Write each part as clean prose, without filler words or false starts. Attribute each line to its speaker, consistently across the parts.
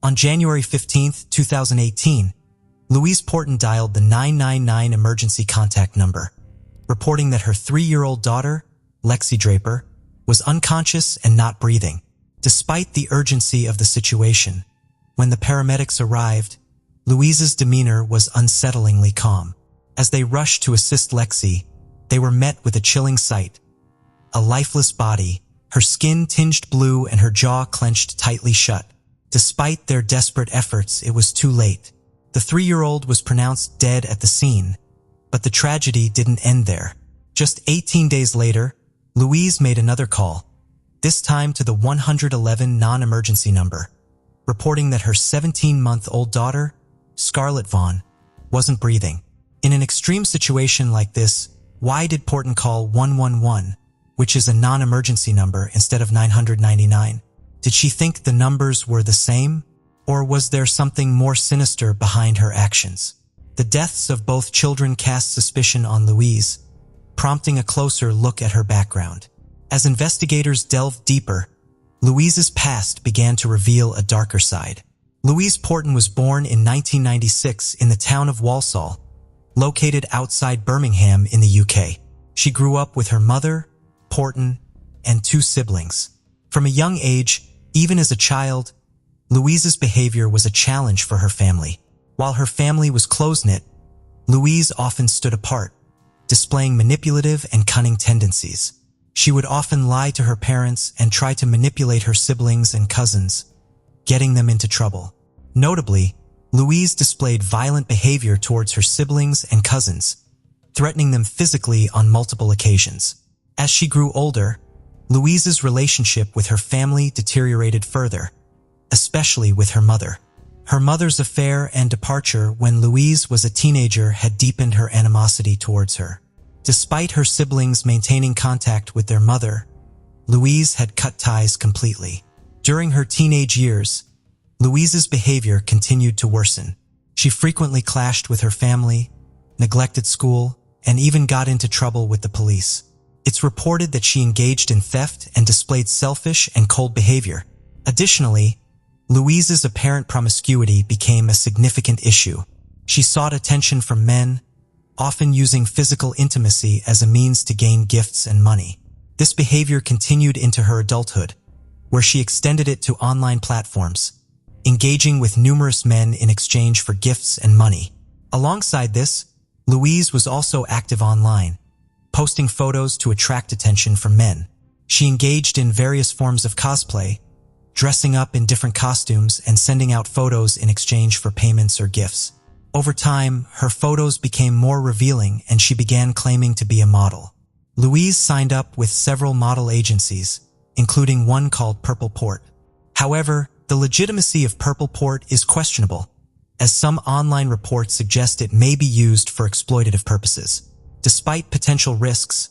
Speaker 1: On January 15, 2018, Louise Porton dialed the 999 emergency contact number, reporting that her 3-year-old daughter, Lexi Draper, was unconscious and not breathing. Despite the urgency of the situation, when the paramedics arrived, Louise's demeanor was unsettlingly calm. As they rushed to assist Lexi, they were met with a chilling sight. A lifeless body, her skin tinged blue and her jaw clenched tightly shut. Despite their desperate efforts, it was too late. The 3-year-old was pronounced dead at the scene, but the tragedy didn't end there. Just 18 days later, Louise made another call, this time to the 111 non-emergency number, reporting that her 17-month-old daughter, Scarlett Vaughn, wasn't breathing. In an extreme situation like this, why did Porton call 111, which is a non-emergency number, instead of 999? Did she think the numbers were the same? Or was there something more sinister behind her actions? The deaths of both children cast suspicion on Louise, prompting a closer look at her background. As investigators delved deeper, Louise's past began to reveal a darker side. Louise Porton was born in 1996 in the town of Walsall, located outside Birmingham in the UK. She grew up with her mother, Porton, and 2 siblings. From a young age, even as a child, Louise's behavior was a challenge for her family. While her family was close-knit, Louise often stood apart, displaying manipulative and cunning tendencies. She would often lie to her parents and try to manipulate her siblings and cousins, getting them into trouble. Notably, Louise displayed violent behavior towards her siblings and cousins, threatening them physically on multiple occasions. As she grew older, Louise's relationship with her family deteriorated further, especially with her mother. Her mother's affair and departure when Louise was a teenager had deepened her animosity towards her. Despite her siblings maintaining contact with their mother, Louise had cut ties completely. During her teenage years, Louise's behavior continued to worsen. She frequently clashed with her family, neglected school, and even got into trouble with the police. It's reported that she engaged in theft and displayed selfish and cold behavior. Additionally, Louise's apparent promiscuity became a significant issue. She sought attention from men, often using physical intimacy as a means to gain gifts and money. This behavior continued into her adulthood, where she extended it to online platforms, engaging with numerous men in exchange for gifts and money. Alongside this, Louise was also active online, posting photos to attract attention from men. She engaged in various forms of cosplay, dressing up in different costumes and sending out photos in exchange for payments or gifts. Over time, her photos became more revealing and she began claiming to be a model. Louise signed up with several model agencies, including one called Purple Port. However, the legitimacy of Purple Port is questionable, as some online reports suggest it may be used for exploitative purposes. Despite potential risks,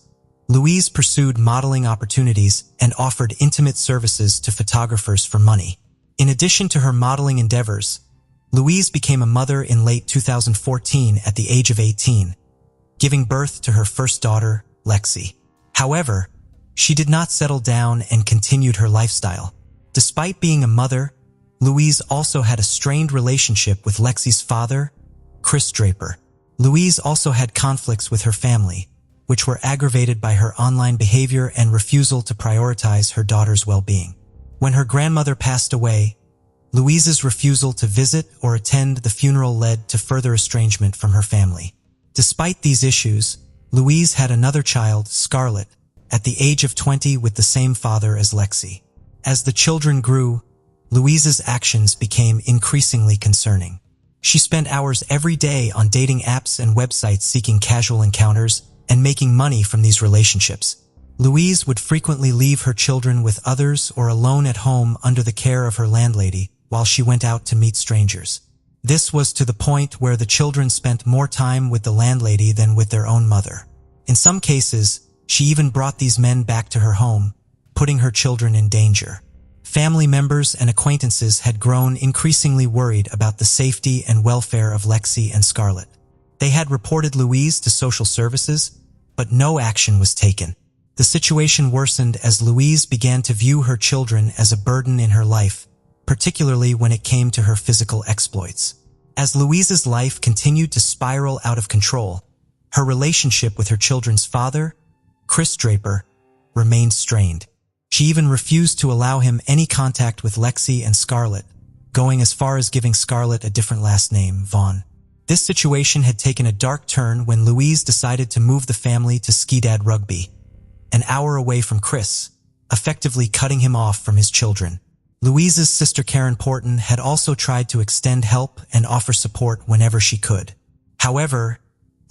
Speaker 1: Louise pursued modeling opportunities and offered intimate services to photographers for money. In addition to her modeling endeavors, Louise became a mother in late 2014 at the age of 18, giving birth to her first daughter, Lexi. However, she did not settle down and continued her lifestyle. Despite being a mother, Louise also had a strained relationship with Lexi's father, Chris Draper. Louise also had conflicts with her family, which were aggravated by her online behavior and refusal to prioritize her daughter's well-being. When her grandmother passed away, Louise's refusal to visit or attend the funeral led to further estrangement from her family. Despite these issues, Louise had another child, Scarlett, at the age of 20 with the same father as Lexi. As the children grew, Louise's actions became increasingly concerning. She spent hours every day on dating apps and websites seeking casual encounters and making money from these relationships. Louise would frequently leave her children with others or alone at home under the care of her landlady while she went out to meet strangers. This was to the point where the children spent more time with the landlady than with their own mother. In some cases, she even brought these men back to her home, putting her children in danger. Family members and acquaintances had grown increasingly worried about the safety and welfare of Lexi and Scarlett. They had reported Louise to social services, but no action was taken. The situation worsened as Louise began to view her children as a burden in her life, particularly when it came to her physical exploits. As Louise's life continued to spiral out of control, her relationship with her children's father, Chris Draper, remained strained. She even refused to allow him any contact with Lexi and Scarlett, going as far as giving Scarlett a different last name, Vaughn. This situation had taken a dark turn when Louise decided to move the family to Skidad Rugby, an hour away from Chris, effectively cutting him off from his children. Louise's sister Karen Porton had also tried to extend help and offer support whenever she could. However,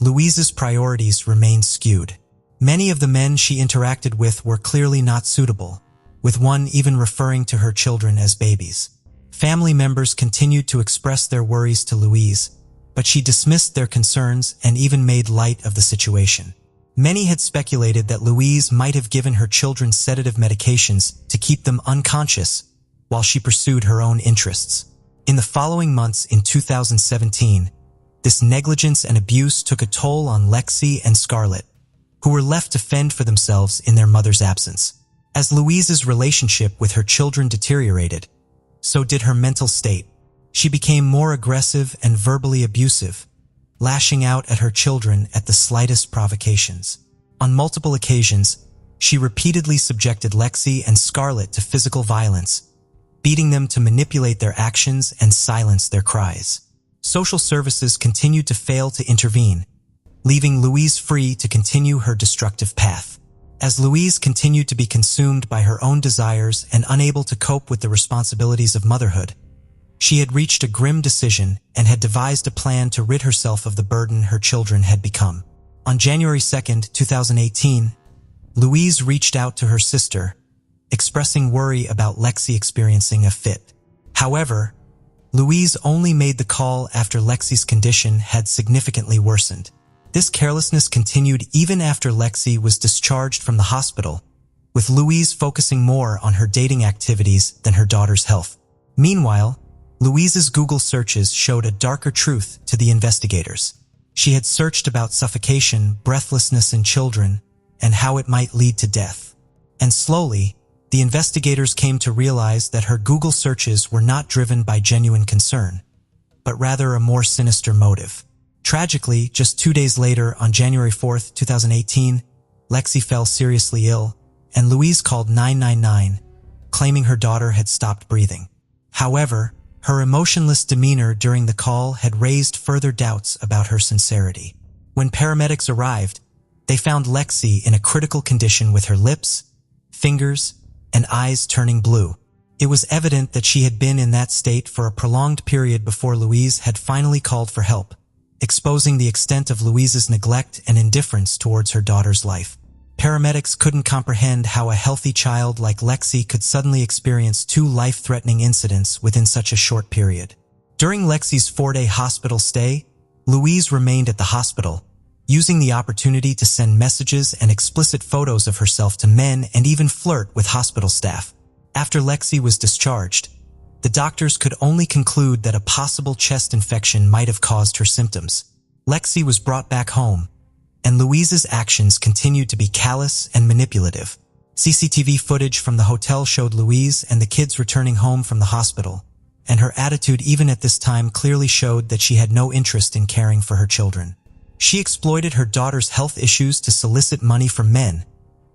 Speaker 1: Louise's priorities remained skewed. Many of the men she interacted with were clearly not suitable, with one even referring to her children as babies. Family members continued to express their worries to Louise, but she dismissed their concerns and even made light of the situation. Many had speculated that Louise might have given her children sedative medications to keep them unconscious while she pursued her own interests. In the following months in 2017, this negligence and abuse took a toll on Lexi and Scarlett, who were left to fend for themselves in their mother's absence. As Louise's relationship with her children deteriorated, so did her mental state. She became more aggressive and verbally abusive, lashing out at her children at the slightest provocations. On multiple occasions, she repeatedly subjected Lexi and Scarlett to physical violence, beating them to manipulate their actions and silence their cries. Social services continued to fail to intervene, leaving Louise free to continue her destructive path. As Louise continued to be consumed by her own desires and unable to cope with the responsibilities of motherhood, she had reached a grim decision and had devised a plan to rid herself of the burden her children had become. On January 2, 2018, Louise reached out to her sister, expressing worry about Lexi experiencing a fit. However, Louise only made the call after Lexi's condition had significantly worsened. This carelessness continued even after Lexi was discharged from the hospital, with Louise focusing more on her dating activities than her daughter's health. Meanwhile, Louise's Google searches showed a darker truth to the investigators. She had searched about suffocation, breathlessness in children, and how it might lead to death. And slowly, the investigators came to realize that her Google searches were not driven by genuine concern, but rather a more sinister motive. Tragically, just 2 days later, on January 4, 2018, Lexi fell seriously ill, and Louise called 999, claiming her daughter had stopped breathing. However, her emotionless demeanor during the call had raised further doubts about her sincerity. When paramedics arrived, they found Lexi in a critical condition with her lips, fingers, and eyes turning blue. It was evident that she had been in that state for a prolonged period before Louise had finally called for help, exposing the extent of Louise's neglect and indifference towards her daughter's life. Paramedics couldn't comprehend how a healthy child like Lexi could suddenly experience 2 life-threatening incidents within such a short period. During Lexi's 4-day hospital stay, Louise remained at the hospital, using the opportunity to send messages and explicit photos of herself to men and even flirt with hospital staff. After Lexi was discharged, the doctors could only conclude that a possible chest infection might have caused her symptoms. Lexi was brought back home, and Louise's actions continued to be callous and manipulative. CCTV footage from the hotel showed Louise and the kids returning home from the hospital, and her attitude even at this time clearly showed that she had no interest in caring for her children. She exploited her daughter's health issues to solicit money from men,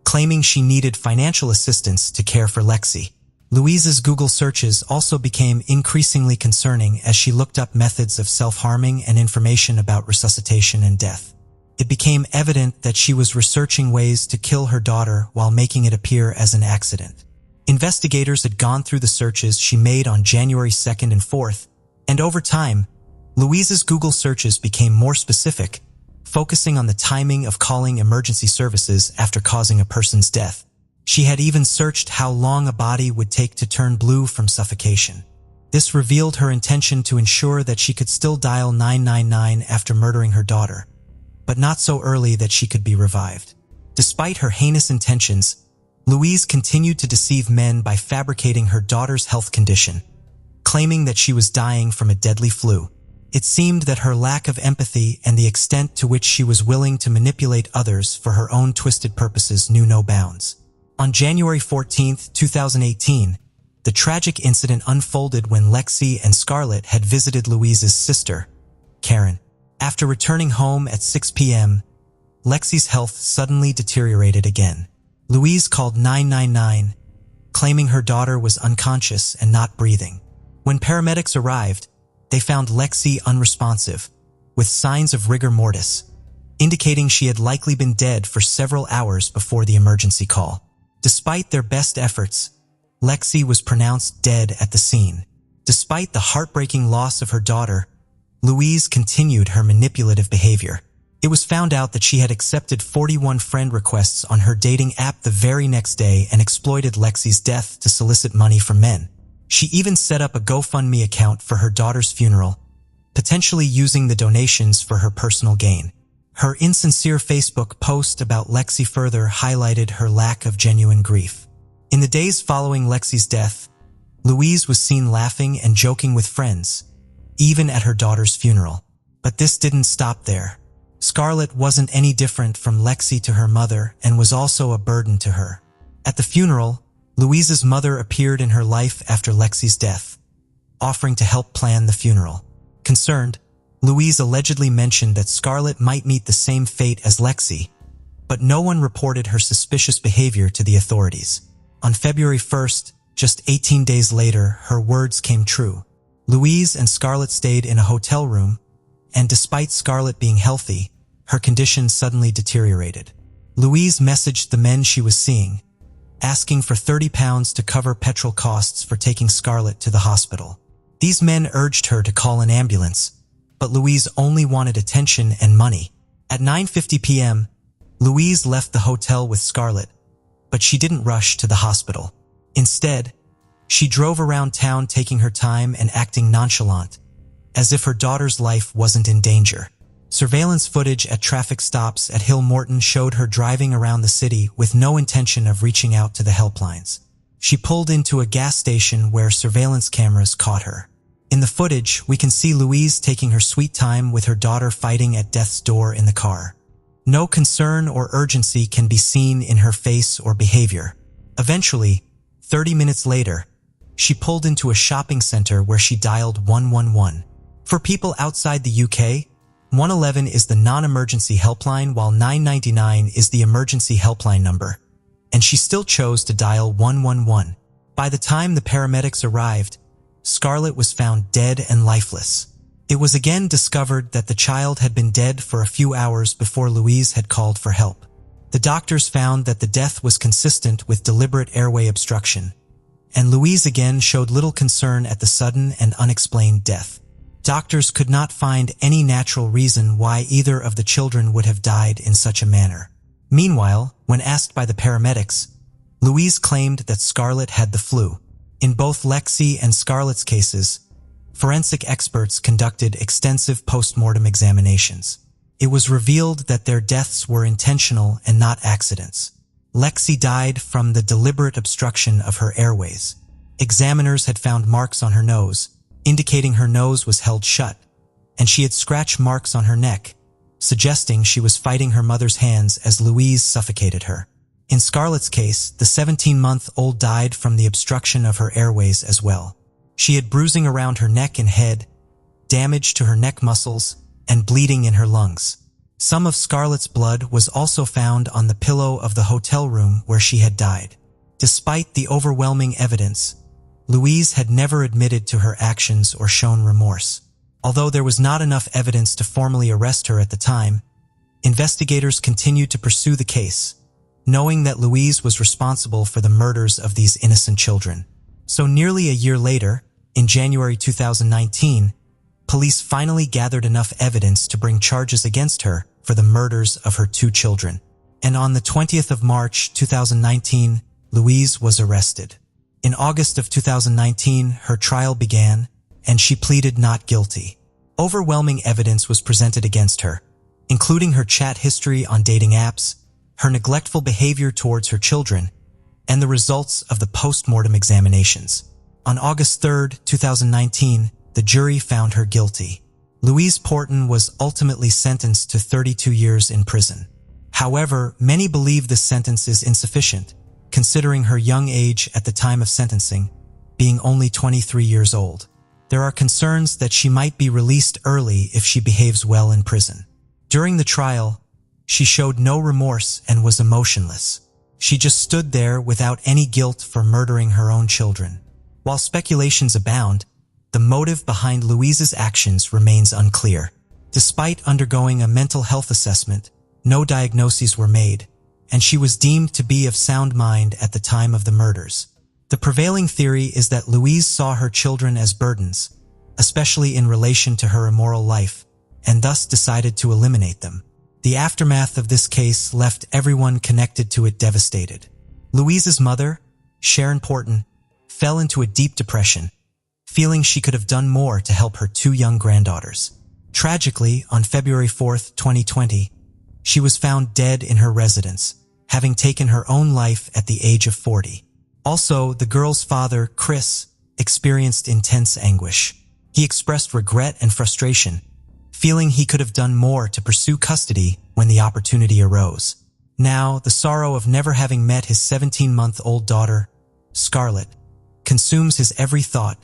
Speaker 1: claiming she needed financial assistance to care for Lexi. Louise's Google searches also became increasingly concerning as she looked up methods of self-harming and information about resuscitation and death. It became evident that she was researching ways to kill her daughter while making it appear as an accident. Investigators had gone through the searches she made on January 2nd and 4th, and over time, Louise's Google searches became more specific, focusing on the timing of calling emergency services after causing a person's death. She had even searched how long a body would take to turn blue from suffocation. This revealed her intention to ensure that she could still dial 999 after murdering her daughter, but not so early that she could be revived. Despite her heinous intentions, Louise continued to deceive men by fabricating her daughter's health condition, claiming that she was dying from a deadly flu. It seemed that her lack of empathy and the extent to which she was willing to manipulate others for her own twisted purposes knew no bounds. On January 14, 2018, the The tragic incident unfolded when Lexi and Scarlett had visited Louise's sister, Karen. After returning home at 6 p.m., Lexi's health suddenly deteriorated again. Louise called 999, claiming her daughter was unconscious and not breathing. When paramedics arrived, they found Lexi unresponsive, with signs of rigor mortis, indicating she had likely been dead for several hours before the emergency call. Despite their best efforts, Lexi was pronounced dead at the scene. Despite the heartbreaking loss of her daughter, Louise continued her manipulative behavior. It was found out that she had accepted 41 friend requests on her dating app the very next day and exploited Lexi's death to solicit money from men. She even set up a GoFundMe account for her daughter's funeral, potentially using the donations for her personal gain. Her insincere Facebook post about Lexi further highlighted her lack of genuine grief. In the days following Lexi's death, Louise was seen laughing and joking with friends, even at her daughter's funeral. But this didn't stop there. Scarlett wasn't any different from Lexi to her mother and was also a burden to her. At the funeral, Louise's mother appeared in her life after Lexi's death, offering to help plan the funeral. Concerned, Louise allegedly mentioned that Scarlett might meet the same fate as Lexi, but no one reported her suspicious behavior to the authorities. On February 1st, just 18 days later, her words came true. Louise and Scarlett stayed in a hotel room, and despite Scarlett being healthy, her condition suddenly deteriorated. Louise messaged the men she was seeing, asking for £30 to cover petrol costs for taking Scarlett to the hospital. These men urged her to call an ambulance, but Louise only wanted attention and money. At 9:50 p.m., Louise left the hotel with Scarlett, but she didn't rush to the hospital. Instead, she drove around town taking her time and acting nonchalant, as if her daughter's life wasn't in danger. Surveillance footage at traffic stops at Hill Morton showed her driving around the city with no intention of reaching out to the helplines. She pulled into a gas station where surveillance cameras caught her. In the footage, we can see Louise taking her sweet time with her daughter fighting at death's door in the car. No concern or urgency can be seen in her face or behavior. Eventually, 30 minutes later, she pulled into a shopping center where she dialed 111. For people outside the UK, 111 is the non-emergency helpline while 999 is the emergency helpline number, and she still chose to dial 111. By the time the paramedics arrived, Scarlett was found dead and lifeless. It was again discovered that the child had been dead for a few hours before Louise had called for help. The doctors found that the death was consistent with deliberate airway obstruction, and Louise again showed little concern at the sudden and unexplained death. Doctors could not find any natural reason why either of the children would have died in such a manner. Meanwhile, when asked by the paramedics, Louise claimed that Scarlett had the flu. In both Lexi and Scarlett's cases, forensic experts conducted extensive post-mortem examinations. It was revealed that their deaths were intentional and not accidents. Lexi died from the deliberate obstruction of her airways. Examiners had found marks on her nose, indicating her nose was held shut, and she had scratch marks on her neck, suggesting she was fighting her mother's hands as Louise suffocated her. In Scarlett's case, the 17-month-old died from the obstruction of her airways as well. She had bruising around her neck and head, damage to her neck muscles, and bleeding in her lungs. Some of Scarlett's blood was also found on the pillow of the hotel room where she had died. Despite the overwhelming evidence, Louise had never admitted to her actions or shown remorse. Although there was not enough evidence to formally arrest her at the time, investigators continued to pursue the case, knowing that Louise was responsible for the murders of these innocent children. So nearly a year later, in January 2019, police finally gathered enough evidence to bring charges against her for the murders of her two children. And on the 20th of March 2019, Louise was arrested. In August of 2019, her trial began, and she pleaded not guilty. Overwhelming evidence was presented against her, including her chat history on dating apps, her neglectful behavior towards her children, and the results of the post-mortem examinations. On August 3, 2019, the jury found her guilty. Louise Porton was ultimately sentenced to 32 years in prison. However, many believe this sentence is insufficient, considering her young age at the time of sentencing, being only 23 years old. There are concerns that she might be released early if she behaves well in prison. During the trial, she showed no remorse and was emotionless. She just stood there without any guilt for murdering her own children. While speculations abound, the motive behind Louise's actions remains unclear. Despite undergoing a mental health assessment, no diagnoses were made, and she was deemed to be of sound mind at the time of the murders. The prevailing theory is that Louise saw her children as burdens, especially in relation to her immoral life, and thus decided to eliminate them. The aftermath of this case left everyone connected to it devastated. Louise's mother, Sharon Porton, fell into a deep depression, feeling she could have done more to help her two young granddaughters. Tragically, on February 4, 2020, she was found dead in her residence, having taken her own life at the age of 40. Also, the girl's father, Chris, experienced intense anguish. He expressed regret and frustration, feeling he could have done more to pursue custody when the opportunity arose. Now, the sorrow of never having met his 17-month-old daughter, Scarlett, consumes his every thought,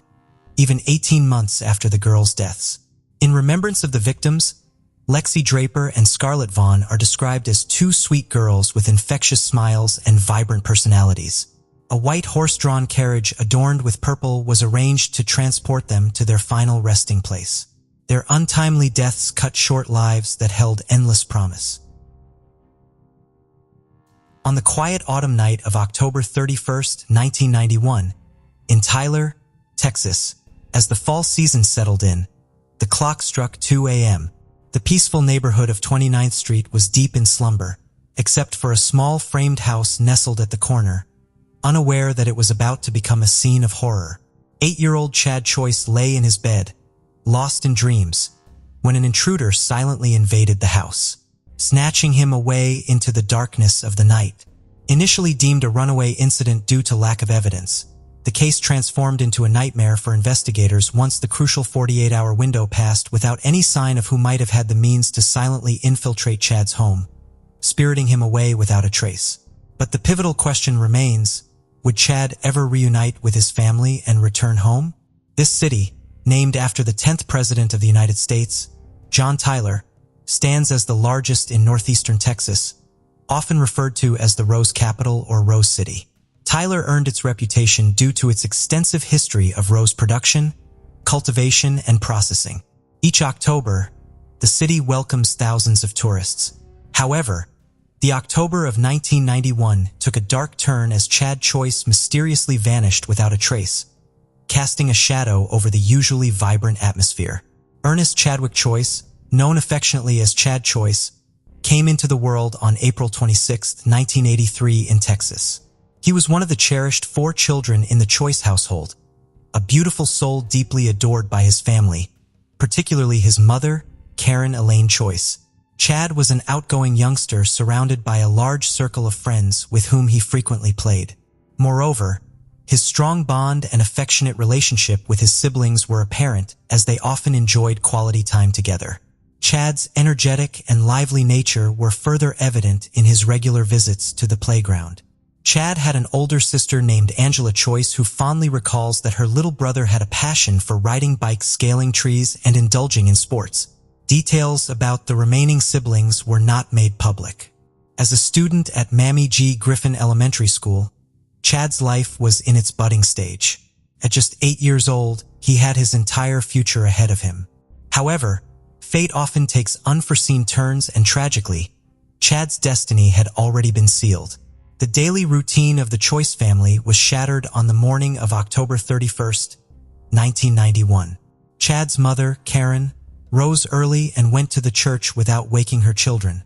Speaker 1: even 18 months after the girls' deaths. In remembrance of the victims, Lexi Draper and Scarlett Vaughn are described as two sweet girls with infectious smiles and vibrant personalities. A white horse-drawn carriage adorned with purple was arranged to transport them to their final resting place. Their untimely deaths cut short lives that held endless promise. On the quiet autumn night of October 31, 1991, in Tyler, Texas, as the fall season settled in, the clock struck 2 a.m. The peaceful neighborhood of 29th Street was deep in slumber, except for a small framed house nestled at the corner, unaware that it was about to become a scene of horror. 8-year-old Chad Choice lay in his bed, lost in dreams, when an intruder silently invaded the house, snatching him away into the darkness of the night. Initially deemed a runaway incident due to lack of evidence, the case transformed into a nightmare for investigators once the crucial 48-hour window passed without any sign of who might have had the means to silently infiltrate Chad's home, spiriting him away without a trace. But the pivotal question remains, would Chad ever reunite with his family and return home? This city, named after the 10th President of the United States, John Tyler, stands as the largest in northeastern Texas, often referred to as the Rose Capital or Rose City. Tyler earned its reputation due to its extensive history of rose production, cultivation, and processing. Each October, the city welcomes thousands of tourists. However, the October of 1991 took a dark turn as Chad Choice mysteriously vanished without a trace, casting a shadow over the usually vibrant atmosphere. Ernest Chadwick Choice, known affectionately as Chad Choice, came into the world on April 26, 1983 in Texas. He was one of the cherished 4 children in the Choice household, a beautiful soul deeply adored by his family, particularly his mother, Karen Elaine Choice. Chad was an outgoing youngster surrounded by a large circle of friends with whom he frequently played. Moreover, his strong bond and affectionate relationship with his siblings were apparent as they often enjoyed quality time together. Chad's energetic and lively nature were further evident in his regular visits to the playground. Chad had an older sister named Angela Choice who fondly recalls that her little brother had a passion for riding bikes, scaling trees, and indulging in sports. Details about the remaining siblings were not made public. As a student at Mamie G. Griffin Elementary School, Chad's life was in its budding stage. At just 8 years old, he had his entire future ahead of him. However, fate often takes unforeseen turns, and tragically, Chad's destiny had already been sealed. The daily routine of the Choice family was shattered on the morning of October 31, 1991. Chad's mother, Karen, rose early and went to the church without waking her children,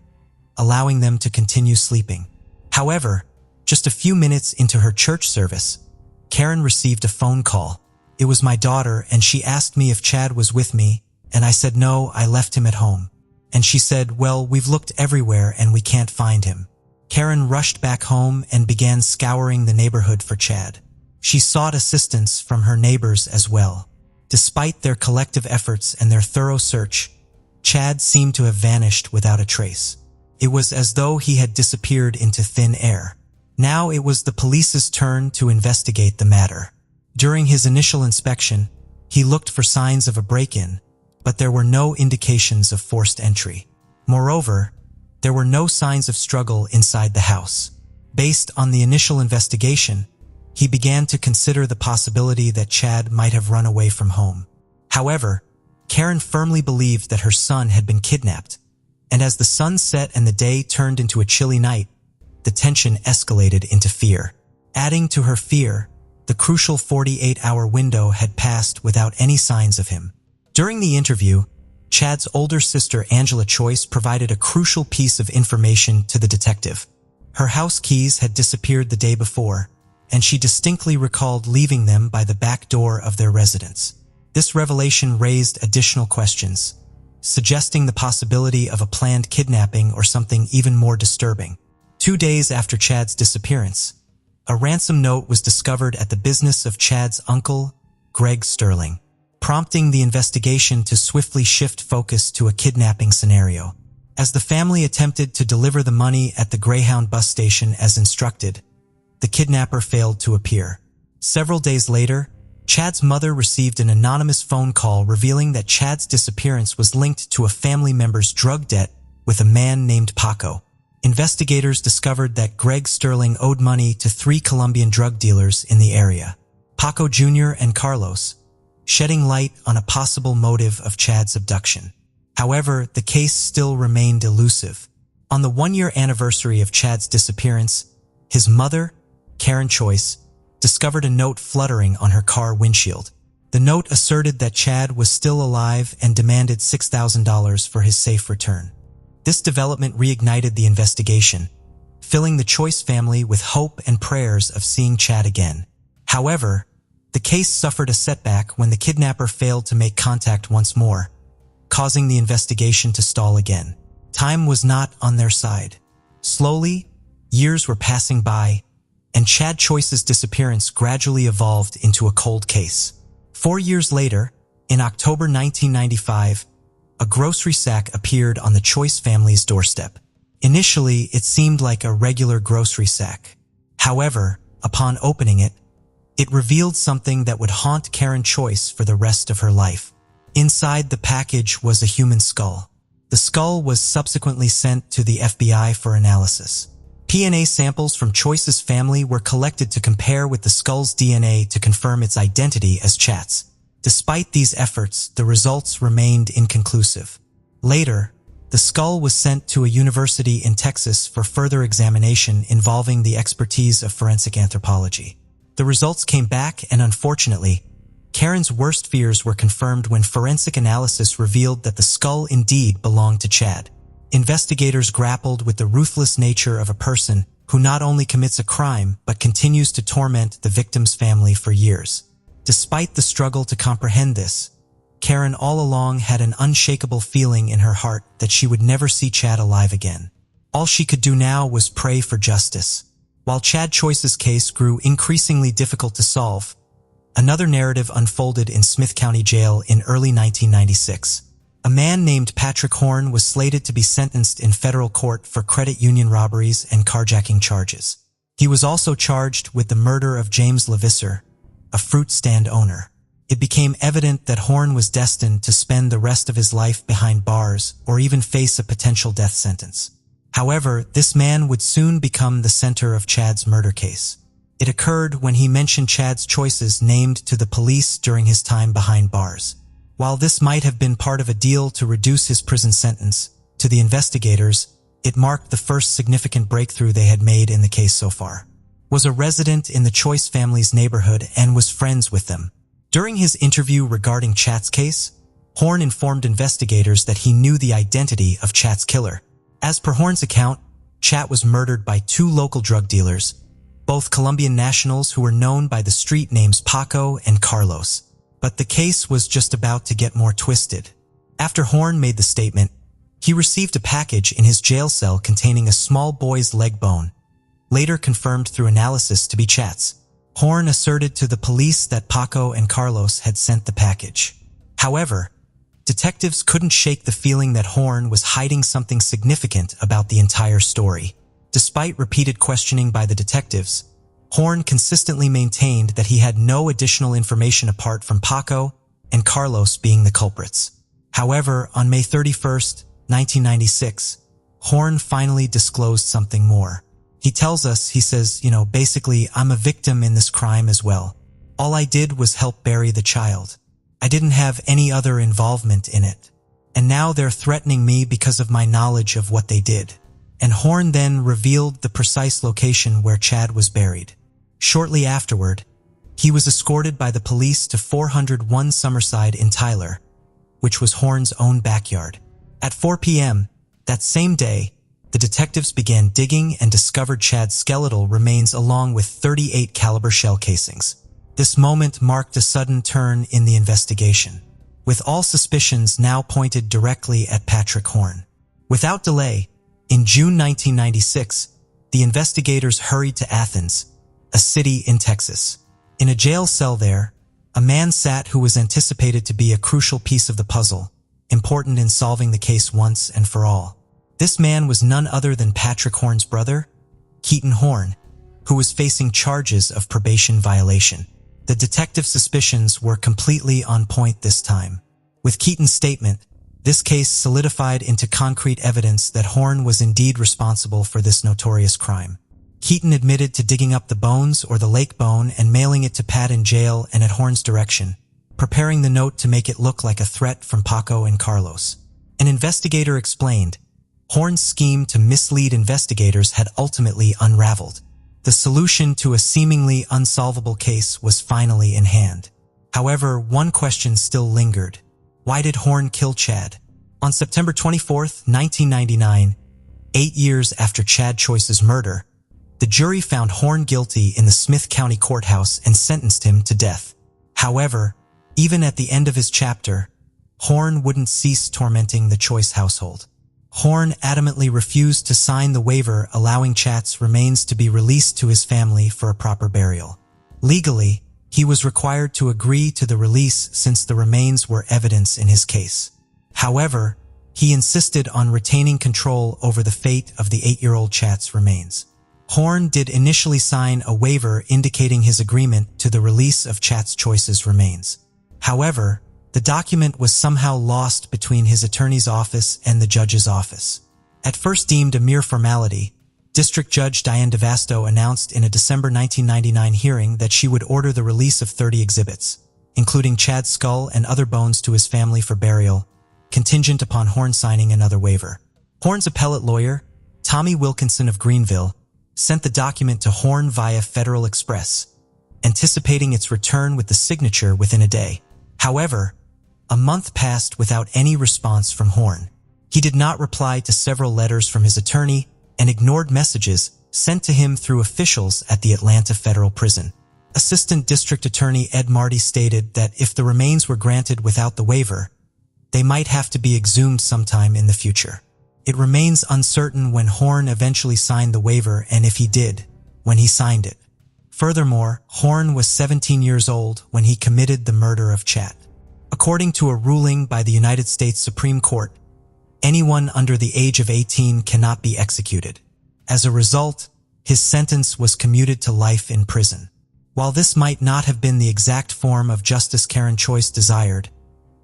Speaker 1: allowing them to continue sleeping. However, just a few minutes into her church service, Karen received a phone call. It was my daughter, and she asked me if Chad was with me, and I said no, I left him at home. And she said, well, we've looked everywhere and we can't find him. Karen rushed back home and began scouring the neighborhood for Chad. She sought assistance from her neighbors as well. Despite their collective efforts and their thorough search, Chad seemed to have vanished without a trace. It was as though he had disappeared into thin air. Now it was the police's turn to investigate the matter. During his initial inspection, he looked for signs of a break-in, but there were no indications of forced entry. Moreover, there were no signs of struggle inside the house. Based on the initial investigation, he began to consider the possibility that Chad might have run away from home. However, Karen firmly believed that her son had been kidnapped, and as the sun set and the day turned into a chilly night, the tension escalated into fear. Adding to her fear, the crucial 48-hour window had passed without any signs of him. During the interview, Chad's older sister Angela Choice provided a crucial piece of information to the detective. Her house keys had disappeared the day before, and she distinctly recalled leaving them by the back door of their residence. This revelation raised additional questions, suggesting the possibility of a planned kidnapping or something even more disturbing. 2 days after Chad's disappearance, a ransom note was discovered at the business of Chad's uncle, Greg Sterling, prompting the investigation to swiftly shift focus to a kidnapping scenario. As the family attempted to deliver the money at the Greyhound bus station as instructed, the kidnapper failed to appear. Several days later, Chad's mother received an anonymous phone call revealing that Chad's disappearance was linked to a family member's drug debt with a man named Paco. Investigators discovered that Greg Sterling owed money to 3 Colombian drug dealers in the area, Paco Jr. and Carlos, shedding light on a possible motive of Chad's abduction. However, the case still remained elusive. On the 1-year anniversary of Chad's disappearance, his mother, Karen Choice, discovered a note fluttering on her car windshield. The note asserted that Chad was still alive and demanded $6,000 for his safe return. This development reignited the investigation, filling the Choice family with hope and prayers of seeing Chad again. However, the case suffered a setback when the kidnapper failed to make contact once more, causing the investigation to stall again. Time was not on their side. Slowly, years were passing by, and Chad Choice's disappearance gradually evolved into a cold case. 4 years later, in October 1995, a grocery sack appeared on the Choice family's doorstep. Initially, it seemed like a regular grocery sack. However, upon opening it, it revealed something that would haunt Karen Choice for the rest of her life. Inside the package was a human skull. The skull was subsequently sent to the FBI for analysis. DNA samples from Choice's family were collected to compare with the skull's DNA to confirm its identity as Chad's. Despite these efforts, the results remained inconclusive. Later, the skull was sent to a university in Texas for further examination involving the expertise of forensic anthropology. The results came back, and unfortunately, Karen's worst fears were confirmed when forensic analysis revealed that the skull indeed belonged to Chad. Investigators grappled with the ruthless nature of a person who not only commits a crime but continues to torment the victim's family for years. Despite the struggle to comprehend this, Karen all along had an unshakable feeling in her heart that she would never see Chad alive again. All she could do now was pray for justice. While Chad Choice's case grew increasingly difficult to solve, another narrative unfolded in Smith County Jail in early 1996. A man named Patrick Horn was slated to be sentenced in federal court for credit union robberies and carjacking charges. He was also charged with the murder of James Levisser, a fruit stand owner. It became evident that Horn was destined to spend the rest of his life behind bars or even face a potential death sentence. However, this man would soon become the center of Chad's murder case. It occurred when he mentioned Chad's choices named to the police during his time behind bars. While this might have been part of a deal to reduce his prison sentence, to the investigators, it marked the first significant breakthrough they had made in the case so far. Was a resident in the Choice family's neighborhood and was friends with them. During his interview regarding Chad's case, Horn informed investigators that he knew the identity of Chad's killer. As per Horn's account, Chad was murdered by 2 local drug dealers, both Colombian nationals who were known by the street names Paco and Carlos. But the case was just about to get more twisted. After Horn made the statement, he received a package in his jail cell containing a small boy's leg bone, later confirmed through analysis to be Chad's. Horn asserted to the police that Paco and Carlos had sent the package. However, detectives couldn't shake the feeling that Horn was hiding something significant about the entire story. Despite repeated questioning by the detectives, Horn consistently maintained that he had no additional information apart from Paco and Carlos being the culprits. However, on May 31st, 1996, Horn finally disclosed something more. He tells us, he says, basically, I'm a victim in this crime as well. All I did was help bury the child. I didn't have any other involvement in it. And now they're threatening me because of my knowledge of what they did. And Horn then revealed the precise location where Chad was buried. Shortly afterward, he was escorted by the police to 401 Summerside in Tyler, which was Horn's own backyard. At 4 p.m. that same day, the detectives began digging and discovered Chad's skeletal remains along with 38 caliber shell casings. This moment marked a sudden turn in the investigation, with all suspicions now pointed directly at Patrick Horn. Without delay, in June 1996, the investigators hurried to Athens, a city in Texas. In a jail cell there, a man sat who was anticipated to be a crucial piece of the puzzle, important in solving the case once and for all. This man was none other than Patrick Horn's brother, Keaton Horn, who was facing charges of probation violation. The detective's suspicions were completely on point this time. With Keaton's statement, this case solidified into concrete evidence that Horn was indeed responsible for this notorious crime. Keaton admitted to digging up the bones or the lake bone and mailing it to Pat in jail and at Horn's direction, preparing the note to make it look like a threat from Paco and Carlos. An investigator explained, Horn's scheme to mislead investigators had ultimately unraveled. The solution to a seemingly unsolvable case was finally in hand. However, one question still lingered. Why did Horn kill Chad? On September 24, 1999, 8 years after Chad Choice's murder, the jury found Horn guilty in the Smith County Courthouse and sentenced him to death. However, even at the end of his chapter, Horn wouldn't cease tormenting the Choice household. Horn adamantly refused to sign the waiver allowing Chad's remains to be released to his family for a proper burial. Legally, he was required to agree to the release since the remains were evidence in his case. However, he insisted on retaining control over the fate of the 8-year-old Chad's remains. Horn did initially sign a waiver indicating his agreement to the release of Chad's Choice's remains. However, the document was somehow lost between his attorney's office and the judge's office. At first deemed a mere formality, District Judge Diane DeVasto announced in a December 1999 hearing that she would order the release of 30 exhibits, including Chad's skull and other bones to his family for burial, contingent upon Horn signing another waiver. Horn's appellate lawyer, Tommy Wilkinson of Greenville, sent the document to Horn via Federal Express, anticipating its return with the signature within a day. However, a month passed without any response from Horn. He did not reply to several letters from his attorney and ignored messages sent to him through officials at the Atlanta Federal Prison. Assistant District Attorney Ed Marty stated that if the remains were granted without the waiver, they might have to be exhumed sometime in the future. It remains uncertain when Horn eventually signed the waiver and if he did, when he signed it. Furthermore, Horn was 17 years old when he committed the murder of Chad. According to a ruling by the United States Supreme Court, anyone under the age of 18 cannot be executed. As a result, his sentence was commuted to life in prison. While this might not have been the exact form of justice Karen Choice desired,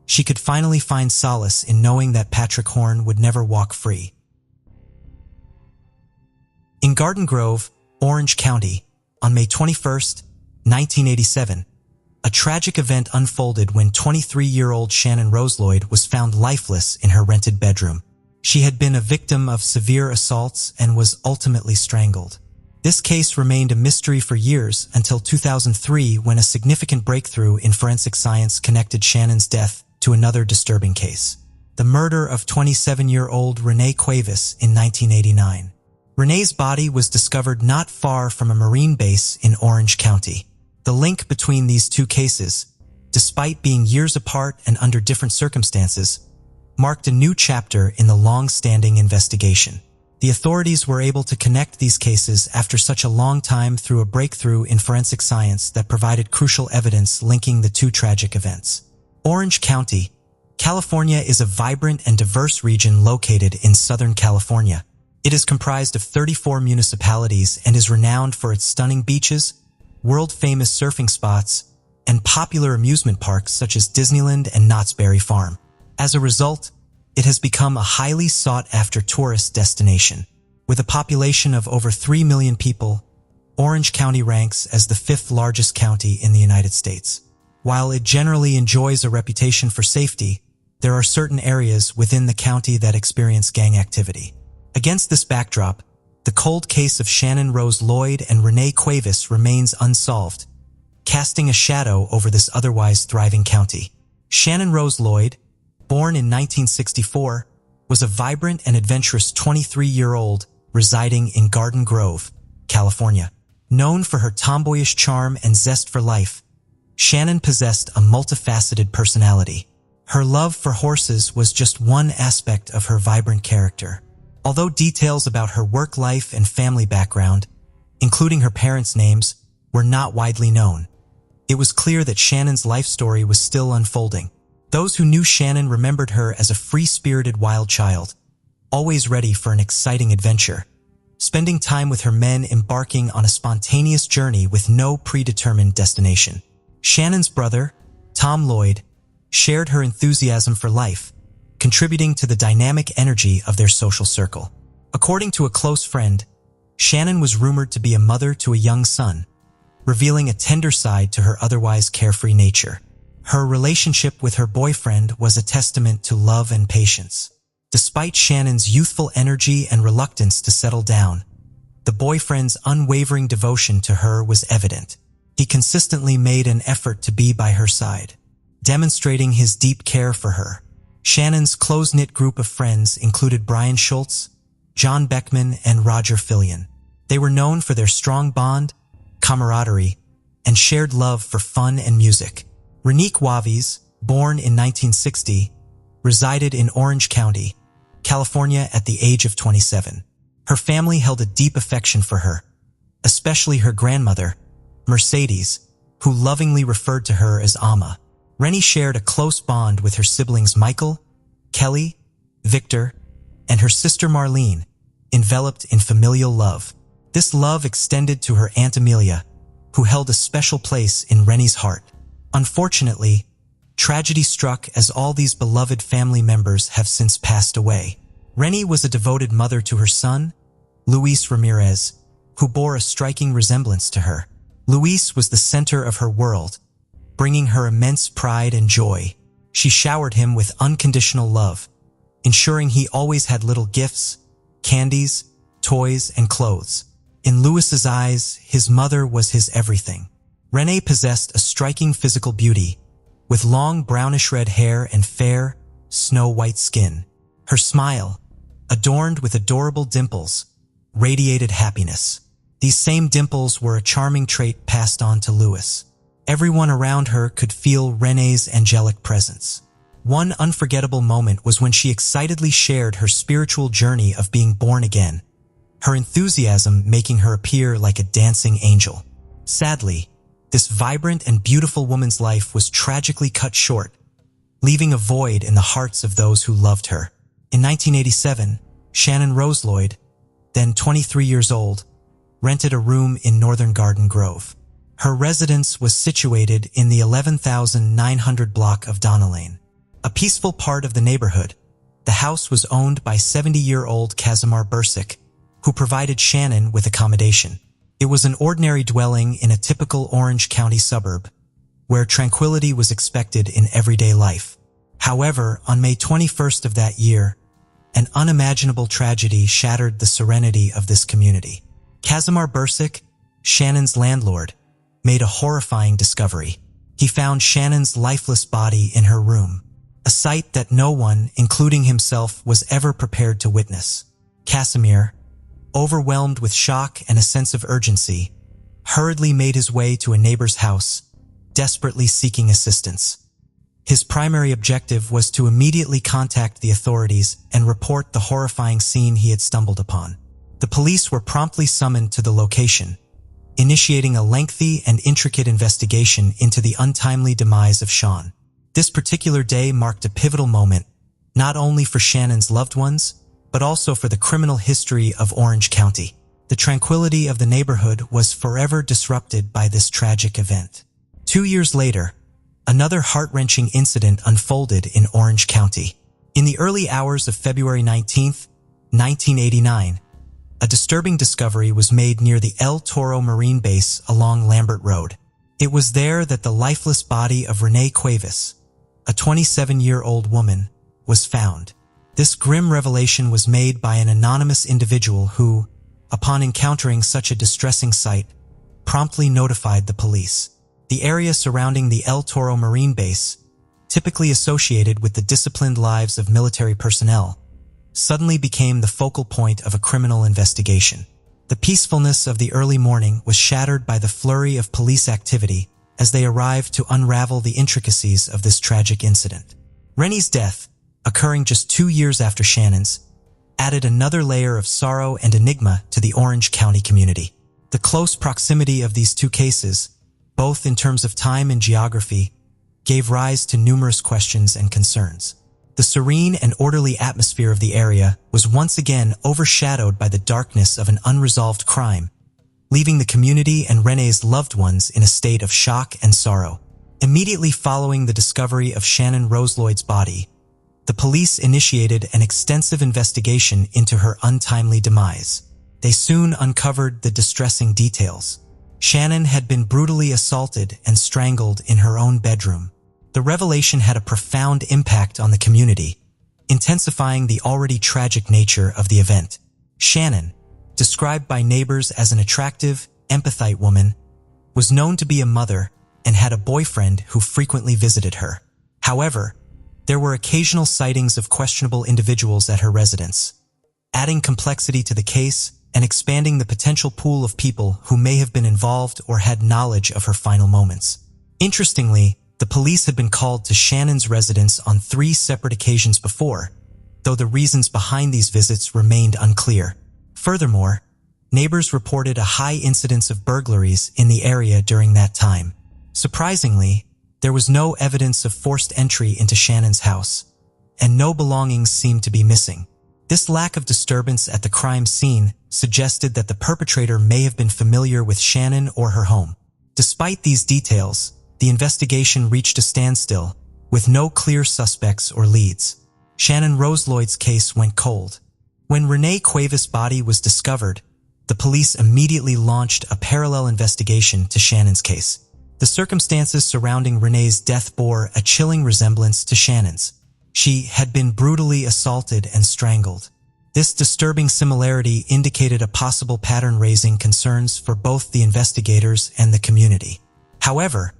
Speaker 1: she could finally find solace in knowing that Patrick Horn would never walk free. In Garden Grove, Orange County, on May 21, 1987, a tragic event unfolded when 23-year-old Shannon Rose Lloyd was found lifeless in her rented bedroom. She had been a victim of severe assaults and was ultimately strangled. This case remained a mystery for years until 2003 when a significant breakthrough in forensic science connected Shannon's death to another disturbing case: the murder of 27-year-old Renee Cuevas in 1989. Renee's body was discovered not far from a Marine base in Orange County. The link between these two cases, despite being years apart and under different circumstances, marked a new chapter in the long-standing investigation. The authorities were able to connect these cases after such a long time through a breakthrough in forensic science that provided crucial evidence linking the two tragic events. Orange County, California is a vibrant and diverse region located in Southern California. It is comprised of 34 municipalities and is renowned for its stunning beaches, world-famous surfing spots, and popular amusement parks such as Disneyland and Knott's Berry Farm. As a result, it has become a highly sought-after tourist destination. With a population of over 3 million people, Orange County ranks as the 5th largest county in the United States. While it generally enjoys a reputation for safety, there are certain areas within the county that experience gang activity. Against this backdrop, the cold case of Shannon Rose Lloyd and Renee Cuevas remains unsolved, casting a shadow over this otherwise thriving county. Shannon Rose Lloyd, born in 1964, was a vibrant and adventurous 23-year-old residing in Garden Grove, California. Known for her tomboyish charm and zest for life, Shannon possessed a multifaceted personality. Her love for horses was just one aspect of her vibrant character. Although details about her work life and family background, including her parents' names, were not widely known, it was clear that Shannon's life story was still unfolding. Those who knew Shannon remembered her as a free-spirited wild child, always ready for an exciting adventure, spending time with her men embarking on a spontaneous journey with no predetermined destination. Shannon's brother, Tom Lloyd, shared her enthusiasm for life, contributing to the dynamic energy of their social circle. According to a close friend, Shannon was rumored to be a mother to a young son, revealing a tender side to her otherwise carefree nature. Her relationship with her boyfriend was a testament to love and patience. Despite Shannon's youthful energy and reluctance to settle down, the boyfriend's unwavering devotion to her was evident. He consistently made an effort to be by her side, demonstrating his deep care for her. Shannon's close-knit group of friends included Brian Schultz, John Beckman, and Roger Fillion. They were known for their strong bond, camaraderie, and shared love for fun and music. Renique Wavis, born in 1960, resided in Orange County, California at the age of 27. Her family held a deep affection for her, especially her grandmother, Mercedes, who lovingly referred to her as Amma. Rennie shared a close bond with her siblings Michael, Kelly, Victor, and her sister Marlene, enveloped in familial love. This love extended to her Aunt Amelia, who held a special place in Rennie's heart. Unfortunately, tragedy struck as all these beloved family members have since passed away. Rennie was a devoted mother to her son, Luis Ramirez, who bore a striking resemblance to her. Luis was the center of her world, bringing her immense pride and joy. She showered him with unconditional love, ensuring he always had little gifts, candies, toys, and clothes. In Luis's eyes, his mother was his everything. Renee possessed a striking physical beauty, with long brownish-red hair and fair, snow-white skin. Her smile, adorned with adorable dimples, radiated happiness. These same dimples were a charming trait passed on to Luis. Everyone around her could feel Renee's angelic presence. One unforgettable moment was when she excitedly shared her spiritual journey of being born again, her enthusiasm making her appear like a dancing angel. Sadly, this vibrant and beautiful woman's life was tragically cut short, leaving a void in the hearts of those who loved her. In 1987, Shannon Rose Lloyd, then 23 years old, rented a room in northern Garden Grove. Her residence was situated in the 11,900 block of Donna Lane. A peaceful part of the neighborhood, the house was owned by 70-year-old Kazimar Bursic, who provided Shannon with accommodation. It was an ordinary dwelling in a typical Orange County suburb, where tranquility was expected in everyday life. However, on May 21st of that year, an unimaginable tragedy shattered the serenity of this community. Kazimar Bursic, Shannon's landlord, made a horrifying discovery. He found Shannon's lifeless body in her room, a sight that no one, including himself, was ever prepared to witness. Casimir, overwhelmed with shock and a sense of urgency, hurriedly made his way to a neighbor's house, desperately seeking assistance. His primary objective was to immediately contact the authorities and report the horrifying scene he had stumbled upon. The police were promptly summoned to the location, initiating a lengthy and intricate investigation into the untimely demise of Sean. This particular day marked a pivotal moment, not only for Shannon's loved ones, but also for the criminal history of Orange County. The tranquility of the neighborhood was forever disrupted by this tragic event. 2 years later, another heart-wrenching incident unfolded in Orange County. In the early hours of February 19, 1989, a disturbing discovery was made near the El Toro Marine Base along Lambert Road. It was there that the lifeless body of Renee Cuevas, a 27-year-old woman, was found. This grim revelation was made by an anonymous individual who, upon encountering such a distressing sight, promptly notified the police. The area surrounding the El Toro Marine Base, typically associated with the disciplined lives of military personnel, suddenly became the focal point of a criminal investigation. The peacefulness of the early morning was shattered by the flurry of police activity as they arrived to unravel the intricacies of this tragic incident. Renee's death, occurring just 2 years after Shannon's, added another layer of sorrow and enigma to the Orange County community. The close proximity of these two cases, both in terms of time and geography, gave rise to numerous questions and concerns. The serene and orderly atmosphere of the area was once again overshadowed by the darkness of an unresolved crime, leaving the community and Renee's loved ones in a state of shock and sorrow. Immediately following the discovery of Shannon Rose-Lloyd's body, the police initiated an extensive investigation into her untimely demise. They soon uncovered the distressing details. Shannon had been brutally assaulted and strangled in her own bedroom. The revelation had a profound impact on the community, intensifying the already tragic nature of the event. Shannon, described by neighbors as an attractive, empathite woman, was known to be a mother and had a boyfriend who frequently visited her. However, there were occasional sightings of questionable individuals at her residence, adding complexity to the case and expanding the potential pool of people who may have been involved or had knowledge of her final moments. Interestingly, the police had been called to Shannon's residence on 3 separate occasions before, though the reasons behind these visits remained unclear. Furthermore, neighbors reported a high incidence of burglaries in the area during that time. Surprisingly, there was no evidence of forced entry into Shannon's house, and no belongings seemed to be missing. This lack of disturbance at the crime scene suggested that the perpetrator may have been familiar with Shannon or her home. Despite these details, the investigation reached a standstill, with no clear suspects or leads. Shannon Rose-Lloyd's case went cold. When Renee Cuevas' body was discovered, the police immediately launched a parallel investigation to Shannon's case. The circumstances surrounding Renee's death bore a chilling resemblance to Shannon's. She had been brutally assaulted and strangled. This disturbing similarity indicated a possible pattern, raising concerns for both the investigators and the community. However,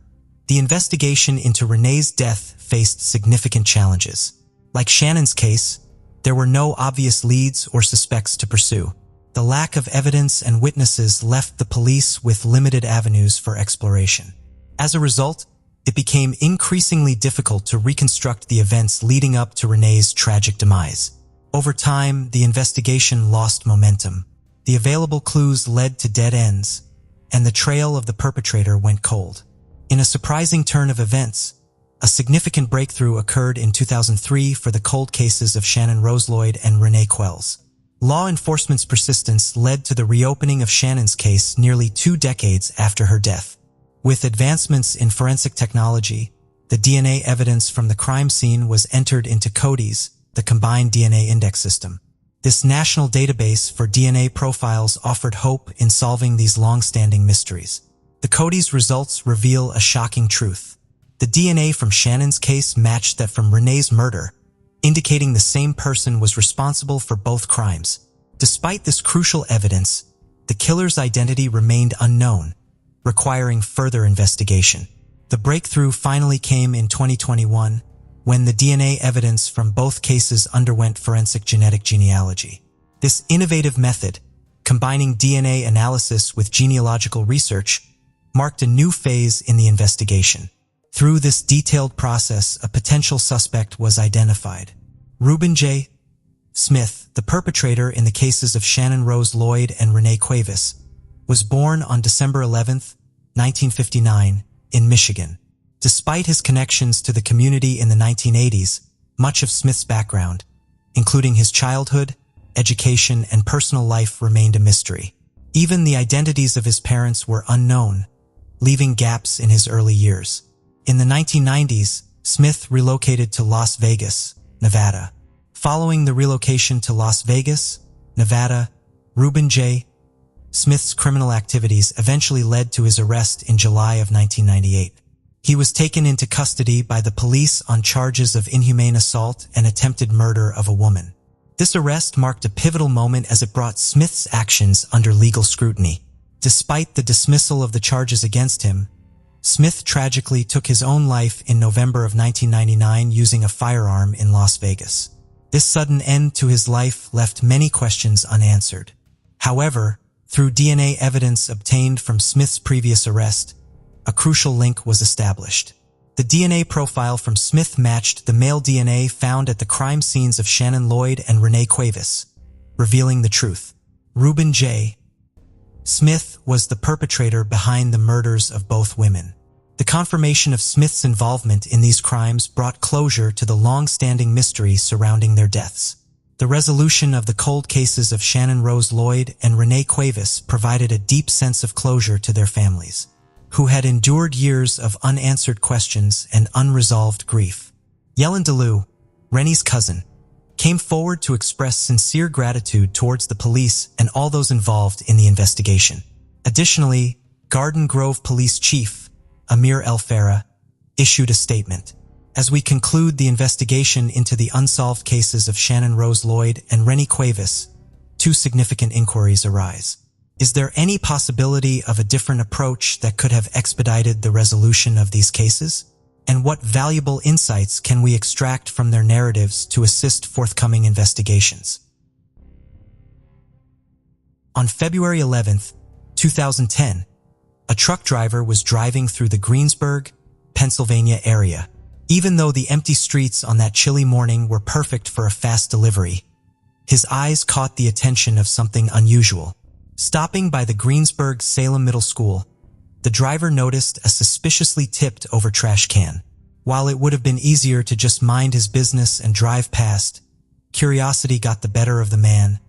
Speaker 1: the investigation into Renee's death faced significant challenges. Like Shannon's case, there were no obvious leads or suspects to pursue. The lack of evidence and witnesses left the police with limited avenues for exploration. As a result, it became increasingly difficult to reconstruct the events leading up to Renee's tragic demise. Over time, the investigation lost momentum. The available clues led to dead ends, and the trail of the perpetrator went cold. In a surprising turn of events, a significant breakthrough occurred in 2003 for the cold cases of Shannon Rose-Lloyd and Renee Cuevas. Law enforcement's persistence led to the reopening of Shannon's case nearly 2 decades after her death. With advancements in forensic technology, the DNA evidence from the crime scene was entered into CODIS, the Combined DNA Index System. This national database for DNA profiles offered hope in solving these long-standing mysteries. The CODIS results reveal a shocking truth. The DNA from Shannon's case matched that from Renee's murder, indicating the same person was responsible for both crimes. Despite this crucial evidence, the killer's identity remained unknown, requiring further investigation. The breakthrough finally came in 2021, when the DNA evidence from both cases underwent forensic genetic genealogy. This innovative method, combining DNA analysis with genealogical research, marked a new phase in the investigation. Through this detailed process, a potential suspect was identified. Reuben J. Smith, the perpetrator in the cases of Shannon Rose-Lloyd and Renee Cuevas, was born on December 11, 1959, in Michigan. Despite his connections to the community in the 1980s, much of Smith's background, including his childhood education, and personal life remained a mystery. Even the identities of his parents were unknown, leaving gaps in his early years. In the 1990s, Smith relocated to Las Vegas, Nevada. Following the relocation to Las Vegas, Nevada, Reuben J. Smith's criminal activities eventually led to his arrest in July of 1998. He was taken into custody by the police on charges of inhumane assault and attempted murder of a woman. This arrest marked a pivotal moment as it brought Smith's actions under legal scrutiny. Despite the dismissal of the charges against him, Smith tragically took his own life in November of 1999 using a firearm in Las Vegas. This sudden end to his life left many questions unanswered. However, through DNA evidence obtained from Smith's previous arrest, a crucial link was established. The DNA profile from Smith matched the male DNA found at the crime scenes of Shannon Lloyd and Renee Cuevas, revealing the truth. Reuben J. Smith was the perpetrator behind the murders of both women. The confirmation of Smith's involvement in these crimes brought closure to the long-standing mystery surrounding their deaths. The resolution of the cold cases of Shannon Rose Lloyd and Renee Cuevas provided a deep sense of closure to their families, who had endured years of unanswered questions and unresolved grief. Yellen DeLue, Rennie's cousin, came forward to express sincere gratitude towards the police and all those involved in the investigation. Additionally, Garden Grove Police Chief Amir El Farah issued a statement. As we conclude the investigation into the unsolved cases of Shannon Rose Lloyd and Rennie Cuevas, two significant inquiries arise. Is there any possibility of a different approach that could have expedited the resolution of these cases? And what valuable insights can we extract from their narratives to assist forthcoming investigations? On February 11, 2010, a truck driver was driving through the Greensburg, Pennsylvania area. Even though the empty streets on that chilly morning were perfect for a fast delivery, his eyes caught the attention of something unusual. Stopping by the Greensburg Salem Middle School, the driver noticed a suspiciously tipped over trash can. While it would have been easier to just mind his business and drive past, curiosity got the better of the man,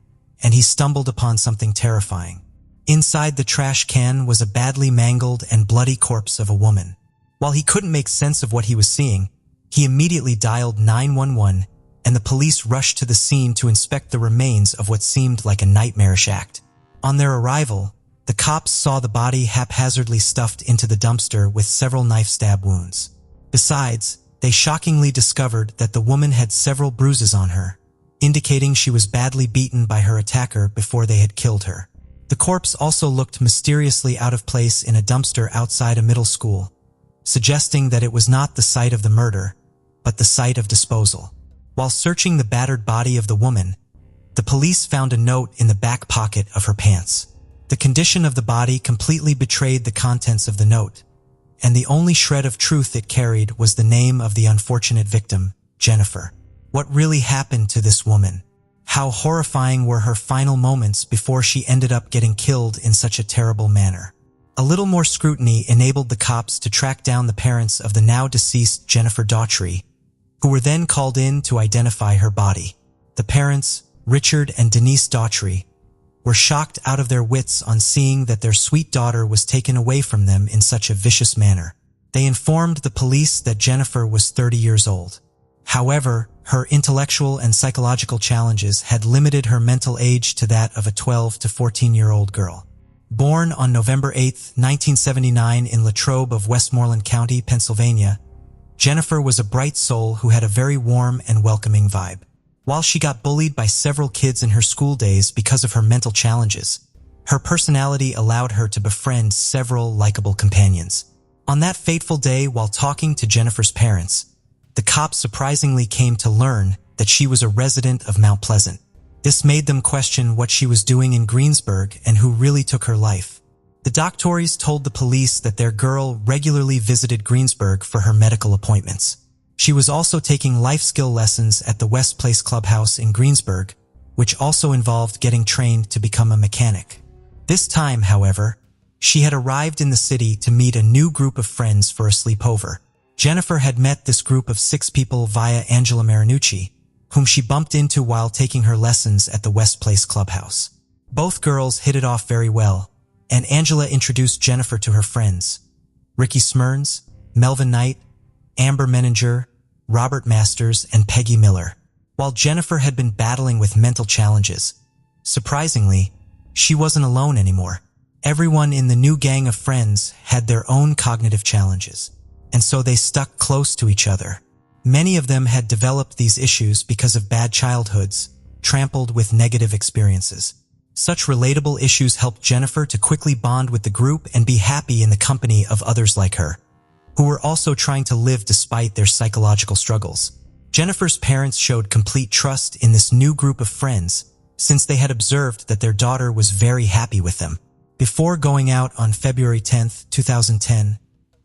Speaker 1: and he stumbled upon something terrifying. Inside the trash can was a badly mangled and bloody corpse of a woman. While he couldn't make sense of what he was seeing, he immediately dialed 911, and the police rushed to the scene to inspect the remains of what seemed like a nightmarish act. On their arrival, the cops saw the body haphazardly stuffed into the dumpster with several knife stab wounds. Besides, they shockingly discovered that the woman had several bruises on her, indicating she was badly beaten by her attacker before they had killed her. The corpse also looked mysteriously out of place in a dumpster outside a middle school, suggesting that it was not the site of the murder, but the site of disposal. While searching the battered body of the woman, the police found a note in the back pocket of her pants. The condition of the body completely betrayed the contents of the note, and the only shred of truth it carried was the name of the unfortunate victim, Jennifer. What really happened to this woman? How horrifying were her final moments before she ended up getting killed in such a terrible manner? A little more scrutiny enabled the cops to track down the parents of the now deceased Jennifer Daughtry, who were then called in to identify her body. The parents, Richard and Denise Daughtry, were shocked out of their wits on seeing that their sweet daughter was taken away from them in such a vicious manner. They informed the police that Jennifer was 30 years old. However, her intellectual and psychological challenges had limited her mental age to that of a 12 to 14-year-old girl. Born on November 8, 1979 in Latrobe of Westmoreland County, Pennsylvania, Jennifer was a bright soul who had a very warm and welcoming vibe. While she got bullied by several kids in her school days because of her mental challenges, her personality allowed her to befriend several likable companions. On that fateful day, while talking to Jennifer's parents, the cops surprisingly came to learn that she was a resident of Mount Pleasant. This made them question what she was doing in Greensburg and who really took her life. The Daughtries told the police that their girl regularly visited Greensburg for her medical appointments. She was also taking life skill lessons at the West Place Clubhouse in Greensburg, which also involved getting trained to become a mechanic. This time, however, she had arrived in the city to meet a new group of friends for a sleepover. Jennifer had met this group of 6 people via Angela Marinucci, whom she bumped into while taking her lessons at the West Place clubhouse. Both girls hit it off very well, and Angela introduced Jennifer to her friends, Ricky Smyrns, Melvin Knight, Amber Menninger, Robert Masters, and Peggy Miller. While Jennifer had been battling with mental challenges, surprisingly, she wasn't alone anymore. Everyone in the new gang of friends had their own cognitive challenges, and so they stuck close to each other. Many of them had developed these issues because of bad childhoods, trampled with negative experiences. Such relatable issues helped Jennifer to quickly bond with the group and be happy in the company of others like her, who were also trying to live despite their psychological struggles. Jennifer's parents showed complete trust in this new group of friends, since they had observed that their daughter was very happy with them. Before going out on February 10, 2010,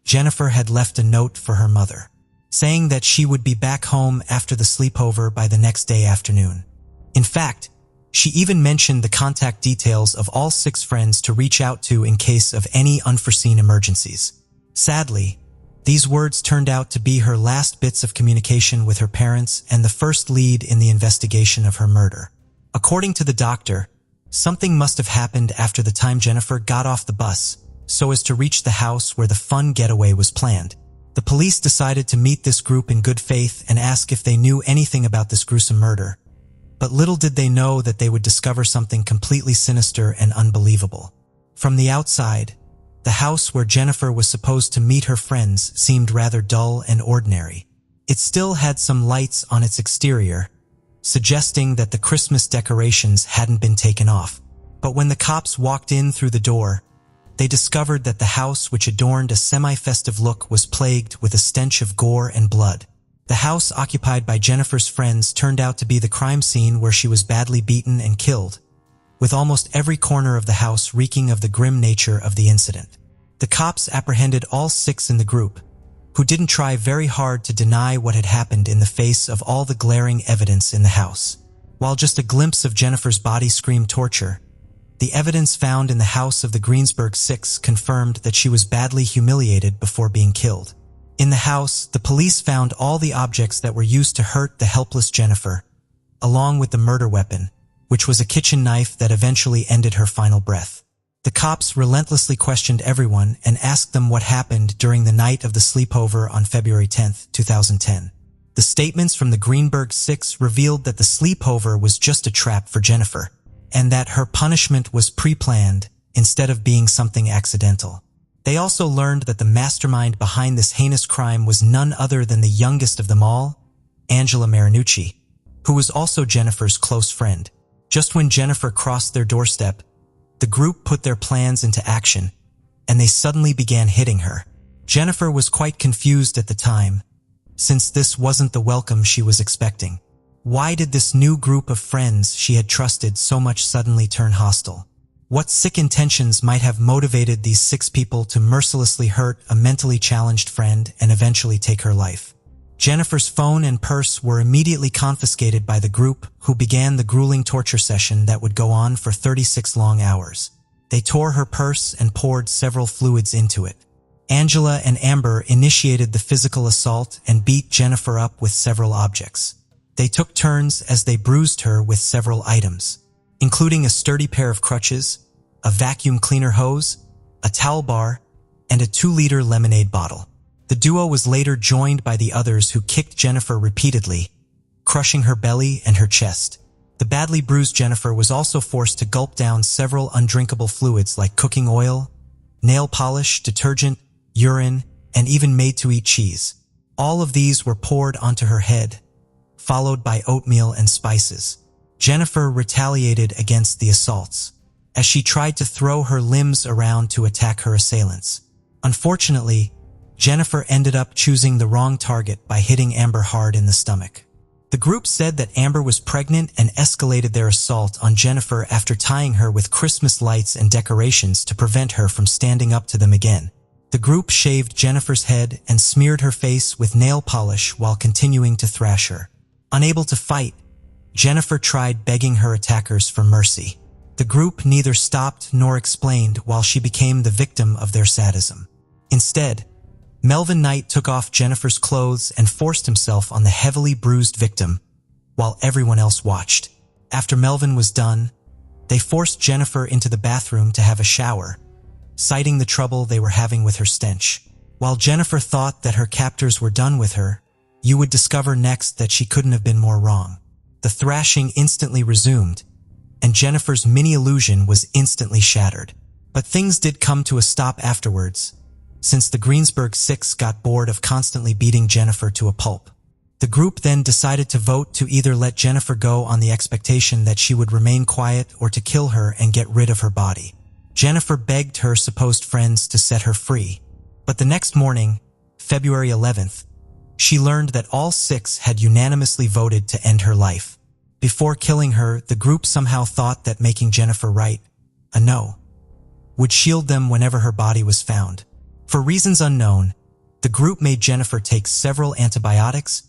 Speaker 1: Jennifer had left a note for her mother, saying that she would be back home after the sleepover by the next day afternoon. In fact, she even mentioned the contact details of all 6 friends to reach out to in case of any unforeseen emergencies. Sadly, these words turned out to be her last bits of communication with her parents and the first lead in the investigation of her murder. According to the doctor, something must have happened after the time Jennifer got off the bus so as to reach the house where the fun getaway was planned. The police decided to meet this group in good faith and ask if they knew anything about this gruesome murder. But little did they know that they would discover something completely sinister and unbelievable. From the outside, the house where Jennifer was supposed to meet her friends seemed rather dull and ordinary. It still had some lights on its exterior, suggesting that the Christmas decorations hadn't been taken off. But when the cops walked in through the door, they discovered that the house, which adorned a semi-festive look, was plagued with a stench of gore and blood. The house occupied by Jennifer's friends turned out to be the crime scene where she was badly beaten and killed, with almost every corner of the house reeking of the grim nature of the incident. The cops apprehended all 6 in the group, who didn't try very hard to deny what had happened in the face of all the glaring evidence in the house. While just a glimpse of Jennifer's body screamed torture, the evidence found in the house of the Greensburg 6 confirmed that she was badly humiliated before being killed. In the house, the police found all the objects that were used to hurt the helpless Jennifer, along with the murder weapon, which was a kitchen knife that eventually ended her final breath. The cops relentlessly questioned everyone and asked them what happened during the night of the sleepover on February 10, 2010. The statements from the Greenberg 6 revealed that the sleepover was just a trap for Jennifer, and that her punishment was pre-planned instead of being something accidental. They also learned that the mastermind behind this heinous crime was none other than the youngest of them all, Angela Marinucci, who was also Jennifer's close friend. Just when Jennifer crossed their doorstep, the group put their plans into action, and they suddenly began hitting her. Jennifer was quite confused at the time, since this wasn't the welcome she was expecting. Why did this new group of friends she had trusted so much suddenly turn hostile? What sick intentions might have motivated these 6 people to mercilessly hurt a mentally challenged friend and eventually take her life? Jennifer's phone and purse were immediately confiscated by the group, who began the grueling torture session that would go on for 36 long hours. They tore her purse and poured several fluids into it. Angela and Amber initiated the physical assault and beat Jennifer up with several objects. They took turns as they bruised her with several items, including a sturdy pair of crutches, a vacuum cleaner hose, a towel bar, and a 2-liter lemonade bottle. The duo was later joined by the others, who kicked Jennifer repeatedly, crushing her belly and her chest. The badly bruised Jennifer was also forced to gulp down several undrinkable fluids like cooking oil, nail polish, detergent, urine, and even made-to-eat cheese. All of these were poured onto her head, followed by oatmeal and spices. Jennifer retaliated against the assaults, as she tried to throw her limbs around to attack her assailants. Unfortunately, Jennifer ended up choosing the wrong target by hitting Amber hard in the stomach. The group said that Amber was pregnant and escalated their assault on Jennifer after tying her with Christmas lights and decorations to prevent her from standing up to them again. The group shaved Jennifer's head and smeared her face with nail polish while continuing to thrash her. Unable to fight, Jennifer tried begging her attackers for mercy. The group neither stopped nor explained while she became the victim of their sadism. Instead, Melvin Knight took off Jennifer's clothes and forced himself on the heavily bruised victim, while everyone else watched. After Melvin was done, they forced Jennifer into the bathroom to have a shower, citing the trouble they were having with her stench. While Jennifer thought that her captors were done with her, you would discover next that she couldn't have been more wrong. The thrashing instantly resumed, and Jennifer's mini-illusion was instantly shattered. But things did come to a stop afterwards, since the Greensburg Six got bored of constantly beating Jennifer to a pulp. The group then decided to vote to either let Jennifer go on the expectation that she would remain quiet or to kill her and get rid of her body. Jennifer begged her supposed friends to set her free. But the next morning, February 11th, she learned that all six had unanimously voted to end her life. Before killing her, the group somehow thought that making Jennifer write a no would shield them whenever her body was found. For reasons unknown, the group made Jennifer take several antibiotics,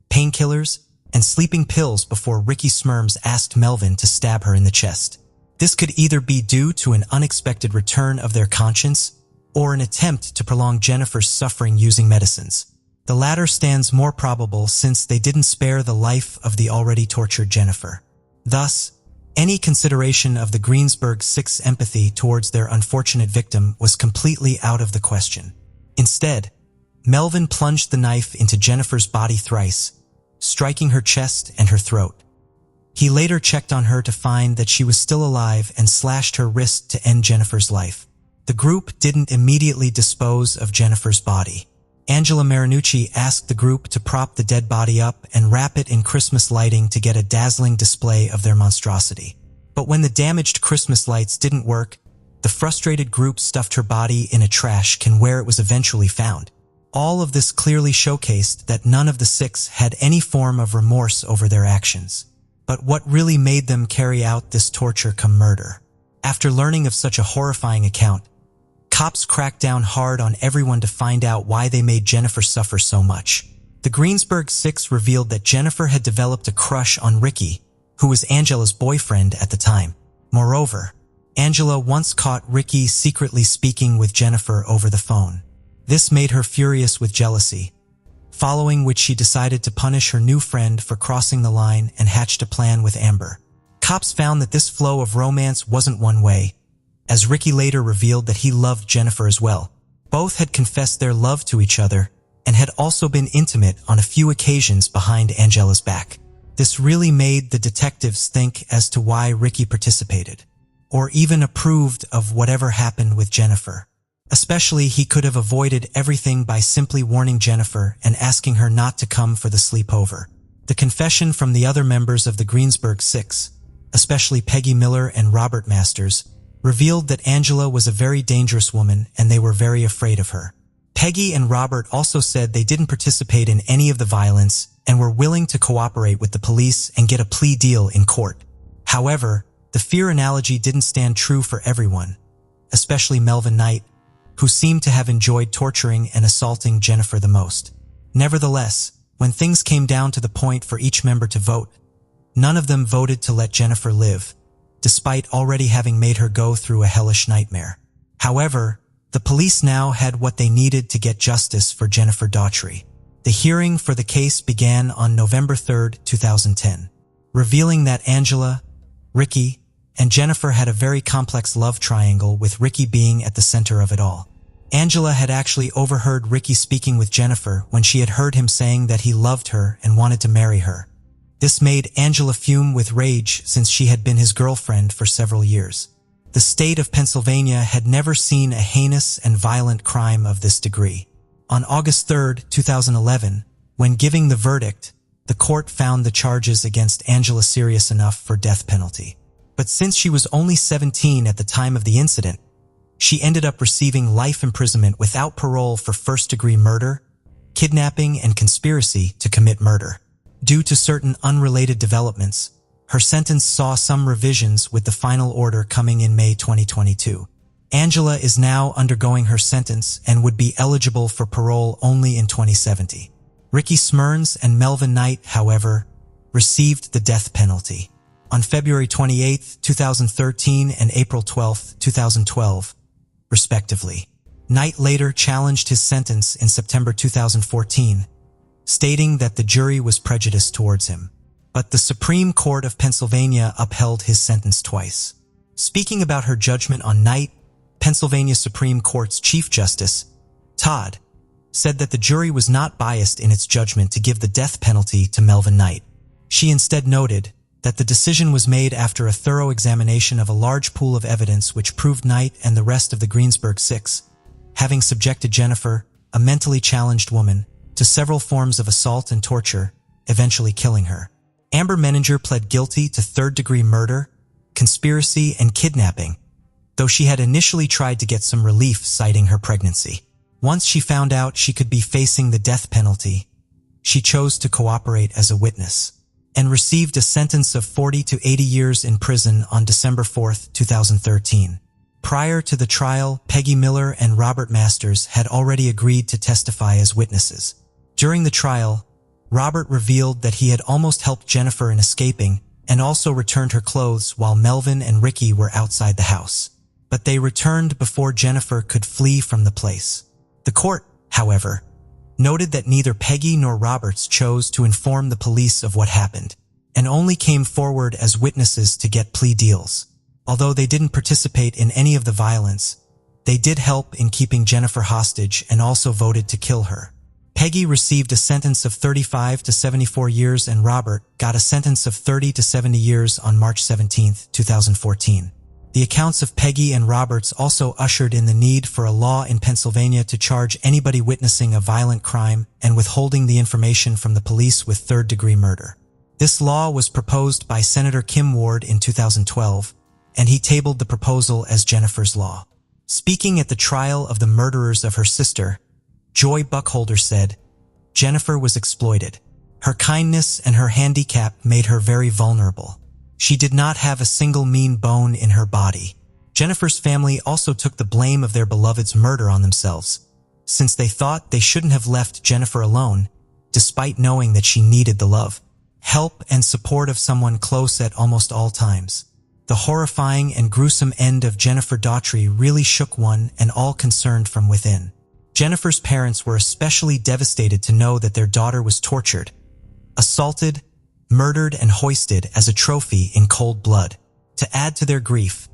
Speaker 1: painkillers, and sleeping pills before Ricky Smirms asked Melvin to stab her in the chest. This could either be due to an unexpected return of their conscience or an attempt to prolong Jennifer's suffering using medicines. The latter stands more probable since they didn't spare the life of the already tortured Jennifer. Thus, any consideration of the Greensburg Six empathy towards their unfortunate victim was completely out of the question. Instead, Melvin plunged the knife into Jennifer's body thrice, striking her chest and her throat. He later checked on her to find that she was still alive and slashed her wrist to end Jennifer's life. The group didn't immediately dispose of Jennifer's body. Angela Marinucci asked the group to prop the dead body up and wrap it in Christmas lighting to get a dazzling display of their monstrosity. But when the damaged Christmas lights didn't work, the frustrated group stuffed her body in a trash can where it was eventually found. All of this clearly showcased that none of the six had any form of remorse over their actions. But what really made them carry out this torture come murder? After learning of such a horrifying account, cops cracked down hard on everyone to find out why they made Jennifer suffer so much. The Greensburg Six revealed that Jennifer had developed a crush on Ricky, who was Angela's boyfriend at the time. Moreover, Angela once caught Ricky secretly speaking with Jennifer over the phone. This made her furious with jealousy, following which she decided to punish her new friend for crossing the line and hatched a plan with Amber. Cops found that this flow of romance wasn't one way, as Ricky later revealed that he loved Jennifer as well. Both had confessed their love to each other and had also been intimate on a few occasions behind Angela's back. This really made the detectives think as to why Ricky participated, or even approved of whatever happened with Jennifer. Especially, he could have avoided everything by simply warning Jennifer and asking her not to come for the sleepover. The confession from the other members of the Greensburg Six, especially Peggy Miller and Robert Masters, revealed that Angela was a very dangerous woman and they were very afraid of her. Peggy and Robert also said they didn't participate in any of the violence and were willing to cooperate with the police and get a plea deal in court. However, the fear analogy didn't stand true for everyone, especially Melvin Knight, who seemed to have enjoyed torturing and assaulting Jennifer the most. Nevertheless, when things came down to the point for each member to vote, none of them voted to let Jennifer live, despite already having made her go through a hellish nightmare. However, the police now had what they needed to get justice for Jennifer Daughtry. The hearing for the case began on November 3, 2010, revealing that Angela, Ricky, and Jennifer had a very complex love triangle, with Ricky being at the center of it all. Angela had actually overheard Ricky speaking with Jennifer when she had heard him saying that he loved her and wanted to marry her. This made Angela fume with rage since she had been his girlfriend for several years. The state of Pennsylvania had never seen a heinous and violent crime of this degree. On August 3, 2011, when giving the verdict, the court found the charges against Angela serious enough for death penalty. But since she was only 17 at the time of the incident, she ended up receiving life imprisonment without parole for first-degree murder, kidnapping, and conspiracy to commit murder. Due to certain unrelated developments, her sentence saw some revisions, with the final order coming in May 2022. Angela is now undergoing her sentence and would be eligible for parole only in 2070. Ricky Smirns and Melvin Knight, however, received the death penalty. On February 28, 2013 and April 12, 2012, respectively. Knight later challenged his sentence in September 2014, stating that the jury was prejudiced towards him. but the Supreme Court of Pennsylvania upheld his sentence twice. Speaking about her judgment on Knight, Pennsylvania Supreme Court's Chief Justice, Todd, said that the jury was not biased in its judgment to give the death penalty to Melvin Knight. She instead noted that the decision was made after a thorough examination of a large pool of evidence which proved Knight and the rest of the Greensburg Six, having subjected Jennifer, a mentally challenged woman, to several forms of assault and torture, eventually killing her. Amber Menninger pled guilty to third-degree murder, conspiracy, and kidnapping, though she had initially tried to get some relief citing her pregnancy. Once she found out she could be facing the death penalty, she chose to cooperate as a witness and received a sentence of 40 to 80 years in prison on December 4, 2013. Prior to the trial, Peggy Miller and Robert Masters had already agreed to testify as witnesses. During the trial, Robert revealed that he had almost helped Jennifer in escaping and also returned her clothes while Melvin and Ricky were outside the house. But they returned before Jennifer could flee from the place. The court, however, noted that neither Peggy nor Roberts chose to inform the police of what happened, and only came forward as witnesses to get plea deals. Although they didn't participate in any of the violence, they did help in keeping Jennifer hostage and also voted to kill her. Peggy received a sentence of 35 to 74 years and Robert got a sentence of 30 to 70 years on March 17, 2014. The accounts of Peggy and Roberts also ushered in the need for a law in Pennsylvania to charge anybody witnessing a violent crime and withholding the information from the police with third-degree murder. This law was proposed by Senator Kim Ward in 2012, and he tabled the proposal as Jennifer's Law. Speaking at the trial of the murderers of her sister, Joy Buckholder said, "Jennifer was exploited. Her kindness and her handicap made her very vulnerable. She did not have a single mean bone in her body." Jennifer's family also took the blame of their beloved's murder on themselves, since they thought they shouldn't have left Jennifer alone, despite knowing that she needed the love, help, and support of someone close at almost all times. The horrifying and gruesome end of Jennifer Daughtry really shook one and all concerned from within. Jennifer's parents were especially devastated to know that their daughter was tortured, assaulted, murdered, and hoisted as a trophy in cold blood. To add to their grief,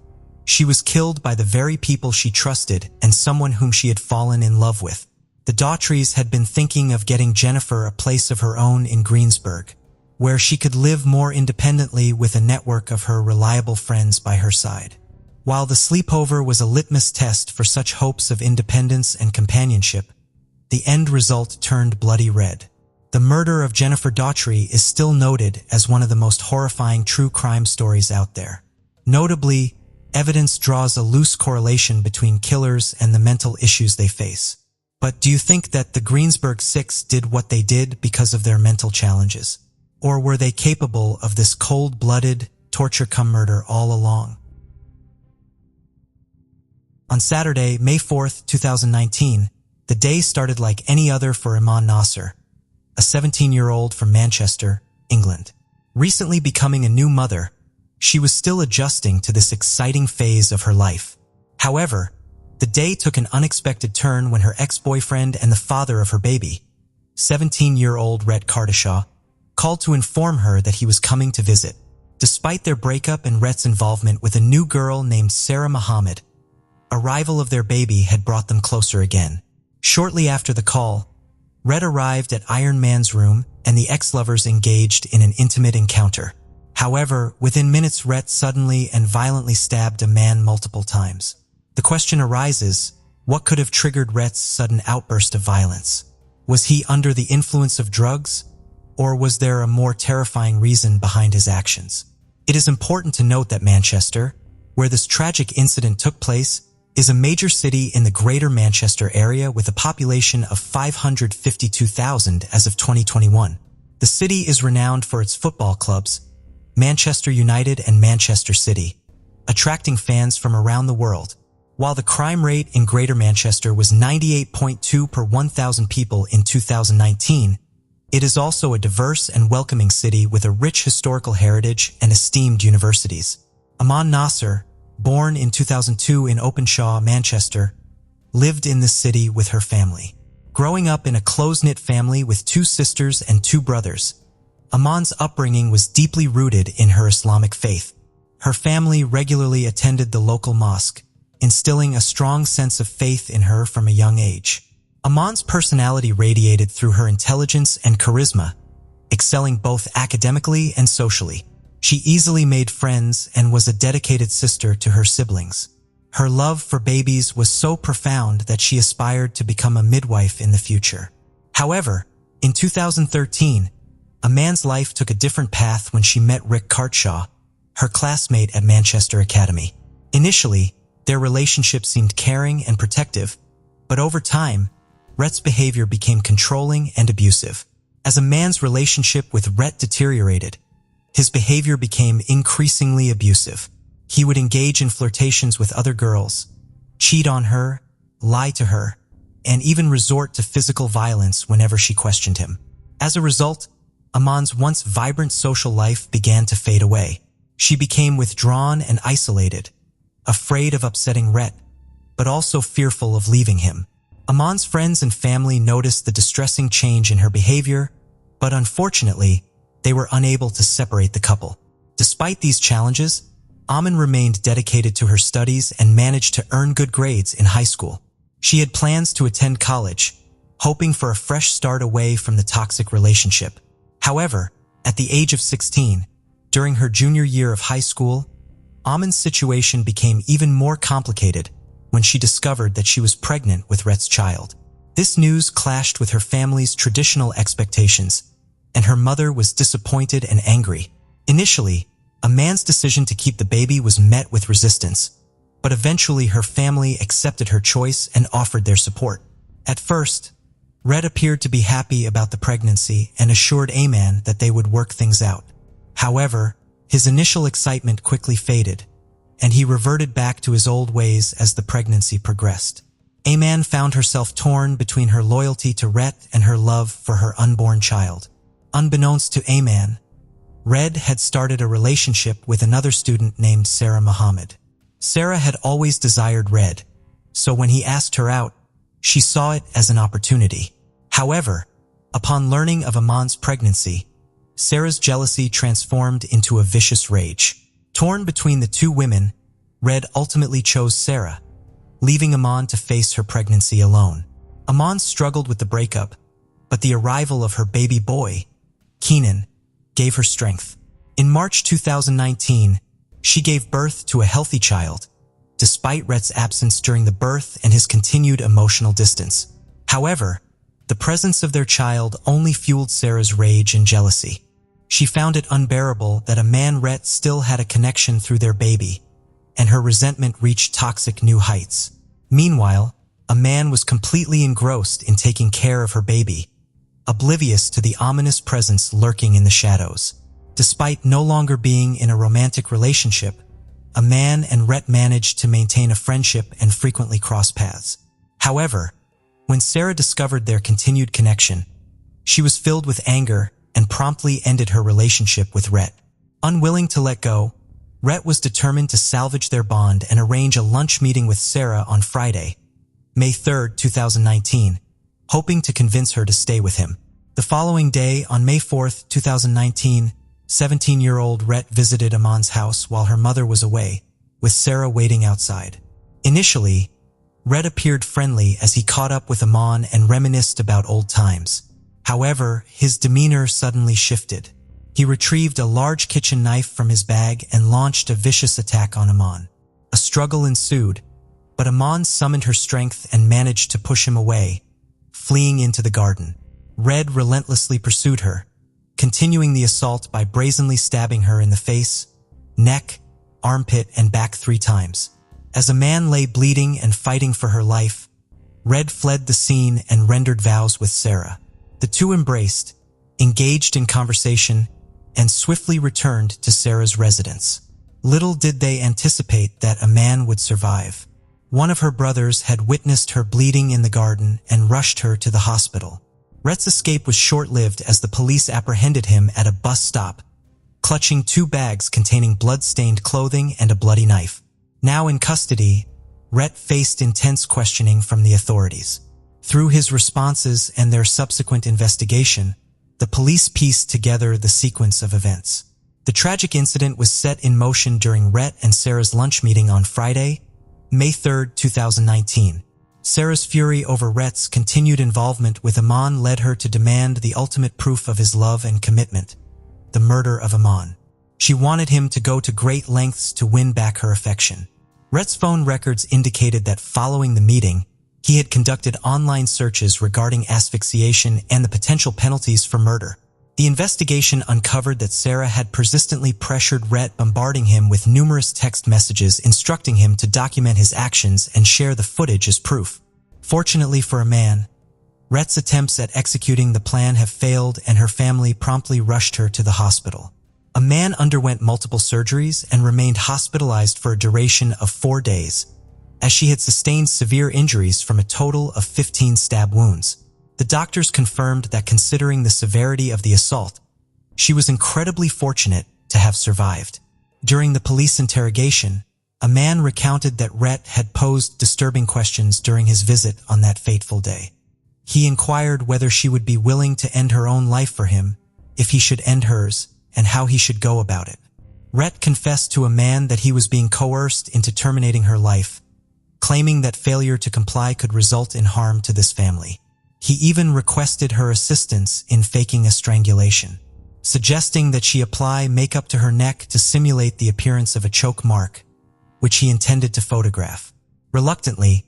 Speaker 1: she was killed by the very people she trusted and someone whom she had fallen in love with. The Daughtries had been thinking of getting Jennifer a place of her own in Greensburg, where she could live more independently with a network of her reliable friends by her side. While the sleepover was a litmus test for such hopes of independence and companionship, the end result turned bloody red. The murder of Jennifer Daughtry is still noted as one of the most horrifying true crime stories out there. Notably, evidence draws a loose correlation between killers and the mental issues they face. But do you think that the Greensburg Six did what they did because of their mental challenges? Or were they capable of this cold-blooded, torture-cum-murder all along? On Saturday, May 4th, 2019, the day started like any other for Iman Nasser, a 17-year-old from Manchester, England. Recently becoming a new mother, she was still adjusting to this exciting phase of her life. However, the day took an unexpected turn when her ex-boyfriend and the father of her baby, 17-year-old Rhett Kardashaw, called to inform her that he was coming to visit. Despite their breakup and Rhett's involvement with a new girl named Sarah Muhammad, arrival of their baby had brought them closer again. Shortly after the call, Rhett arrived at Iron Man's room and the ex-lovers engaged in an intimate encounter. However, within minutes Rhett suddenly and violently stabbed a man multiple times. The question arises, what could have triggered Rhett's sudden outburst of violence? Was he under the influence of drugs? Or was there a more terrifying reason behind his actions? It is important to note that Manchester, where this tragic incident took place, is a major city in the Greater Manchester area with a population of 552,000 as of 2021. The city is renowned for its football clubs, Manchester United and Manchester City, attracting fans from around the world. While the crime rate in Greater Manchester was 98.2 per 1,000 people in 2019, it is also a diverse and welcoming city with a rich historical heritage and esteemed universities. Iman Nasser, born in 2002 in Openshaw, Manchester, lived in this city with her family. Growing up in a close-knit family with 2 sisters and 2 brothers, Aman's upbringing was deeply rooted in her Islamic faith. Her family regularly attended the local mosque, instilling a strong sense of faith in her from a young age. Aman's personality radiated through her intelligence and charisma, excelling both academically and socially. She easily made friends and was a dedicated sister to her siblings. Her love for babies was so profound that she aspired to become a midwife in the future. However, in 2013, Aman's life took a different path when she met Rick Cartshaw, her classmate at Manchester Academy. Initially, their relationship seemed caring and protective, but over time, Rhett's behavior became controlling and abusive. As Aman's relationship with Rhett deteriorated, his behavior became increasingly abusive. He would engage in flirtations with other girls, cheat on her, lie to her, and even resort to physical violence whenever she questioned him. As a result, Aman's once vibrant social life began to fade away. She became withdrawn and isolated, afraid of upsetting Rhett, but also fearful of leaving him. Aman's friends and family noticed the distressing change in her behavior, but unfortunately, they were unable to separate the couple. Despite these challenges, Aman remained dedicated to her studies and managed to earn good grades in high school. She had plans to attend college, hoping for a fresh start away from the toxic relationship. However, at the age of 16, during her junior year of high school, Aman's situation became even more complicated when she discovered that she was pregnant with Rhett's child. This news clashed with her family's traditional expectations, and her mother was disappointed and angry. Initially, Aman's decision to keep the baby was met with resistance, but eventually her family accepted her choice and offered their support. At first, Rhett appeared to be happy about the pregnancy and assured Aman that they would work things out. However, his initial excitement quickly faded, and he reverted back to his old ways as the pregnancy progressed. Aman found herself torn between her loyalty to Rhett and her love for her unborn child. Unbeknownst to Aman, Rhett had started a relationship with another student named Sarah Muhammad. Sarah had always desired Rhett, so when he asked her out, she saw it as an opportunity. However, upon learning of Aman's pregnancy, Sarah's jealousy transformed into a vicious rage. Torn between the two women, Rhett ultimately chose Sarah, leaving Aman to face her pregnancy alone. Aman struggled with the breakup, but the arrival of her baby boy, Keenan, gave her strength. In March 2019, she gave birth to a healthy child, despite Rhett's absence during the birth and his continued emotional distance. However, the presence of their child only fueled Sarah's rage and jealousy. She found it unbearable that Rhett still had a connection through their baby, and her resentment reached toxic new heights. Meanwhile, Aman was completely engrossed in taking care of her baby, oblivious to the ominous presence lurking in the shadows. Despite no longer being in a romantic relationship, Aman and Rhett managed to maintain a friendship and frequently cross paths. However, when Sarah discovered their continued connection, she was filled with anger and promptly ended her relationship with Rhett. Unwilling to let go, Rhett was determined to salvage their bond and arrange a lunch meeting with Sarah on Friday, May 3, 2019, hoping to convince her to stay with him. The following day, on May 4, 2019, 17-year-old Rhett visited Aman's house while her mother was away, with Sarah waiting outside. Initially, Rhett appeared friendly as he caught up with Aman and reminisced about old times. However, his demeanor suddenly shifted. He retrieved a large kitchen knife from his bag and launched a vicious attack on Aman. A struggle ensued, but Aman summoned her strength and managed to push him away, fleeing into the garden. Rhett relentlessly pursued her, continuing the assault by brazenly stabbing her in the face, neck, armpit, and back 3 times. As Aman lay bleeding and fighting for her life, Rhett fled the scene and rendered vows with Sarah. The two embraced, engaged in conversation, and swiftly returned to Sarah's residence. Little did they anticipate that Aman would survive. One of her brothers had witnessed her bleeding in the garden and rushed her to the hospital. Rhett's escape was short-lived as the police apprehended him at a bus stop, clutching 2 bags containing blood-stained clothing and a bloody knife. Now in custody, Rhett faced intense questioning from the authorities. Through his responses and their subsequent investigation, the police pieced together the sequence of events. The tragic incident was set in motion during Rhett and Sarah's lunch meeting on Friday, May 3, 2019. Sarah's fury over Rhett's continued involvement with Iman led her to demand the ultimate proof of his love and commitment, the murder of Iman. She wanted him to go to great lengths to win back her affection. Rhett's phone records indicated that following the meeting, he had conducted online searches regarding asphyxiation and the potential penalties for murder. The investigation uncovered that Sarah had persistently pressured Rhett, bombarding him with numerous text messages instructing him to document his actions and share the footage as proof. Fortunately for Iman, Rhett's attempts at executing the plan have failed and her family promptly rushed her to the hospital. Iman underwent multiple surgeries and remained hospitalized for a duration of 4 days, as she had sustained severe injuries from a total of 15 stab wounds. The doctors confirmed that considering the severity of the assault, she was incredibly fortunate to have survived. During the police interrogation, Iman recounted that Rhett had posed disturbing questions during his visit on that fateful day. He inquired whether she would be willing to end her own life for him, if he should end hers, and how he should go about it. Rhett confessed to Iman that he was being coerced into terminating her life, claiming that failure to comply could result in harm to this family. He even requested her assistance in faking a strangulation, suggesting that she apply makeup to her neck to simulate the appearance of a choke mark, which he intended to photograph. Reluctantly,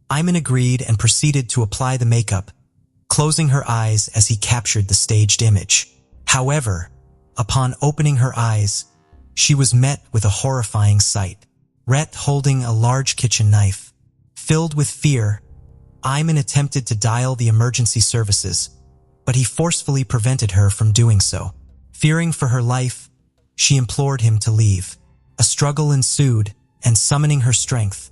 Speaker 1: Iman agreed and proceeded to apply the makeup, closing her eyes as he captured the staged image. However, upon opening her eyes, she was met with a horrifying sight. Rhett holding a large kitchen knife. Filled with fear, Iman attempted to dial the emergency services, but he forcefully prevented her from doing so. Fearing for her life, she implored him to leave. A struggle ensued, and summoning her strength,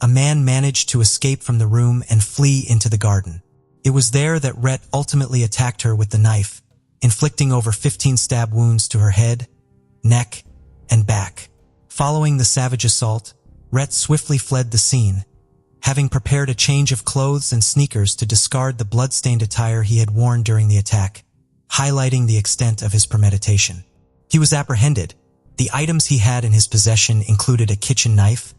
Speaker 1: Iman managed to escape from the room and flee into the garden. It was there that Rhett ultimately attacked her with the knife, inflicting over 15 stab wounds to her head, neck, and back. Following the savage assault, Rhett swiftly fled the scene, having prepared a change of clothes and sneakers to discard the blood-stained attire he had worn during the attack, highlighting the extent of his premeditation. He was apprehended. The items he had in his possession included a kitchen knife,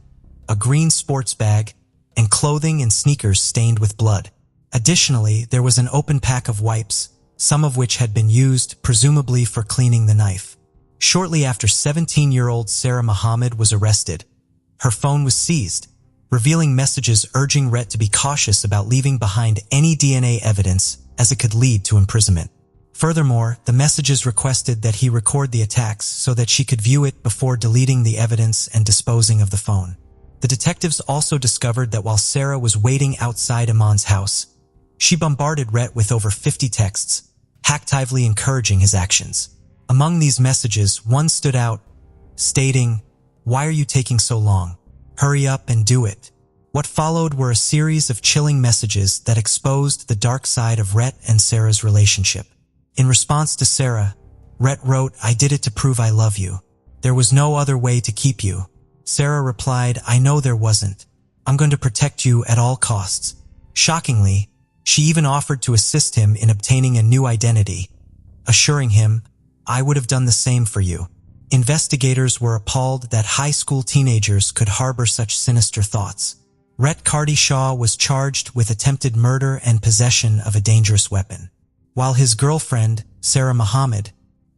Speaker 1: a green sports bag, and clothing and sneakers stained with blood. Additionally, there was an open pack of wipes, some of which had been used, presumably for cleaning the knife. Shortly after 17-year-old Sarah Muhammad was arrested, her phone was seized, revealing messages urging Rhett to be cautious about leaving behind any DNA evidence as it could lead to imprisonment. Furthermore, the messages requested that he record the attacks so that she could view it before deleting the evidence and disposing of the phone. The detectives also discovered that while Sarah was waiting outside Iman's house, she bombarded Rhett with over 50 texts, actively encouraging his actions. Among these messages, one stood out, stating, "Why are you taking so long? Hurry up and do it." What followed were a series of chilling messages that exposed the dark side of Rhett and Sarah's relationship. In response to Sarah, Rhett wrote, "I did it to prove I love you. There was no other way to keep you." Sarah replied, "I know there wasn't. I'm going to protect you at all costs." Shockingly, she even offered to assist him in obtaining a new identity, assuring him, "I would have done the same for you." Investigators were appalled that high school teenagers could harbor such sinister thoughts. Rhett Carty Shaw was charged with attempted murder and possession of a dangerous weapon, while his girlfriend, Sarah Muhammad,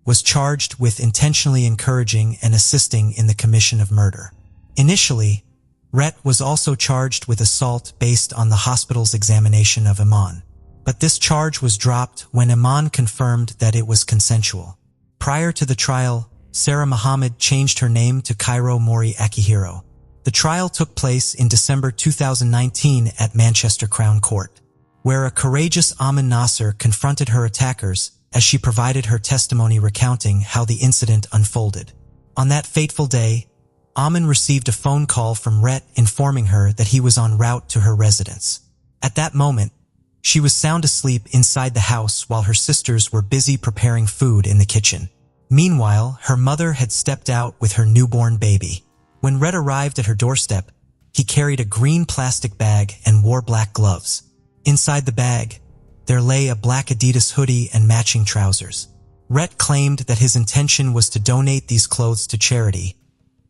Speaker 1: was charged with intentionally encouraging and assisting in the commission of murder. Initially, Rhett was also charged with assault based on the hospital's examination of Iman, but this charge was dropped when Iman confirmed that it was consensual. Prior to the trial, Sarah Muhammad changed her name to Cairo Mori Akihiro. The trial took place in December 2019 at Manchester Crown Court, where a courageous Amin Nasser confronted her attackers as she provided her testimony recounting how the incident unfolded. On that fateful day, Amin received a phone call from Rhett informing her that he was en route to her residence. At that moment, she was sound asleep inside the house while her sisters were busy preparing food in the kitchen. Meanwhile, her mother had stepped out with her newborn baby. When Rhett arrived at her doorstep, he carried a green plastic bag and wore black gloves. Inside the bag, there lay a black Adidas hoodie and matching trousers. Rhett claimed that his intention was to donate these clothes to charity,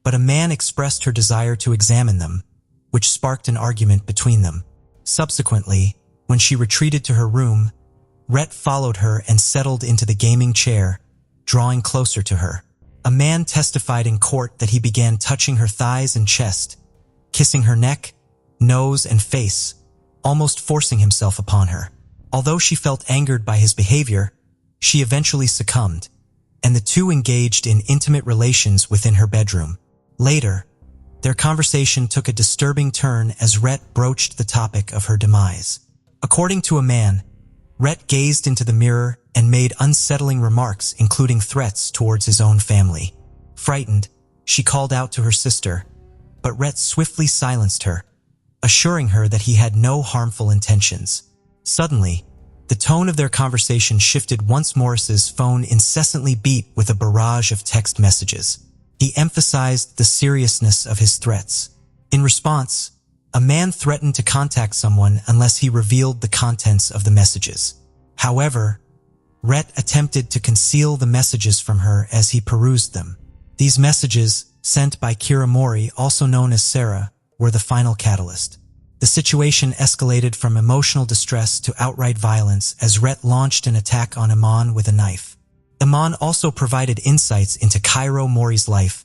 Speaker 1: but a man expressed her desire to examine them, which sparked an argument between them. Subsequently, when she retreated to her room, Rhett followed her and settled into the gaming chair, drawing closer to her. A man testified in court that he began touching her thighs and chest, kissing her neck, nose, and face, almost forcing himself upon her. Although she felt angered by his behavior, she eventually succumbed, and the two engaged in intimate relations within her bedroom. Later, their conversation took a disturbing turn as Rhett broached the topic of her demise. According to a man, Rhett gazed into the mirror and made unsettling remarks, including threats towards his own family. Frightened, she called out to her sister, but Rhett swiftly silenced her, assuring her that he had no harmful intentions. Suddenly, the tone of their conversation shifted once Morris's phone incessantly beat with a barrage of text messages. He emphasized the seriousness of his threats. In response, a man threatened to contact someone unless he revealed the contents of the messages. However, Rhett attempted to conceal the messages from her as he perused them. These messages, sent by Kira Mori, also known as Sarah, were the final catalyst. The situation escalated from emotional distress to outright violence as Rhett launched an attack on Iman with a knife. Iman also provided insights into Kira Mori's life,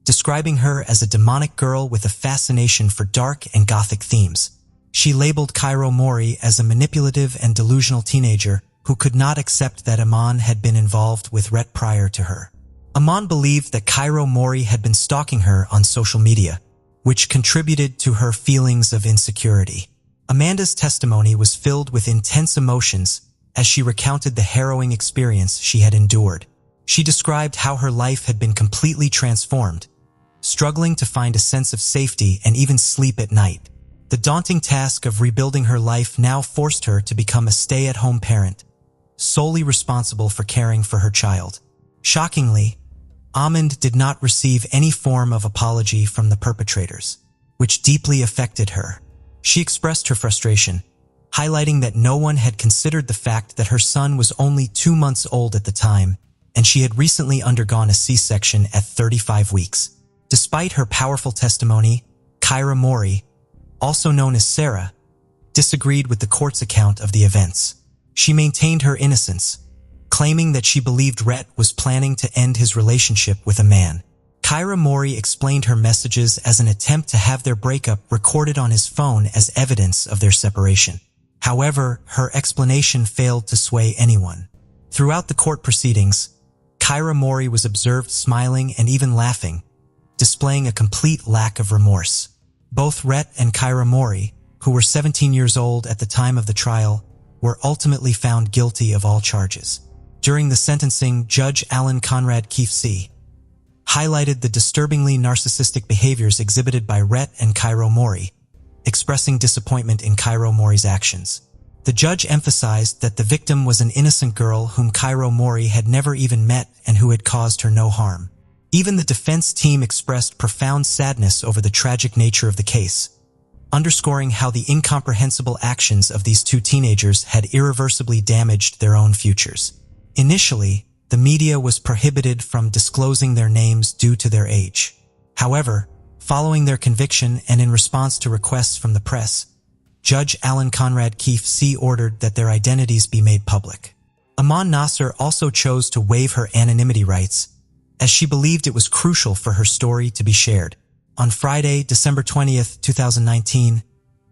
Speaker 1: describing her as a demonic girl with a fascination for dark and gothic themes. She labeled Kira Mori as a manipulative and delusional teenager who could not accept that Iman had been involved with Rhett prior to her. Iman believed that Kira Mori had been stalking her on social media, which contributed to her feelings of insecurity. Amanda's testimony was filled with intense emotions as she recounted the harrowing experience she had endured. She described how her life had been completely transformed, struggling to find a sense of safety and even sleep at night. The daunting task of rebuilding her life now forced her to become a stay-at-home parent, solely responsible for caring for her child. Shockingly, Amand did not receive any form of apology from the perpetrators, which deeply affected her. She expressed her frustration, highlighting that no one had considered the fact that her son was only 2 months old at the time, and she had recently undergone a C-section at 35 weeks. Despite her powerful testimony, Kira Mori, also known as Sarah, disagreed with the court's account of the events. She maintained her innocence, claiming that she believed Rhett was planning to end his relationship with a man. Kira Mori explained her messages as an attempt to have their breakup recorded on his phone as evidence of their separation. However, her explanation failed to sway anyone. Throughout the court proceedings, Kira Mori was observed smiling and even laughing, displaying a complete lack of remorse. Both Rhett and Kira Mori, who were 17 years old at the time of the trial, were ultimately found guilty of all charges. During the sentencing, Judge Alan Conrad Keefe C. highlighted the disturbingly narcissistic behaviors exhibited by Rhett and Kira Mori, expressing disappointment in Kira Mori's actions. The judge emphasized that the victim was an innocent girl whom Kira Mori had never even met and who had caused her no harm. Even the defense team expressed profound sadness over the tragic nature of the case, underscoring how the incomprehensible actions of these two teenagers had irreversibly damaged their own futures. Initially, the media was prohibited from disclosing their names due to their age. However, following their conviction and in response to requests from the press, Judge Alan Conrad Keefe C. ordered that their identities be made public. Aman Nasser also chose to waive her anonymity rights, as she believed it was crucial for her story to be shared. On Friday, December 20th, 2019,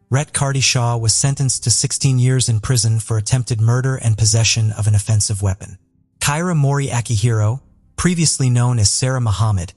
Speaker 1: Rhett Carty Shaw was sentenced to 16 years in prison for attempted murder and possession of an offensive weapon. Kira Mori Akihiro, previously known as Sarah Muhammad,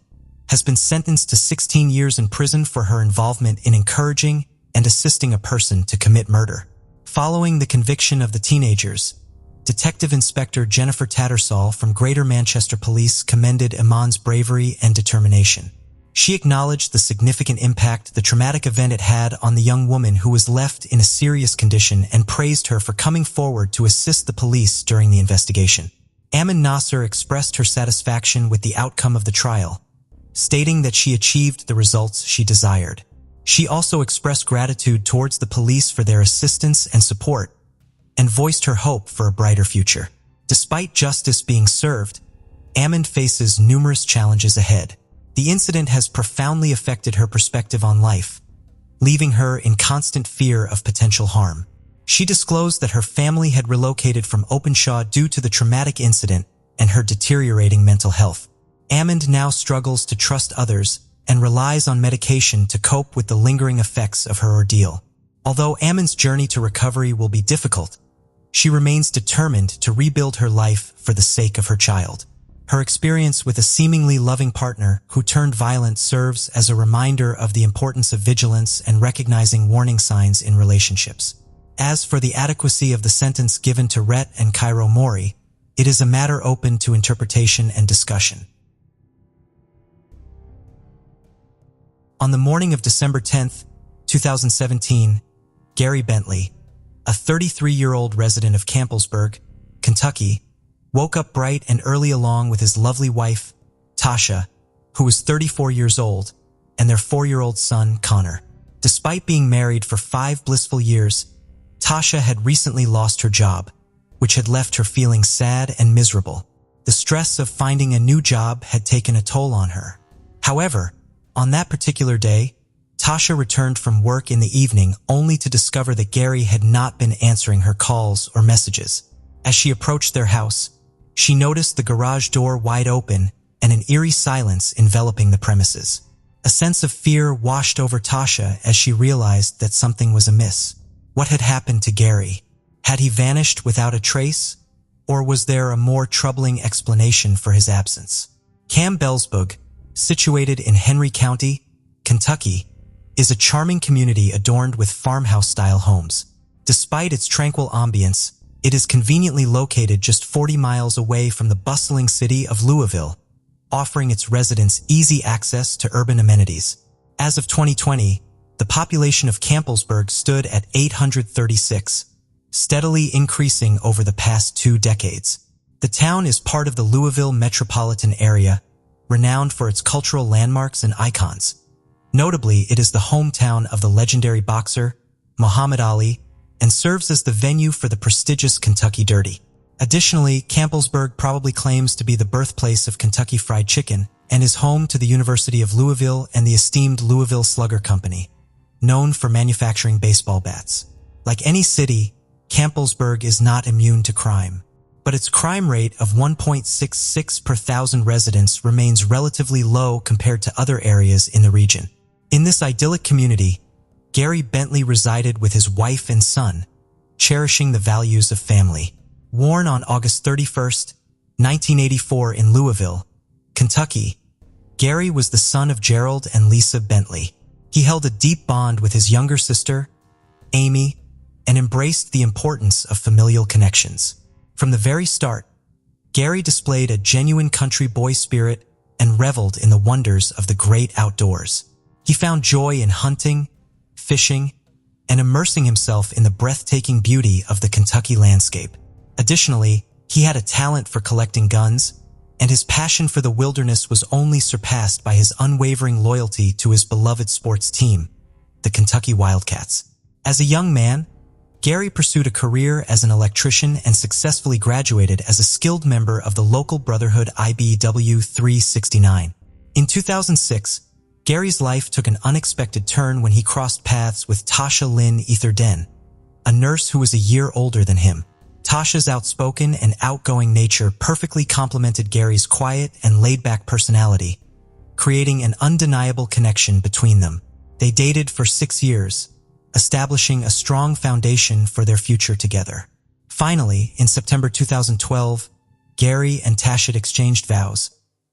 Speaker 1: has been sentenced to 16 years in prison for her involvement in encouraging and assisting a person to commit murder. Following the conviction of the teenagers, Detective Inspector Jennifer Tattersall from Greater Manchester Police commended Iman's bravery and determination. She acknowledged the significant impact the traumatic event had had on the young woman who was left in a serious condition and praised her for coming forward to assist the police during the investigation. Aman Nasser expressed her satisfaction with the outcome of the trial, stating that she achieved the results she desired. She also expressed gratitude towards the police for their assistance and support, and voiced her hope for a brighter future. Despite justice being served, Amand faces numerous challenges ahead. The incident has profoundly affected her perspective on life, leaving her in constant fear of potential harm. She disclosed that her family had relocated from Openshaw due to the traumatic incident and her deteriorating mental health. Amand now struggles to trust others and relies on medication to cope with the lingering effects of her ordeal. Although Amand's journey to recovery will be difficult, she remains determined to rebuild her life for the sake of her child. Her experience with a seemingly loving partner who turned violent serves as a reminder of the importance of vigilance and recognizing warning signs in relationships. As for the adequacy of the sentence given to Rhett and Cairo Mori, it is a matter open to interpretation and discussion. On the morning of December 10, 2017, Gary Bentley, a 33-year-old resident of Campbellsburg, Kentucky, woke up bright and early along with his lovely wife, Tasha, who was 34 years old, and their 4-year-old son, Connor. Despite being married for 5 blissful years, Tasha had recently lost her job, which had left her feeling sad and miserable. The stress of finding a new job had taken a toll on her. However, on that particular day, Tasha returned from work in the evening only to discover that Gary had not been answering her calls or messages. As she approached their house, she noticed the garage door wide open and an eerie silence enveloping the premises. A sense of fear washed over Tasha as she realized that something was amiss. What had happened to Gary? Had he vanished without a trace? Or was there a more troubling explanation for his absence? Campbellsburg, situated in Henry County, Kentucky, is a charming community adorned with farmhouse-style homes. Despite its tranquil ambience, it is conveniently located just 40 miles away from the bustling city of Louisville, offering its residents easy access to urban amenities. As of 2020, the population of Campbellsburg stood at 836, steadily increasing over the past 2 decades. The town is part of the Louisville metropolitan area, renowned for its cultural landmarks and icons. Notably, it is the hometown of the legendary boxer, Muhammad Ali, and serves as the venue for the prestigious Kentucky Derby. Additionally, Campbellsburg probably claims to be the birthplace of Kentucky Fried Chicken and is home to the University of Louisville and the esteemed Louisville Slugger Company, known for manufacturing baseball bats. Like any city, Campbellsburg is not immune to crime, but its crime rate of 1.66 per thousand residents remains relatively low compared to other areas in the region. In this idyllic community, Gary Bentley resided with his wife and son, cherishing the values of family. Born on August 31, 1984 in Louisville, Kentucky, Gary was the son of Gerald and Lisa Bentley. He held a deep bond with his younger sister, Amy, and embraced the importance of familial connections. From the very start, Gary displayed a genuine country boy spirit and reveled in the wonders of the great outdoors. He found joy in hunting, fishing, and immersing himself in the breathtaking beauty of the Kentucky landscape. Additionally, he had a talent for collecting guns, and his passion for the wilderness was only surpassed by his unwavering loyalty to his beloved sports team, the Kentucky Wildcats. As a young man, Gary pursued a career as an electrician and successfully graduated as a skilled member of the local brotherhood IBW 369. In 2006, Gary's life took an unexpected turn when he crossed paths with Tasha Lynn Etherden, a nurse who was a year older than him. Tasha's outspoken and outgoing nature perfectly complemented Gary's quiet and laid-back personality, creating an undeniable connection between them. They dated for 6 years, establishing a strong foundation for their future together. Finally, in September 2012, Gary and Tasha exchanged vows,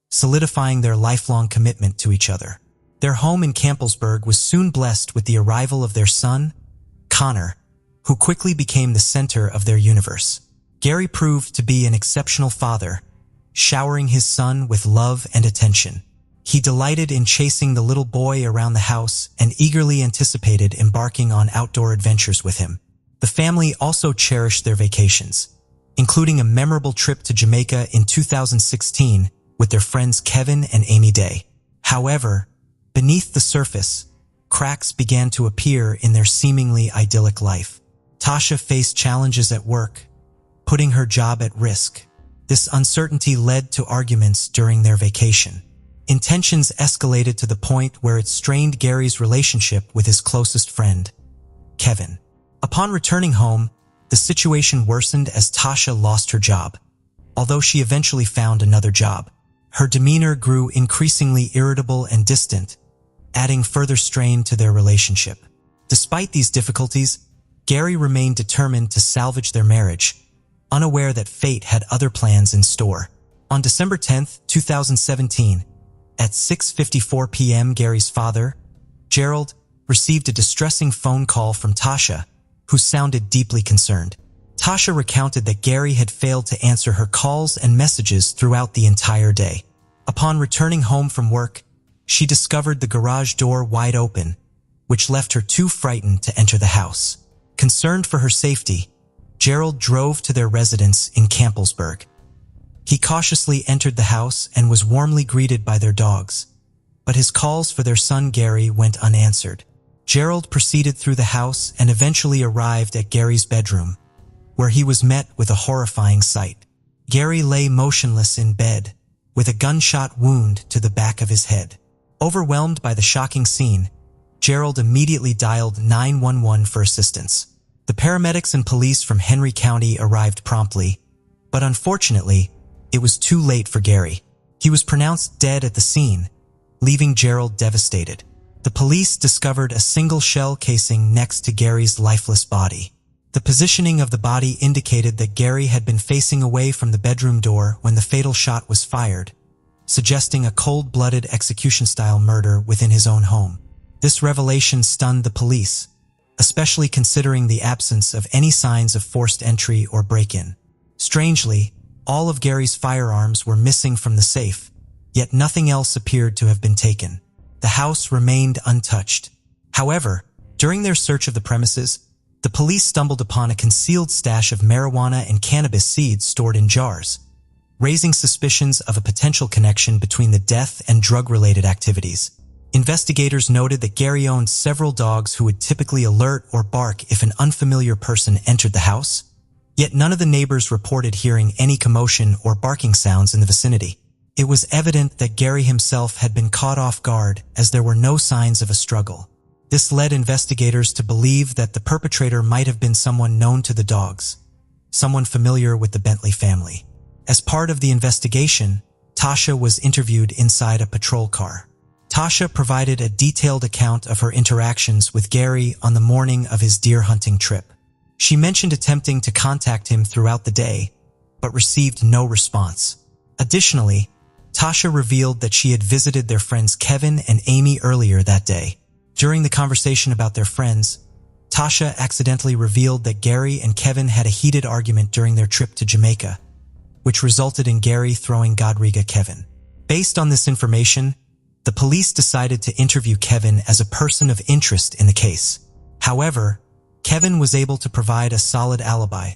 Speaker 1: solidifying their lifelong commitment to each other. Their home in Campbellsburg was soon blessed with the arrival of their son, Connor, who quickly became the center of their universe. Gary proved to be an exceptional father, showering his son with love and attention. He delighted in chasing the little boy around the house and eagerly anticipated embarking on outdoor adventures with him. The family also cherished their vacations, including a memorable trip to Jamaica in 2016 with their friends Kevin and Amy Day. However, beneath the surface, cracks began to appear in their seemingly idyllic life. Tasha faced challenges at work, putting her job at risk. This uncertainty led to arguments during their vacation. Tensions escalated to the point where it strained Gary's relationship with his closest friend, Kevin. Upon returning home, the situation worsened as Tasha lost her job. Although she eventually found another job, her demeanor grew increasingly irritable and distant, adding further strain to their relationship. Despite these difficulties, Gary remained determined to salvage their marriage, unaware that fate had other plans in store. On December 10, 2017, at 6:54 p.m., Gary's father, Gerald, received a distressing phone call from Tasha, who sounded deeply concerned. Tasha recounted that Gary had failed to answer her calls and messages throughout the entire day. Upon returning home from work, she discovered the garage door wide open, which left her too frightened to enter the house. Concerned for her safety, Gerald drove to their residence in Campbellsburg. He cautiously entered the house and was warmly greeted by their dogs, but his calls for their son Gary went unanswered. Gerald proceeded through the house and eventually arrived at Gary's bedroom, where he was met with a horrifying sight. Gary lay motionless in bed, with a gunshot wound to the back of his head. Overwhelmed by the shocking scene, Gerald immediately dialed 911 for assistance. The paramedics and police from Henry County arrived promptly, but unfortunately, it was too late for Gary. He was pronounced dead at the scene, leaving Gerald devastated. The police discovered a single shell casing next to Gary's lifeless body. The positioning of the body indicated that Gary had been facing away from the bedroom door when the fatal shot was fired, suggesting a cold-blooded execution-style murder within his own home. This revelation stunned the police, especially considering the absence of any signs of forced entry or break-in. Strangely, all of Gary's firearms were missing from the safe, yet nothing else appeared to have been taken. The house remained untouched. However, during their search of the premises, the police stumbled upon a concealed stash of marijuana and cannabis seeds stored in jars, raising suspicions of a potential connection between the death and drug-related activities. Investigators noted that Gary owned several dogs who would typically alert or bark if an unfamiliar person entered the house, yet none of the neighbors reported hearing any commotion or barking sounds in the vicinity. It was evident that Gary himself had been caught off guard, as there were no signs of a struggle. This led investigators to believe that the perpetrator might have been someone known to the dogs, someone familiar with the Bentley family. As part of the investigation, Tasha was interviewed inside a patrol car. Tasha provided a detailed account of her interactions with Gary on the morning of his deer hunting trip. She mentioned attempting to contact him throughout the day, but received no response. Additionally, Tasha revealed that she had visited their friends Kevin and Amy earlier that day. During the conversation about their friends, Tasha accidentally revealed that Gary and Kevin had a heated argument during their trip to Jamaica, which resulted in Gary throwing Godriga Kevin. Based on this information, the police decided to interview Kevin as a person of interest in the case. However, Kevin was able to provide a solid alibi,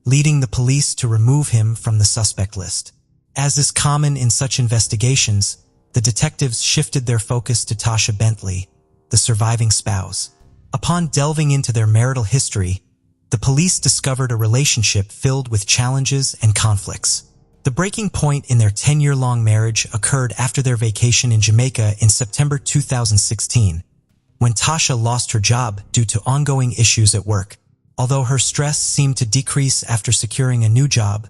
Speaker 1: leading the police to remove him from the suspect list. As is common in such investigations, the detectives shifted their focus to Tasha Bentley, the surviving spouse. Upon delving into their marital history, the police discovered a relationship filled with challenges and conflicts. The breaking point in their 10-year-long marriage occurred after their vacation in Jamaica in September 2016, when Tasha lost her job due to ongoing issues at work. Although her stress seemed to decrease after securing a new job,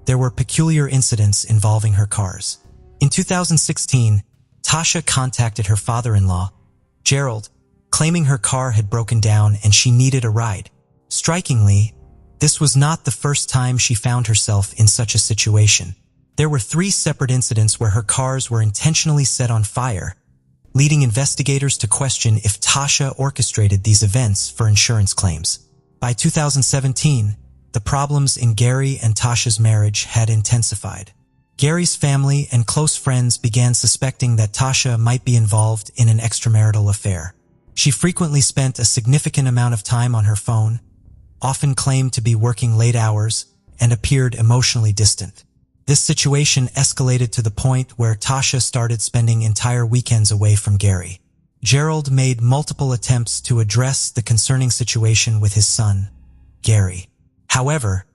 Speaker 1: there were peculiar incidents involving her cars. In 2016, Tasha contacted her father-in-law, Gerald, claiming her car had broken down and she needed a ride. Strikingly, this was not the first time she found herself in such a situation. There were 3 separate incidents where her cars were intentionally set on fire, leading investigators to question if Tasha orchestrated these events for insurance claims. By 2017, the problems in Gary and Tasha's marriage had intensified. Gary's family and close friends began suspecting that Tasha might be involved in an extramarital affair. She frequently spent a significant amount of time on her phone, often claimed to be working late hours, and appeared emotionally distant. This situation escalated to the point where Tasha started spending entire weekends away from Gary. Gerald made multiple attempts to address the concerning situation with his son, Gary. However,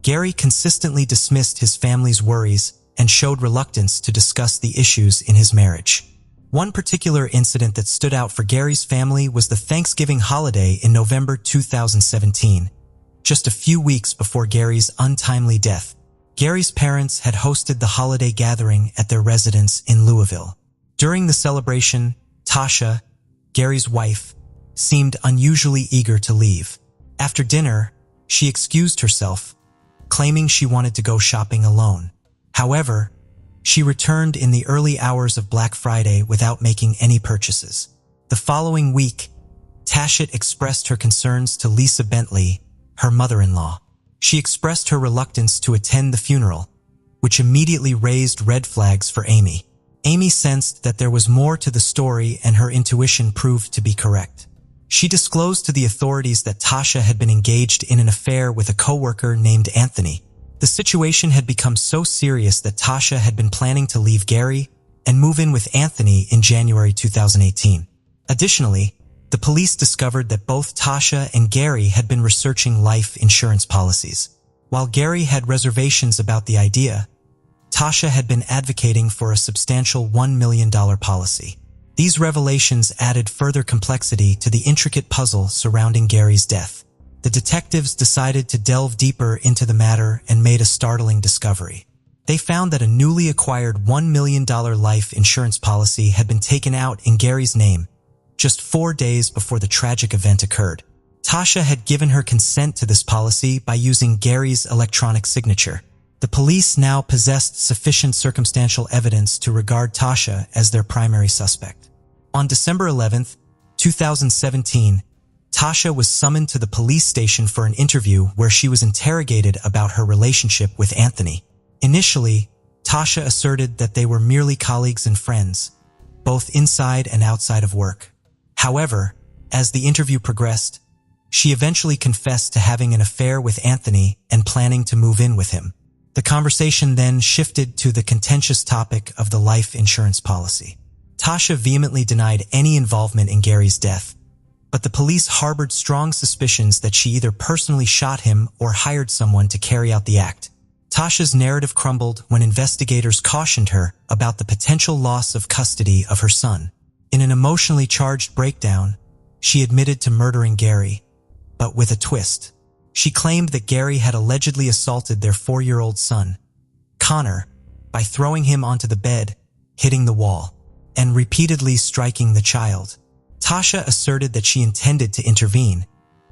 Speaker 1: Gary consistently dismissed his family's worries and showed reluctance to discuss the issues in his marriage. One particular incident that stood out for Gary's family was the Thanksgiving holiday in November 2017, just a few weeks before Gary's untimely death. Gary's parents had hosted the holiday gathering at their residence in Louisville. During the celebration, Tasha, Gary's wife, seemed unusually eager to leave. After dinner, she excused herself, claiming she wanted to go shopping alone. However, she returned in the early hours of Black Friday without making any purchases. The following week, Tasha expressed her concerns to Lisa Bentley, her mother-in-law. She expressed her reluctance to attend the funeral, which immediately raised red flags for Amy. Amy sensed that there was more to the story, and her intuition proved to be correct. She disclosed to the authorities that Tasha had been engaged in an affair with a coworker named Anthony. The situation had become so serious that Tasha had been planning to leave Gary and move in with Anthony in January 2018. Additionally, the police discovered that both Tasha and Gary had been researching life insurance policies. While Gary had reservations about the idea, Tasha had been advocating for a substantial $1 million policy. These revelations added further complexity to the intricate puzzle surrounding Gary's death. The detectives decided to delve deeper into the matter and made a startling discovery. They found that a newly acquired $1 million life insurance policy had been taken out in Gary's name just 4 days before the tragic event occurred. Tasha had given her consent to this policy by using Gary's electronic signature. The police now possessed sufficient circumstantial evidence to regard Tasha as their primary suspect. On December 11, 2017, Tasha was summoned to the police station for an interview where she was interrogated about her relationship with Anthony. Initially, Tasha asserted that they were merely colleagues and friends, both inside and outside of work. However, as the interview progressed, she eventually confessed to having an affair with Anthony and planning to move in with him. The conversation then shifted to the contentious topic of the life insurance policy. Tasha vehemently denied any involvement in Gary's death, but the police harbored strong suspicions that she either personally shot him or hired someone to carry out the act. Tasha's narrative crumbled when investigators cautioned her about the potential loss of custody of her son. In an emotionally charged breakdown, she admitted to murdering Gary, but with a twist. She claimed that Gary had allegedly assaulted their 4-year-old son, Connor, by throwing him onto the bed, hitting the wall, and repeatedly striking the child. Tasha asserted that she intended to intervene,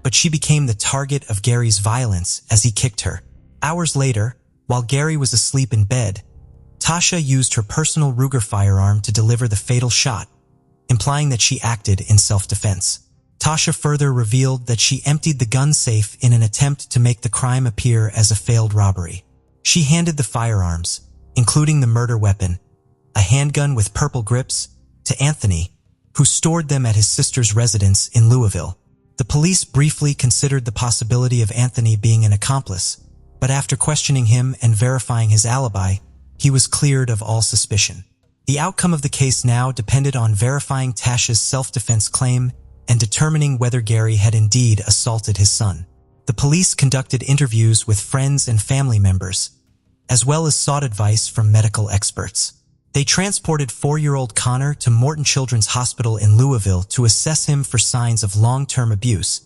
Speaker 1: but she became the target of Gary's violence as he kicked her. Hours later, while Gary was asleep in bed, Tasha used her personal Ruger firearm to deliver the fatal shot, implying that she acted in self-defense. Tasha further revealed that she emptied the gun safe in an attempt to make the crime appear as a failed robbery. She handed the firearms, including the murder weapon, a handgun with purple grips, to Anthony, who stored them at his sister's residence in Louisville. The police briefly considered the possibility of Anthony being an accomplice, but after questioning him and verifying his alibi, he was cleared of all suspicion. The outcome of the case now depended on verifying Tasha's self-defense claim and determining whether Gary had indeed assaulted his son. The police conducted interviews with friends and family members, as well as sought advice from medical experts. They transported 4-year-old Connor to Morton Children's Hospital in Louisville to assess him for signs of long-term abuse,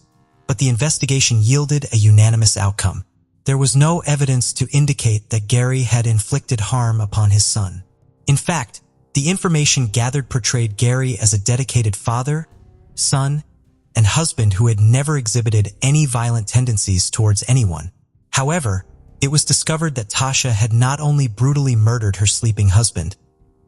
Speaker 1: but the investigation yielded a unanimous outcome. There was no evidence to indicate that Gary had inflicted harm upon his son. In fact, the information gathered portrayed Gary as a dedicated father, son, and husband who had never exhibited any violent tendencies towards anyone. However, it was discovered that Tasha had not only brutally murdered her sleeping husband,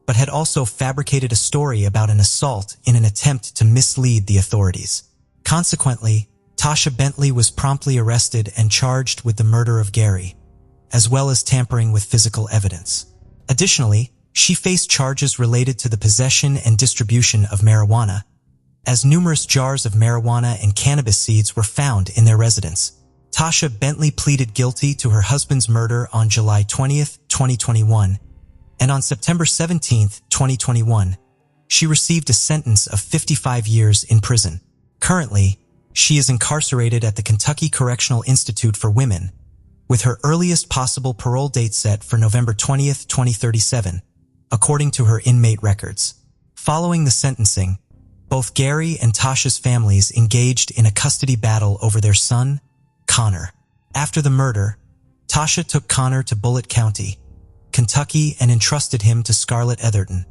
Speaker 1: but had also fabricated a story about an assault in an attempt to mislead the authorities. Consequently, Tasha Bentley was promptly arrested and charged with the murder of Gary, as well as tampering with physical evidence. Additionally, she faced charges related to the possession and distribution of marijuana, as numerous jars of marijuana and cannabis seeds were found in their residence. Tasha Bentley pleaded guilty to her husband's murder on July 20, 2021, and on September 17, 2021, she received a sentence of 55 years in prison. Currently, She is incarcerated at the Kentucky Correctional Institute for Women, with her earliest possible parole date set for November 20th, 2037, according to her inmate records. Following the sentencing, both Gary and Tasha's families engaged in a custody battle over their son, Connor. After the murder, Tasha took Connor to Bullitt County, Kentucky, and entrusted him to Scarlett Etherton,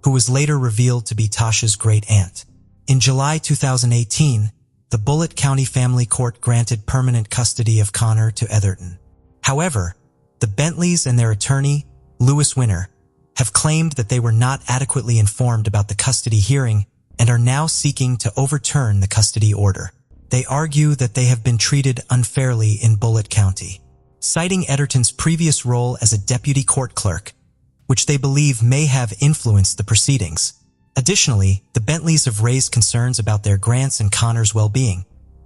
Speaker 1: who was later revealed to be Tasha's great-aunt. In July 2018, the Bullitt County Family Court granted permanent custody of Connor to Etherton. However, the Bentleys and their attorney, Lewis Winter, have claimed that they were not adequately informed about the custody hearing and are now seeking to overturn the custody order. They argue that they have been treated unfairly in Bullitt County, citing Etherton's previous role as a deputy court clerk, which they believe may have influenced the proceedings. Additionally, the Bentleys have raised concerns about their grants and Connor's well-being,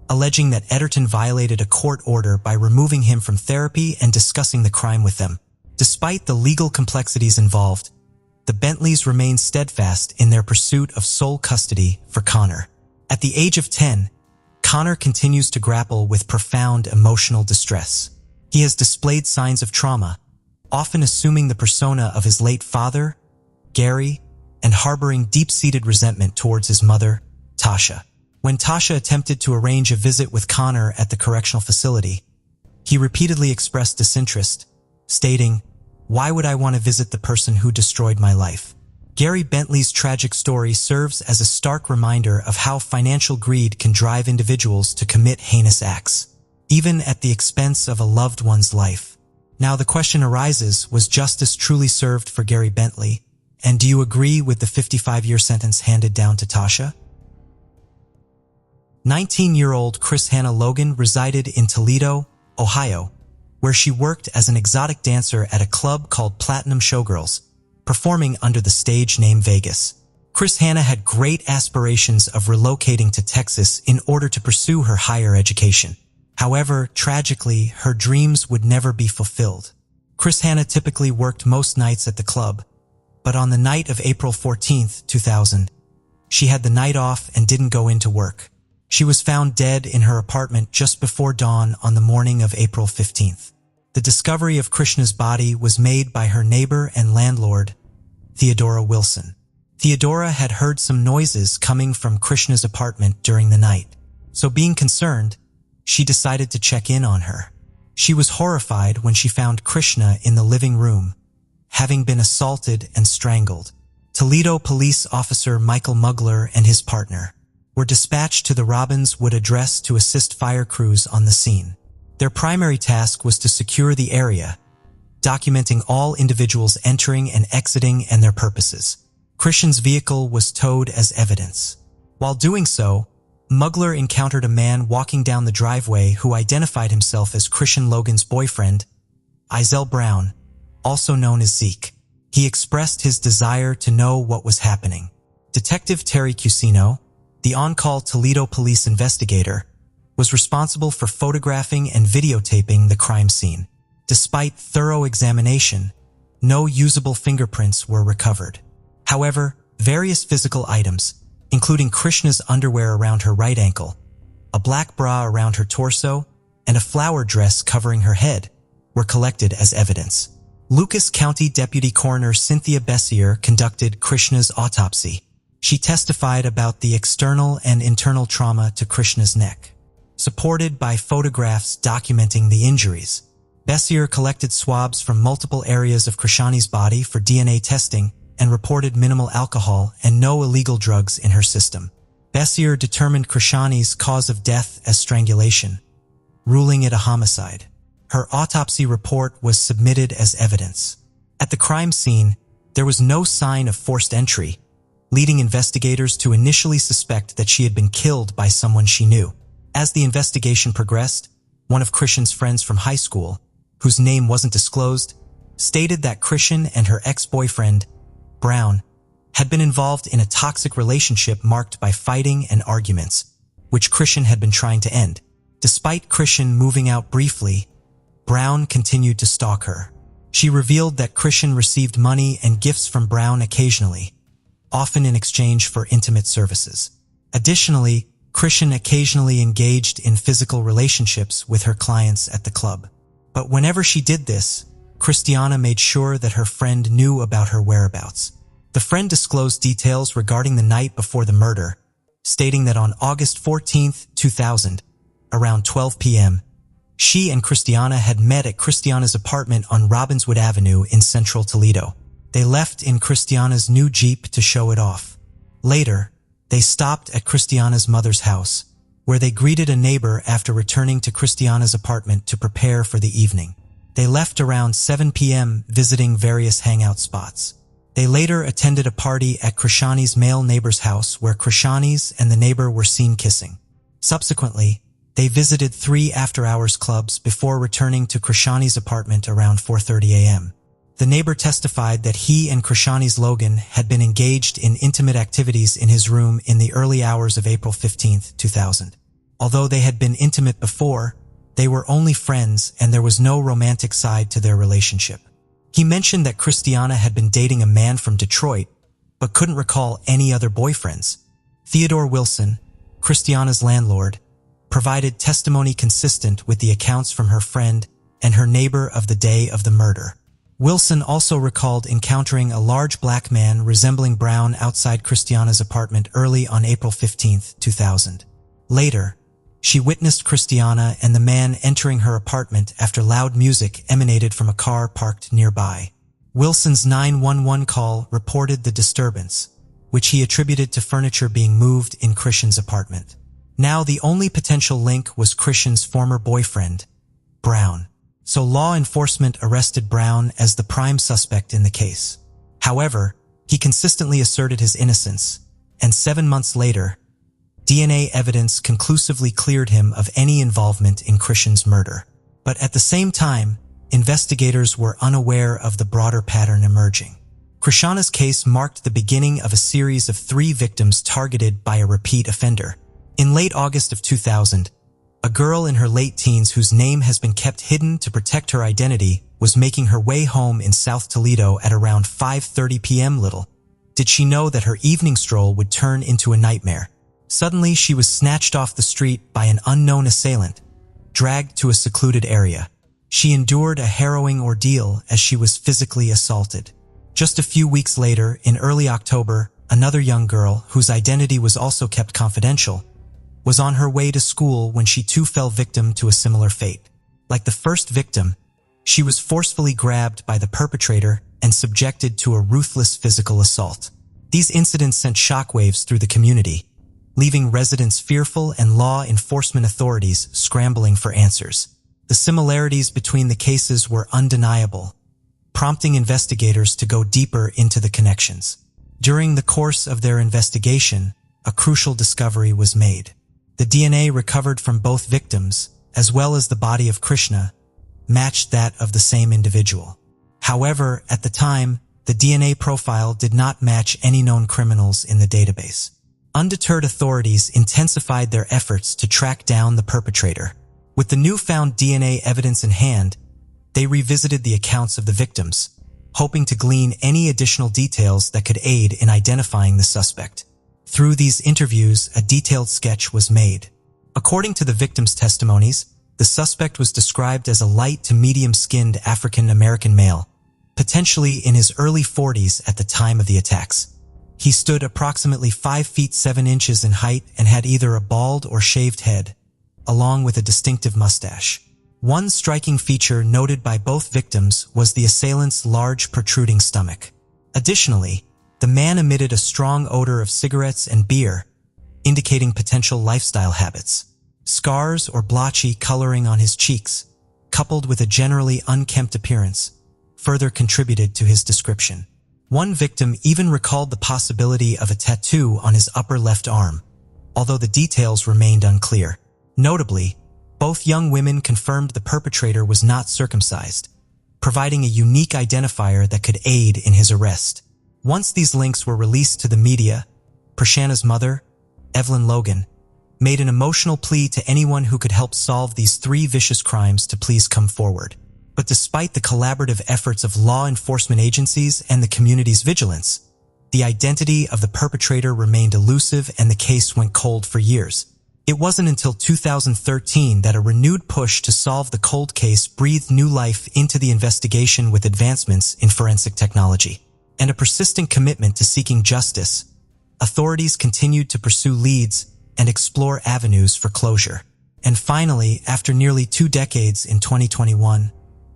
Speaker 1: alleging that Etherton violated a court order by removing him from therapy and discussing the crime with them. Despite the legal complexities involved, the Bentleys remain steadfast in their pursuit of sole custody for Connor. At the age of 10, Connor continues to grapple with profound emotional distress. He has displayed signs of trauma, often assuming the persona of his late father, Gary, and harboring deep-seated resentment towards his mother, Tasha. When Tasha attempted to arrange a visit with Connor at the correctional facility, he repeatedly expressed disinterest, stating, "Why would I want to visit the person who destroyed my life?" Gary Bentley's tragic story serves as a stark reminder of how financial greed can drive individuals to commit heinous acts, even at the expense of a loved one's life. Now the question arises, was justice truly served for Gary Bentley? And do you agree with the 55-year sentence handed down to Tasha? 19-year-old Chris Hannah Logan resided in Toledo, Ohio, where she worked as an exotic dancer at a club called Platinum Showgirls, performing under the stage name Vegas. Chris Hannah had great aspirations of relocating to Texas in order to pursue her higher education. However, tragically, her dreams would never be fulfilled. Chris Hannah typically worked most nights at the club, but on the night of April 14, 2000, she had the night off and didn't go into work. She was found dead in her apartment just before dawn on the morning of April 15th. The discovery of Krishna's body was made by her neighbor and landlord, Theodora Wilson. Theodora had heard some noises coming from Krishna's apartment during the night, so being concerned, she decided to check in on her. She was horrified when she found Krishna in the living room, having been assaulted and strangled. Toledo police officer Michael Mugler and his partner were dispatched to the Robbins Wood address to assist fire crews on the scene. Their primary task was to secure the area, documenting all individuals entering and exiting and their purposes. Christian's vehicle was towed as evidence. While doing so, Mugler encountered a man walking down the driveway who identified himself as Christian Logan's boyfriend, Izell Brown, also known as Zeke. He expressed his desire to know what was happening. Detective Terry Cusino, the on-call Toledo police investigator, was responsible for photographing and videotaping the crime scene. Despite thorough examination, no usable fingerprints were recovered. However, various physical items, including Krishna's underwear around her right ankle, a black bra around her torso, and a flower dress covering her head, were collected as evidence. Lucas County Deputy Coroner Cynthia Bessier conducted Krishna's autopsy. She testified about the external and internal trauma to Krishna's neck, supported by photographs documenting the injuries. Bessier collected swabs from multiple areas of Krishani's body for DNA testing and reported minimal alcohol and no illegal drugs in her system. Bessier determined Krishani's cause of death as strangulation, ruling it a homicide. Her autopsy report was submitted as evidence. At the crime scene, there was no sign of forced entry, leading investigators to initially suspect that she had been killed by someone she knew. As the investigation progressed, one of Christian's friends from high school, whose name wasn't disclosed, stated that Christian and her ex-boyfriend, Brown, had been involved in a toxic relationship marked by fighting and arguments, which Christian had been trying to end. Despite Christian moving out briefly, Brown continued to stalk her. She revealed that Christian received money and gifts from Brown occasionally, often in exchange for intimate services. Additionally, Christian occasionally engaged in physical relationships with her clients at the club. But whenever she did this, Christiana made sure that her friend knew about her whereabouts. The friend disclosed details regarding the night before the murder, stating that on August 14, 2000, around 12 p.m., she and Christiana had met at Christiana's apartment on Robbinswood Avenue in central Toledo. They left in Christiana's new Jeep to show it off. Later, they stopped at Christiana's mother's house, where they greeted a neighbor after returning to Christiana's apartment to prepare for the evening. They left around 7 p.m. visiting various hangout spots. They later attended a party at Krishani's male neighbor's house where Krishani's and the neighbor were seen kissing. Subsequently, they visited 3 after-hours clubs before returning to Krishani's apartment around 4:30 a.m. The neighbor testified that he and Krishani's Logan had been engaged in intimate activities in his room in the early hours of April 15, 2000. Although they had been intimate before, they were only friends and there was no romantic side to their relationship. He mentioned that Christiana had been dating a man from Detroit, but couldn't recall any other boyfriends. Theodore Wilson, Christiana's landlord, provided testimony consistent with the accounts from her friend and her neighbor of the day of the murder. Wilson also recalled encountering a large black man resembling Brown outside Christiana's apartment early on April 15, 2000. Later, she witnessed Christiana and the man entering her apartment after loud music emanated from a car parked nearby. Wilson's 911 call reported the disturbance, which he attributed to furniture being moved in Christian's apartment. Now the only potential link was Christian's former boyfriend, Brown. So law enforcement arrested Brown as the prime suspect in the case. However, he consistently asserted his innocence, and 7 months later, DNA evidence conclusively cleared him of any involvement in Christian's murder. But at the same time, investigators were unaware of the broader pattern emerging. Christiana's case marked the beginning of a series of 3 victims targeted by a repeat offender. In late August of 2000, a girl in her late teens whose name has been kept hidden to protect her identity was making her way home in South Toledo at around 5:30 p.m. Little did she know that her evening stroll would turn into a nightmare. Suddenly, she was snatched off the street by an unknown assailant, dragged to a secluded area. She endured a harrowing ordeal as she was physically assaulted. Just a few weeks later, in early October, another young girl, whose identity was also kept confidential, was on her way to school when she too fell victim to a similar fate. Like the first victim, she was forcefully grabbed by the perpetrator and subjected to a ruthless physical assault. These incidents sent shockwaves through the community, leaving residents fearful and law enforcement authorities scrambling for answers. The similarities between the cases were undeniable, prompting investigators to go deeper into the connections. During the course of their investigation, a crucial discovery was made. The DNA recovered from both victims, as well as the body of Krishna, matched that of the same individual. However, at the time, the DNA profile did not match any known criminals in the database. Undeterred authorities intensified their efforts to track down the perpetrator. With the newfound DNA evidence in hand, they revisited the accounts of the victims, hoping to glean any additional details that could aid in identifying the suspect. Through these interviews, a detailed sketch was made. According to the victims' testimonies, the suspect was described as a light to medium-skinned African-American male, potentially in his early 40s at the time of the attacks. He stood approximately 5 feet 7 inches in height and had either a bald or shaved head, along with a distinctive mustache. One striking feature noted by both victims was the assailant's large protruding stomach. Additionally, the man emitted a strong odor of cigarettes and beer, indicating potential lifestyle habits. Scars or blotchy coloring on his cheeks, coupled with a generally unkempt appearance, further contributed to his description. One victim even recalled the possibility of a tattoo on his upper left arm, although the details remained unclear. Notably, both young women confirmed the perpetrator was not circumcised, providing a unique identifier that could aid in his arrest. Once these links were released to the media, Prashana's mother, Evelyn Logan, made an emotional plea to anyone who could help solve these 3 vicious crimes to please come forward. But despite the collaborative efforts of law enforcement agencies and the community's vigilance, the identity of the perpetrator remained elusive and the case went cold for years. It wasn't until 2013 that a renewed push to solve the cold case breathed new life into the investigation with advancements in forensic technology. And a persistent commitment to seeking justice, authorities continued to pursue leads and explore avenues for closure. And finally, after nearly 2 decades in 2021,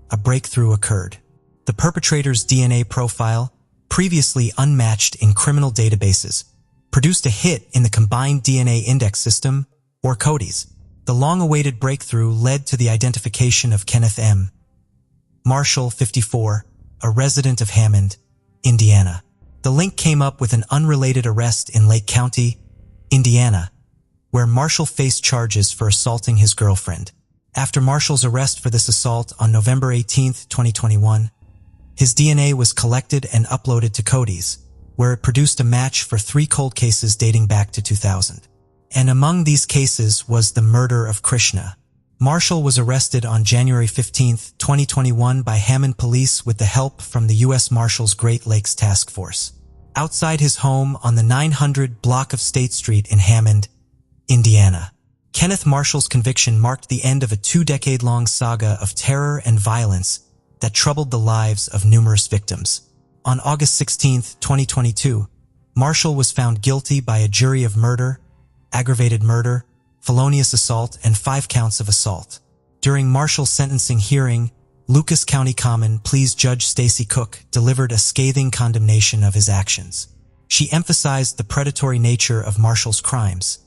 Speaker 1: a breakthrough occurred. The perpetrator's DNA profile, previously unmatched in criminal databases, produced a hit in the Combined DNA Index System, or CODIS. The long-awaited breakthrough led to the identification of Kenneth M. Marshall, 54, a resident of Hammond, Indiana. The link came up with an unrelated arrest in Lake County, Indiana, where Marshall faced charges for assaulting his girlfriend. After Marshall's arrest for this assault on November 18, 2021, his DNA was collected and uploaded to CODIS, where it produced a match for 3 cold cases dating back to 2000. And among these cases was the murder of Krishna. Marshall was arrested on January 15, 2021 by Hammond police with the help from the U.S. Marshals Great Lakes Task Force. Outside his home on the 900 block of State Street in Hammond, Indiana. Kenneth Marshall's conviction marked the end of a 2-decade-long saga of terror and violence that troubled the lives of numerous victims. On August 16, 2022, Marshall was found guilty by a jury of murder, aggravated murder, felonious assault, and 5 counts of assault. During Marshall's sentencing hearing, Lucas County Common Pleas Judge Stacy Cook delivered a scathing condemnation of his actions. She emphasized the predatory nature of Marshall's crimes,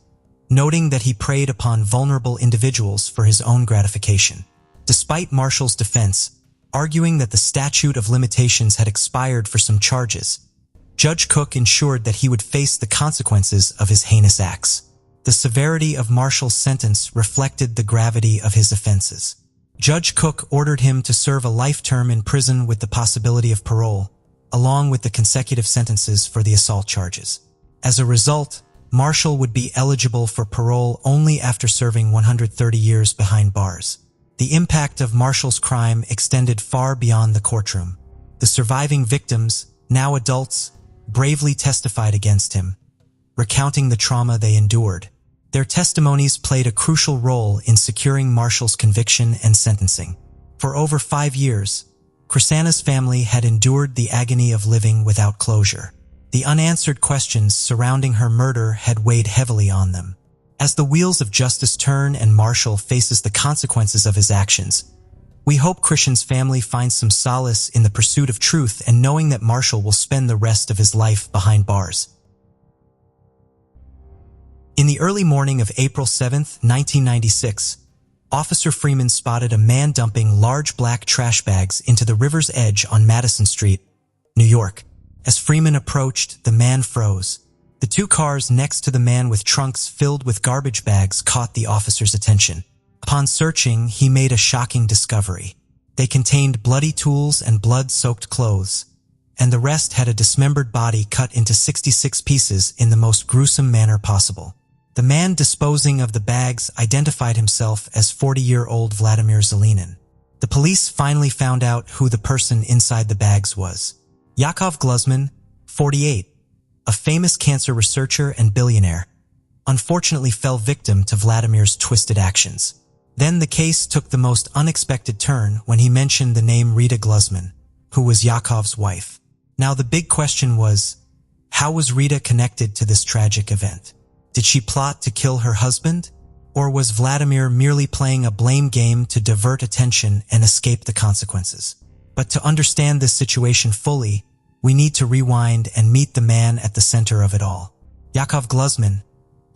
Speaker 1: noting that he preyed upon vulnerable individuals for his own gratification. Despite Marshall's defense, arguing that the statute of limitations had expired for some charges, Judge Cook ensured that he would face the consequences of his heinous acts. The severity of Marshall's sentence reflected the gravity of his offenses. Judge Cook ordered him to serve a life term in prison with the possibility of parole, along with the consecutive sentences for the assault charges. As a result, Marshall would be eligible for parole only after serving 130 years behind bars. The impact of Marshall's crime extended far beyond the courtroom. The surviving victims, now adults, bravely testified against him, recounting the trauma they endured. Their testimonies played a crucial role in securing Marshall's conviction and sentencing. For over 5 years, Krisanna's family had endured the agony of living without closure. The unanswered questions surrounding her murder had weighed heavily on them. As the wheels of justice turn and Marshall faces the consequences of his actions, we hope Krishan's family finds some solace in the pursuit of truth and knowing that Marshall will spend the rest of his life behind bars. In the early morning of April 7, 1996, Officer Freeman spotted a man dumping large black trash bags into the river's edge on Madison Street, New York. As Freeman approached, the man froze. The 2 cars next to the man with trunks filled with garbage bags caught the officer's attention. Upon searching, he made a shocking discovery. They contained bloody tools and blood-soaked clothes, and the rest had a dismembered body cut into 66 pieces in the most gruesome manner possible. The man disposing of the bags identified himself as 40-year-old Vladimir Zelinin. The police finally found out who the person inside the bags was. Yakov Gluzman, 48, a famous cancer researcher and billionaire, unfortunately fell victim to Vladimir's twisted actions. Then the case took the most unexpected turn when he mentioned the name Rita Gluzman, who was Yakov's wife. Now the big question was, how was Rita connected to this tragic event? Did she plot to kill her husband? Or was Vladimir merely playing a blame game to divert attention and escape the consequences? But to understand this situation fully, we need to rewind and meet the man at the center of it all. Yakov Gluzman.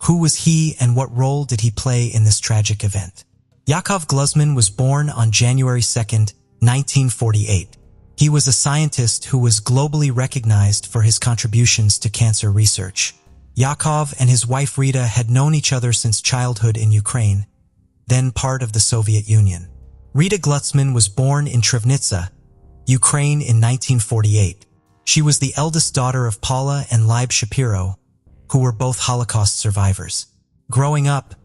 Speaker 1: Who was he and what role did he play in this tragic event? Yakov Gluzman was born on January 2, 1948. He was a scientist who was globally recognized for his contributions to cancer research. Yakov and his wife Rita had known each other since childhood in Ukraine, then part of the Soviet Union. Rita Gluzman was born in Trebnitsa, Ukraine in 1948. She was the eldest daughter of Paula and Leib Shapiro, who were both Holocaust survivors. Growing up,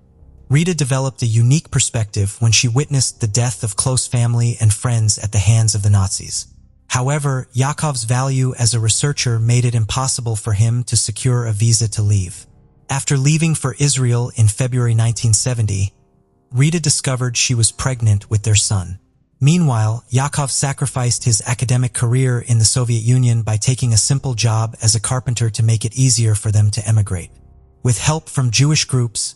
Speaker 1: Rita developed a unique perspective when she witnessed the death of close family and friends at the hands of the Nazis. However, Yakov's value as a researcher made it impossible for him to secure a visa to leave. After leaving for Israel in February 1970, Rita discovered she was pregnant with their son. Meanwhile, Yakov sacrificed his academic career in the Soviet Union by taking a simple job as a carpenter to make it easier for them to emigrate. With help from Jewish groups,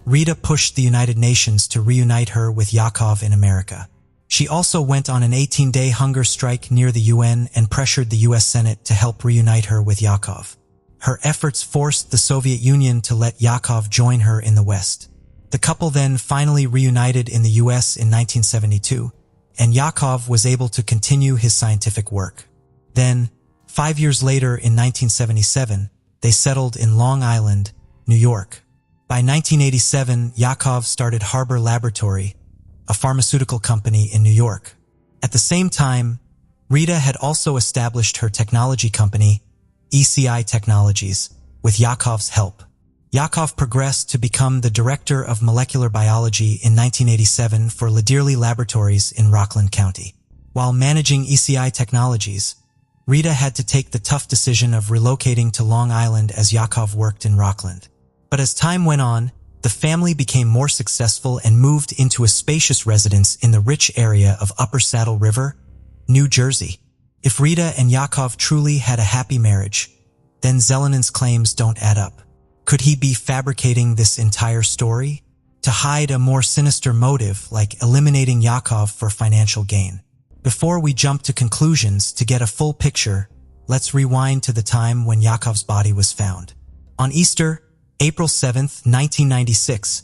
Speaker 1: Rita pushed the United Nations to reunite her with Yakov in America. She also went on an 18-day hunger strike near the UN and pressured the US Senate to help reunite her with Yakov. Her efforts forced the Soviet Union to let Yakov join her in the West. The couple then finally reunited in the US in 1972, and Yakov was able to continue his scientific work. Then, 5 years later in 1977, they settled in Long Island, New York. By 1987, Yakov started Harbor Laboratory, a pharmaceutical company in New York. At the same time, Rita had also established her technology company, ECI Technologies, with Yakov's help. Yakov progressed to become the director of molecular biology in 1987 for Ladirley Laboratories in Rockland County. While managing ECI Technologies, Rita had to take the tough decision of relocating to Long Island as Yakov worked in Rockland. But as time went on, the family became more successful and moved into a spacious residence in the rich area of Upper Saddle River, New Jersey. If Rita and Yakov truly had a happy marriage, then Zelenin's claims don't add up. Could he be fabricating this entire story to hide a more sinister motive like eliminating Yakov for financial gain? Before we jump to conclusions, to get a full picture, let's rewind to the time when Yakov's body was found. On Easter, April 7, 1996,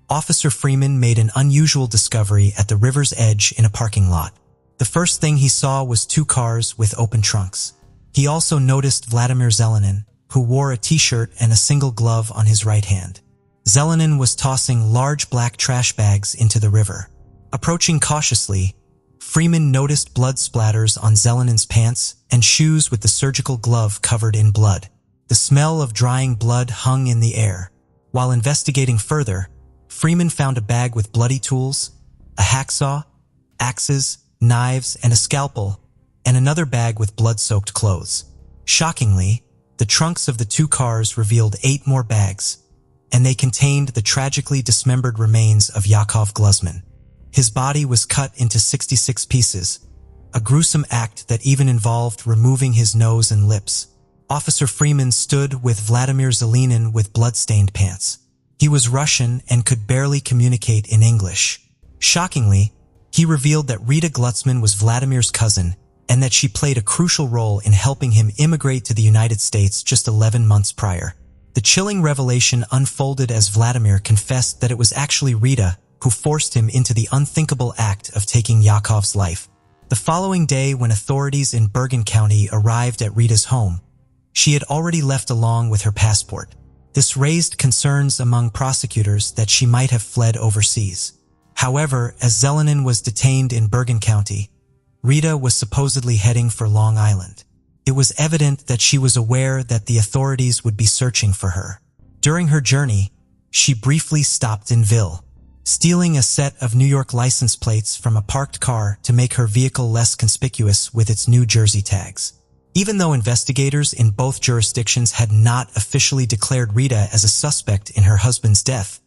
Speaker 1: Officer Freeman made an unusual discovery at the river's edge in a parking lot. The first thing he saw was 2 cars with open trunks. He also noticed Vladimir Zelenin, who wore a t-shirt and a single glove on his right hand. Zelenin was tossing large black trash bags into the river. Approaching cautiously, Freeman noticed blood splatters on Zelenin's pants and shoes with the surgical glove covered in blood. The smell of drying blood hung in the air. While investigating further, Freeman found a bag with bloody tools, a hacksaw, axes, knives, and a scalpel, and another bag with blood-soaked clothes. Shockingly, the trunks of the 2 cars revealed 8 more bags, and they contained the tragically dismembered remains of Yakov Glusman. His body was cut into 66 pieces, a gruesome act that even involved removing his nose and lips. Officer Freeman stood with Vladimir Zelenin with blood-stained pants. He was Russian and could barely communicate in English. Shockingly, he revealed that Rita Glusman was Vladimir's cousin and that she played a crucial role in helping him immigrate to the United States just 11 months prior. The chilling revelation unfolded as Vladimir confessed that it was actually Rita who forced him into the unthinkable act of taking Yakov's life. The following day, when authorities in Bergen County arrived at Rita's home, she had already left along with her passport. This raised concerns among prosecutors that she might have fled overseas. However, as Zelenin was detained in Bergen County, Rita was supposedly heading for Long Island. It was evident that she was aware that the authorities would be searching for her. During her journey, she briefly stopped in Ville, stealing a set of New York license plates from a parked car to make her vehicle less conspicuous with its New Jersey tags. Even though investigators in both jurisdictions had not officially declared Rita as a suspect in her husband's death,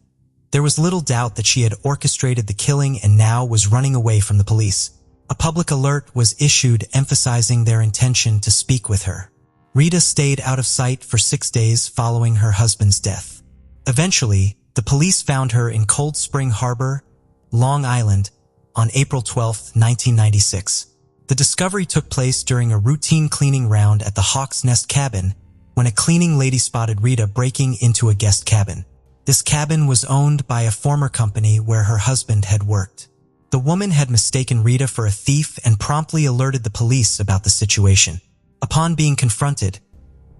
Speaker 1: there was little doubt that she had orchestrated the killing and now was running away from the police. A public alert was issued emphasizing their intention to speak with her. Rita stayed out of sight for 6 days following her husband's death. Eventually, the police found her in Cold Spring Harbor, Long Island, on April 12, 1996. The discovery took place during a routine cleaning round at the Hawk's Nest cabin when a cleaning lady spotted Rita breaking into a guest cabin. This cabin was owned by a former company where her husband had worked. The woman had mistaken Rita for a thief and promptly alerted the police about the situation. Upon being confronted,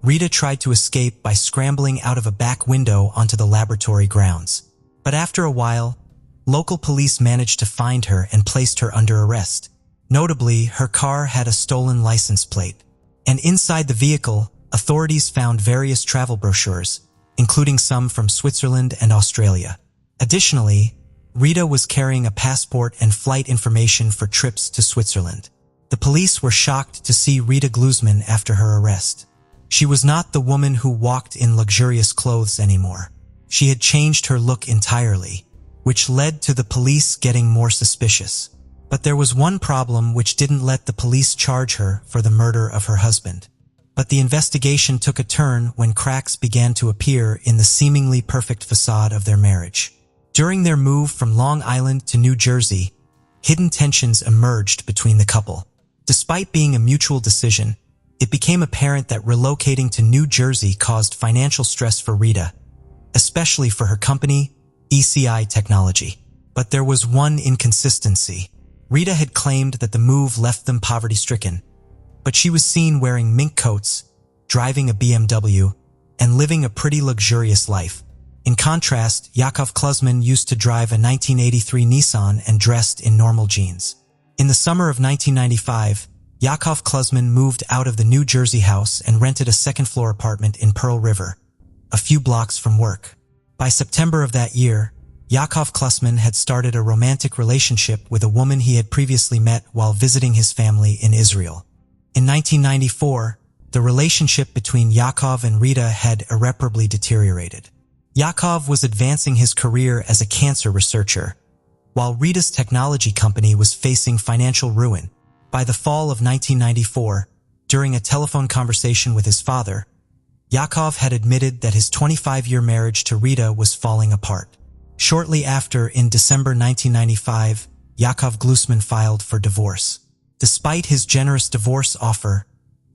Speaker 1: Rita tried to escape by scrambling out of a back window onto the laboratory grounds. But after a while, local police managed to find her and placed her under arrest. Notably, her car had a stolen license plate. And inside the vehicle, authorities found various travel brochures, including some from Switzerland and Australia. Additionally, Rita was carrying a passport and flight information for trips to Switzerland. The police were shocked to see Rita Glusman after her arrest. She was not the woman who walked in luxurious clothes anymore. She had changed her look entirely, which led to the police getting more suspicious. But there was one problem which didn't let the police charge her for the murder of her husband. But the investigation took a turn when cracks began to appear in the seemingly perfect facade of their marriage. During their move from Long Island to New Jersey, hidden tensions emerged between the couple. Despite being a mutual decision, it became apparent that relocating to New Jersey caused financial stress for Rita, especially for her company, ECI Technology. But there was one inconsistency. Rita had claimed that the move left them poverty-stricken, but she was seen wearing mink coats, driving a BMW, and living a pretty luxurious life. In contrast, Yakov Klusman used to drive a 1983 Nissan and dressed in normal jeans. In the summer of 1995, Yakov Klusman moved out of the New Jersey house and rented a second-floor apartment in Pearl River, a few blocks from work. By September of that year, Yakov Klusman had started a romantic relationship with a woman he had previously met while visiting his family in Israel. In 1994, the relationship between Yakov and Rita had irreparably deteriorated. Yakov was advancing his career as a cancer researcher, while Rita's technology company was facing financial ruin. By the fall of 1994, during a telephone conversation with his father, Yakov had admitted that his 25-year marriage to Rita was falling apart. Shortly after, in December 1995, Yakov Klusman filed for divorce. Despite his generous divorce offer,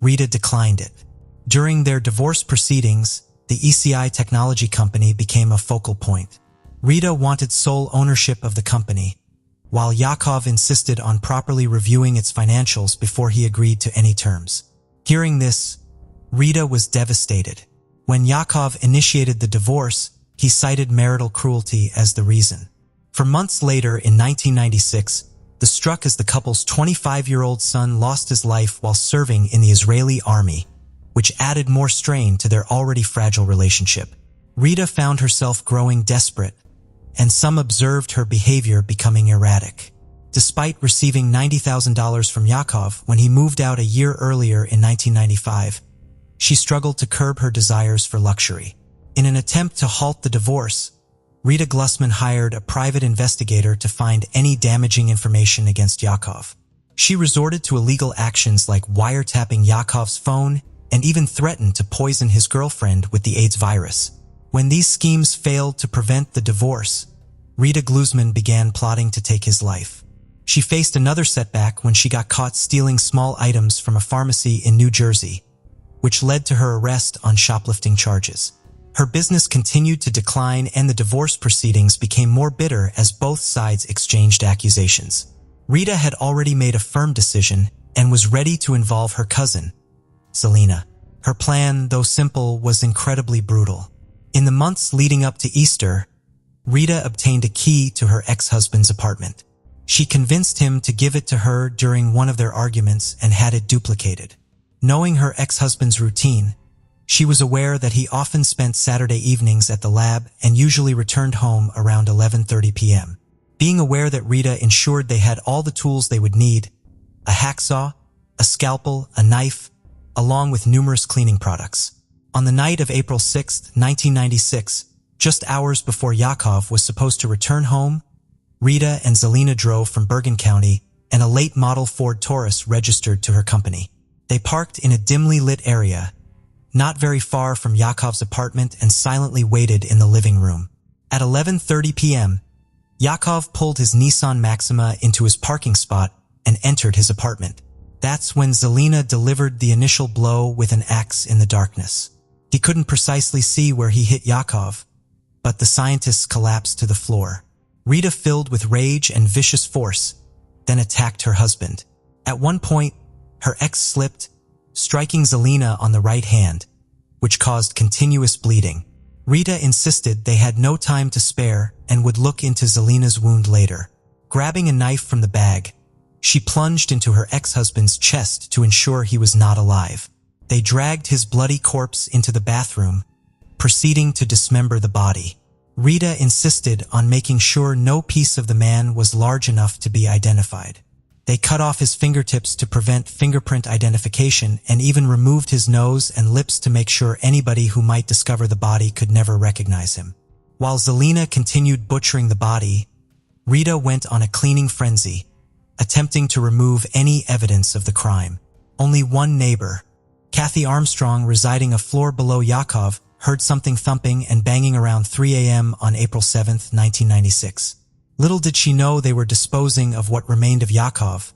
Speaker 1: Rita declined it. During their divorce proceedings, the ECI Technology Company became a focal point. Rita wanted sole ownership of the company, while Yakov insisted on properly reviewing its financials before he agreed to any terms. Hearing this, Rita was devastated. When Yakov initiated the divorce, he cited marital cruelty as the reason. For months later, in 1996, the struck as the couple's 25-year-old son lost his life while serving in the Israeli army, which added more strain to their already fragile relationship. Rita found herself growing desperate, and some observed her behavior becoming erratic. Despite receiving $90,000 from Yakov when he moved out a year earlier in 1995, she struggled to curb her desires for luxury. In an attempt to halt the divorce, Rita Klusman hired a private investigator to find any damaging information against Yakov. She resorted to illegal actions like wiretapping Yakov's phone and even threatened to poison his girlfriend with the AIDS virus. When these schemes failed to prevent the divorce, Rita Klusman began plotting to take his life. She faced another setback when she got caught stealing small items from a pharmacy in New Jersey, which led to her arrest on shoplifting charges. Her business continued to decline and the divorce proceedings became more bitter as both sides exchanged accusations. Rita had already made a firm decision and was ready to involve her cousin, Zelina. Her plan, though simple, was incredibly brutal. In the months leading up to Easter, Rita obtained a key to her ex-husband's apartment. She convinced him to give it to her during one of their arguments and had it duplicated. Knowing her ex-husband's routine, she was aware that he often spent Saturday evenings at the lab and usually returned home around 11:30 p.m. Being aware that Rita ensured they had all the tools they would need, a hacksaw, a scalpel, a knife, along with numerous cleaning products. On the night of April 6, 1996, just hours before Yakov was supposed to return home, Rita and Zelina drove from Bergen County and a late model Ford Taurus registered to her company. They parked in a dimly lit area, not very far from Yakov's apartment, and silently waited in the living room. At 11:30 p.m., Yakov pulled his Nissan Maxima into his parking spot and entered his apartment. That's when Zelina delivered the initial blow with an axe in the darkness. He couldn't precisely see where he hit Yakov, but the scientists collapsed to the floor. Rita, filled with rage and vicious force, then attacked her husband. At one point, her ex slipped, striking Zelina on the right hand, which caused continuous bleeding. Rita insisted they had no time to spare and would look into Zelina's wound later. Grabbing a knife from the bag, she plunged into her ex-husband's chest to ensure he was not alive. They dragged his bloody corpse into the bathroom, proceeding to dismember the body. Rita insisted on making sure no piece of the man was large enough to be identified. They cut off his fingertips to prevent fingerprint identification and even removed his nose and lips to make sure anybody who might discover the body could never recognize him. While Zelina continued butchering the body, Rita went on a cleaning frenzy, attempting to remove any evidence of the crime. Only one neighbor, Kathy Armstrong, residing a floor below Yakov, heard something thumping and banging around 3 a.m. on April 7, 1996. Little did she know they were disposing of what remained of Yakov,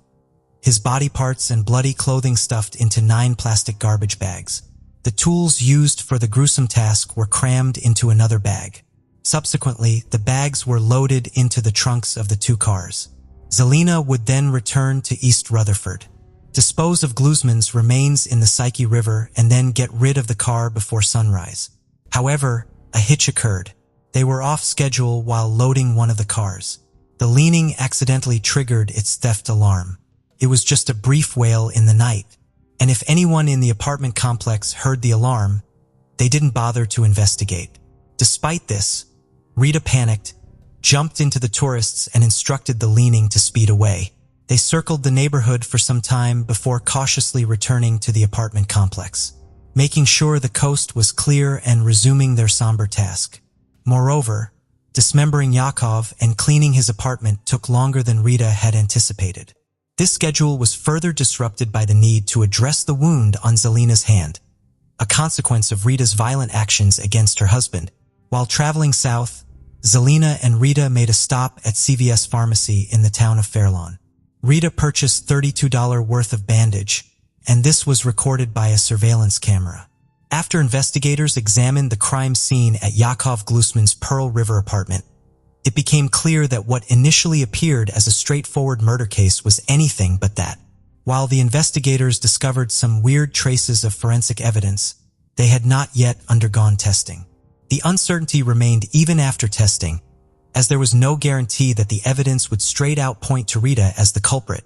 Speaker 1: his body parts and bloody clothing stuffed into 9 plastic garbage bags. The tools used for the gruesome task were crammed into another bag. Subsequently, the bags were loaded into the trunks of the 2 cars. Zelina would then return to East Rutherford, dispose of Glusman's remains in the Psyche River, and then get rid of the car before sunrise. However, a hitch occurred. They were off schedule while loading one of the cars. The leaning accidentally triggered its theft alarm. It was just a brief wail in the night, and if anyone in the apartment complex heard the alarm, they didn't bother to investigate. Despite this, Rita panicked, jumped into the tourists, and instructed the leaning to speed away. They circled the neighborhood for some time before cautiously returning to the apartment complex, making sure the coast was clear and resuming their somber task. Moreover, dismembering Yakov and cleaning his apartment took longer than Rita had anticipated. This schedule was further disrupted by the need to address the wound on Zelina's hand, a consequence of Rita's violent actions against her husband. While traveling south, Zelina and Rita made a stop at CVS Pharmacy in the town of Fairlawn. Rita purchased $32 worth of bandage, and this was recorded by a surveillance camera. After investigators examined the crime scene at Yakov Glusman's Pearl River apartment, it became clear that what initially appeared as a straightforward murder case was anything but that. While the investigators discovered some weird traces of forensic evidence, they had not yet undergone testing. The uncertainty remained even after testing, as there was no guarantee that the evidence would straight out point to Rita as the culprit,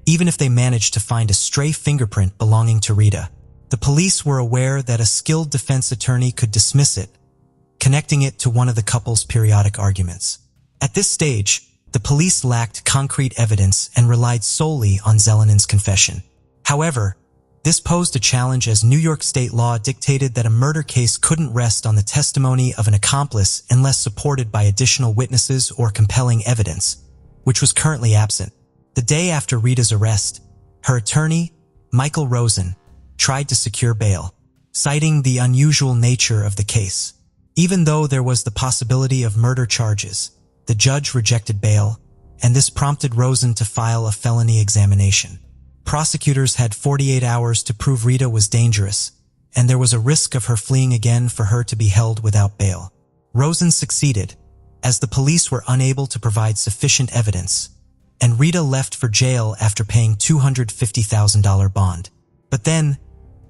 Speaker 1: even if they managed to find a stray fingerprint belonging to Rita. The police were aware that a skilled defense attorney could dismiss it, connecting it to one of the couple's periodic arguments. At this stage, the police lacked concrete evidence and relied solely on Zelenin's confession. However, this posed a challenge as New York state law dictated that a murder case couldn't rest on the testimony of an accomplice unless supported by additional witnesses or compelling evidence, which was currently absent. The day after Rita's arrest, her attorney, Michael Rosen, tried to secure bail, citing the unusual nature of the case. Even though there was the possibility of murder charges, the judge rejected bail, and this prompted Rosen to file a felony examination. Prosecutors had 48 hours to prove Rita was dangerous, and there was a risk of her fleeing again for her to be held without bail. Rosen succeeded, as the police were unable to provide sufficient evidence, and Rita left for jail after paying $250,000 bond. But then,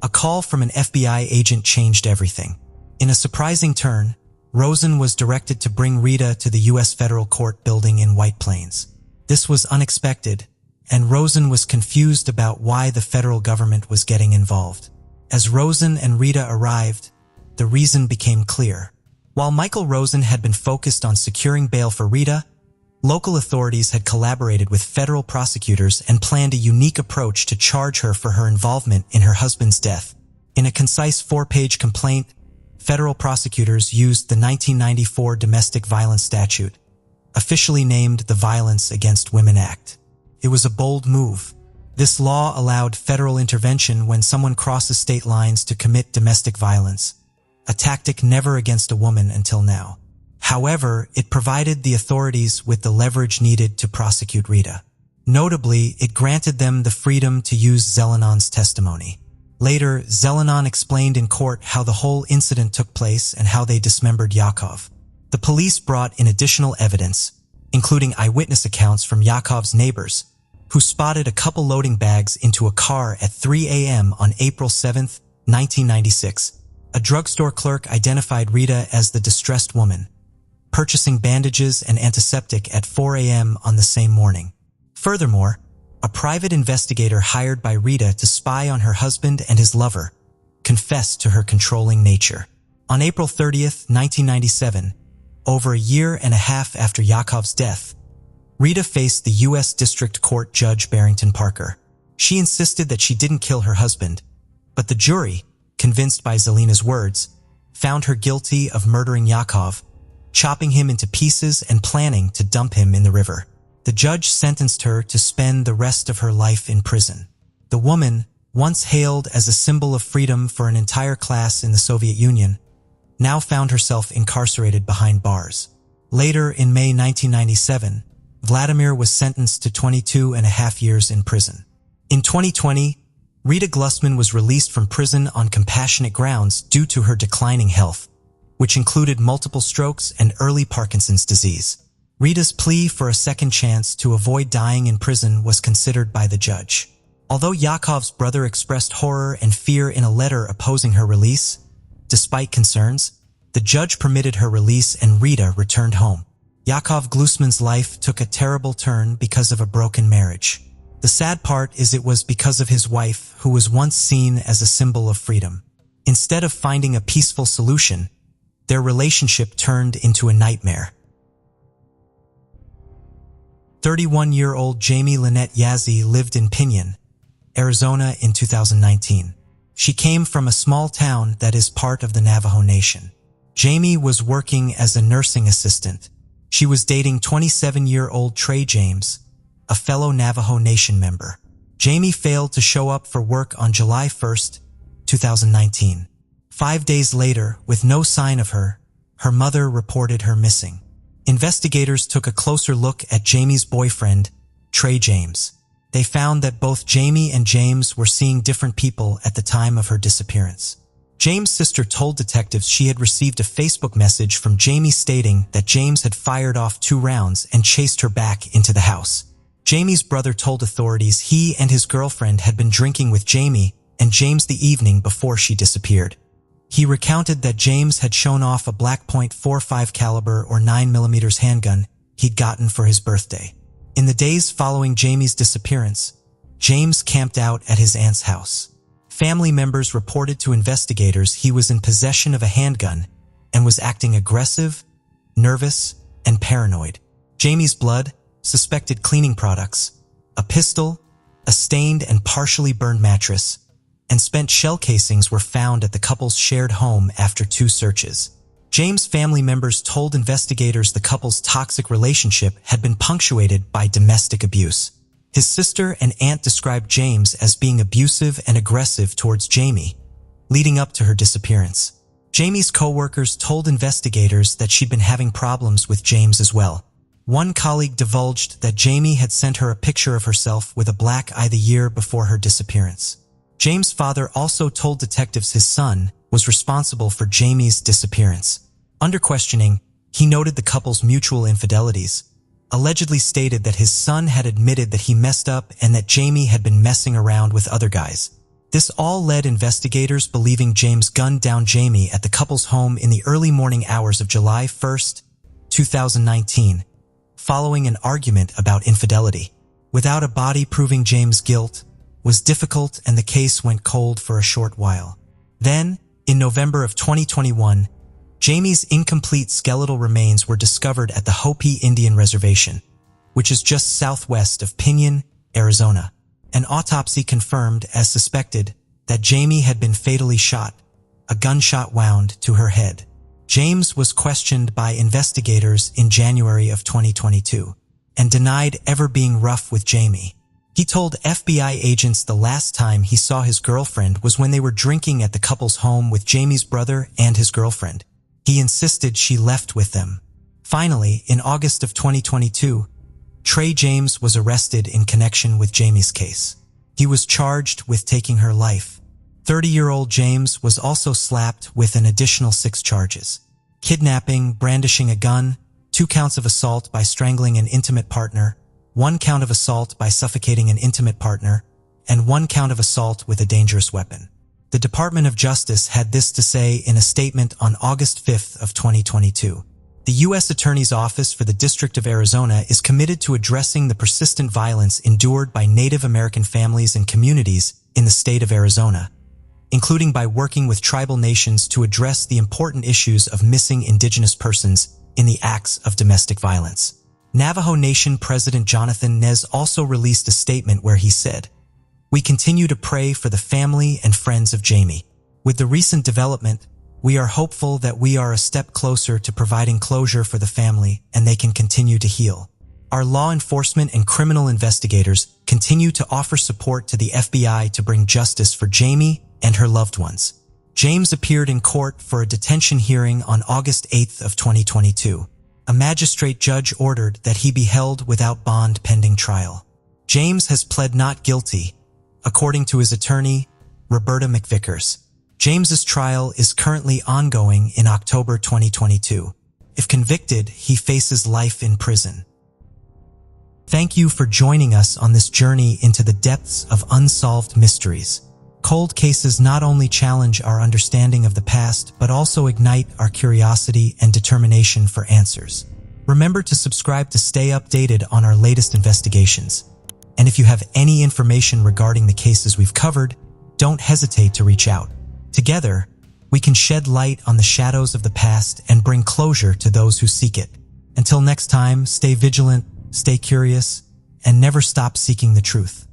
Speaker 1: a call from an FBI agent changed everything. In a surprising turn, Rosen was directed to bring Rita to the U.S. Federal Court building in White Plains. This was unexpected, and Rosen was confused about why the federal government was getting involved. As Rosen and Rita arrived, the reason became clear. While Michael Rosen had been focused on securing bail for Rita, local authorities had collaborated with federal prosecutors and planned a unique approach to charge her for her involvement in her husband's death. In a concise 4-page complaint, federal prosecutors used the 1994 Domestic Violence Statute, officially named the Violence Against Women Act. It was a bold move. This law allowed federal intervention when someone crosses state lines to commit domestic violence, a tactic never against a woman until now. However, it provided the authorities with the leverage needed to prosecute Rita. Notably, it granted them the freedom to use Zelenon's testimony. Later, Zelenon explained in court how the whole incident took place and how they dismembered Yakov. The police brought in additional evidence, including eyewitness accounts from Yakov's neighbors, who spotted a couple loading bags into a car at 3 a.m. on April 7, 1996. A drugstore clerk identified Rita as the distressed woman, purchasing bandages and antiseptic at 4 a.m. on the same morning. Furthermore, a private investigator hired by Rita to spy on her husband and his lover confessed to her controlling nature. On April 30, 1997, over a year and a half after Yakov's death, Rita faced the U.S. District Court Judge Barrington Parker. She insisted that she didn't kill her husband, but the jury, convinced by Zelina's words, found her guilty of murdering Yakov, chopping him into pieces and planning to dump him in the river. The judge sentenced her to spend the rest of her life in prison. The woman, once hailed as a symbol of freedom for an entire class in the Soviet Union, now found herself incarcerated behind bars. Later, in May 1997, Vladimir was sentenced to 22.5 years in prison. In 2020, Rita Glusman was released from prison on compassionate grounds due to her declining health, which included multiple strokes and early Parkinson's disease. Rita's plea for a second chance to avoid dying in prison was considered by the judge. Although Yakov's brother expressed horror and fear in a letter opposing her release, despite concerns, the judge permitted her release and Rita returned home. Yakov Glusman's life took a terrible turn because of a broken marriage. The sad part is it was because of his wife, who was once seen as a symbol of freedom. Instead of finding a peaceful solution, their relationship turned into a nightmare. 31-year-old Jamie Lynette Yazzie lived in Pinion, Arizona in 2019. She came from a small town that is part of the Navajo Nation. Jamie was working as a nursing assistant. She was dating 27-year-old Trey James, a fellow Navajo Nation member. Jamie failed to show up for work on July 1, 2019. 5 days later, with no sign of her, her mother reported her missing. Investigators took a closer look at Jamie's boyfriend, Trey James. They found that both Jamie and James were seeing different people at the time of her disappearance. James' sister told detectives she had received a Facebook message from Jamie stating that James had fired off 2 rounds and chased her back into the house. Jamie's brother told authorities he and his girlfriend had been drinking with Jamie and James the evening before she disappeared. He recounted that James had shown off a black .45 caliber or 9mm handgun he'd gotten for his birthday. In the days following Jamie's disappearance, James camped out at his aunt's house. Family members reported to investigators he was in possession of a handgun and was acting aggressive, nervous, and paranoid. Jamie's blood, suspected cleaning products, a pistol, a stained and partially burned mattress, and spent shell casings were found at the couple's shared home after 2 searches. James' family members told investigators the couple's toxic relationship had been punctuated by domestic abuse. His sister and aunt described James as being abusive and aggressive towards Jamie, leading up to her disappearance. Jamie's co-workers told investigators that she'd been having problems with James as well. One colleague divulged that Jamie had sent her a picture of herself with a black eye the year before her disappearance. James' father also told detectives his son was responsible for Jamie's disappearance. Under questioning, he noted the couple's mutual infidelities, allegedly stated that his son had admitted that he messed up and that Jamie had been messing around with other guys. This all led investigators believing James gunned down Jamie at the couple's home in the early morning hours of July 1, 2019, following an argument about infidelity. Without a body proving James' guilt, was difficult and the case went cold for a short while. Then, in November of 2021, Jamie's incomplete skeletal remains were discovered at the Hopi Indian Reservation, which is just southwest of Pinion, Arizona. An autopsy confirmed, as suspected, that Jamie had been fatally shot, a gunshot wound to her head. James was questioned by investigators in January of 2022 and denied ever being rough with Jamie. He told FBI agents the last time he saw his girlfriend was when they were drinking at the couple's home with Jamie's brother and his girlfriend. He insisted she left with them. Finally, in August of 2022, Trey James was arrested in connection with Jamie's case. He was charged with taking her life. 30-year-old James was also slapped with an additional 6 charges: kidnapping, brandishing a gun, 2 counts of assault by strangling an intimate partner, 1 count of assault by suffocating an intimate partner, and 1 count of assault with a dangerous weapon. The Department of Justice had this to say in a statement on August 5th of 2022. The U.S. Attorney's Office for the District of Arizona is committed to addressing the persistent violence endured by Native American families and communities in the state of Arizona, including by working with tribal nations to address the important issues of missing Indigenous persons in the acts of domestic violence. Navajo Nation President Jonathan Nez also released a statement where he said, "We continue to pray for the family and friends of Jamie. With the recent development, we are hopeful that we are a step closer to providing closure for the family and they can continue to heal. Our law enforcement and criminal investigators continue to offer support to the FBI to bring justice for Jamie and her loved ones." James appeared in court for a detention hearing on August 8th of 2022. A magistrate judge ordered that he be held without bond pending trial. James has pled not guilty, according to his attorney, Roberta McVickers. James's trial is currently ongoing in October 2022. If convicted, he faces life in prison. Thank you for joining us on this journey into the depths of unsolved mysteries. Cold cases not only challenge our understanding of the past, but also ignite our curiosity and determination for answers. Remember to subscribe to stay updated on our latest investigations. And if you have any information regarding the cases we've covered, don't hesitate to reach out. Together, we can shed light on the shadows of the past and bring closure to those who seek it. Until next time, stay vigilant, stay curious, and never stop seeking the truth.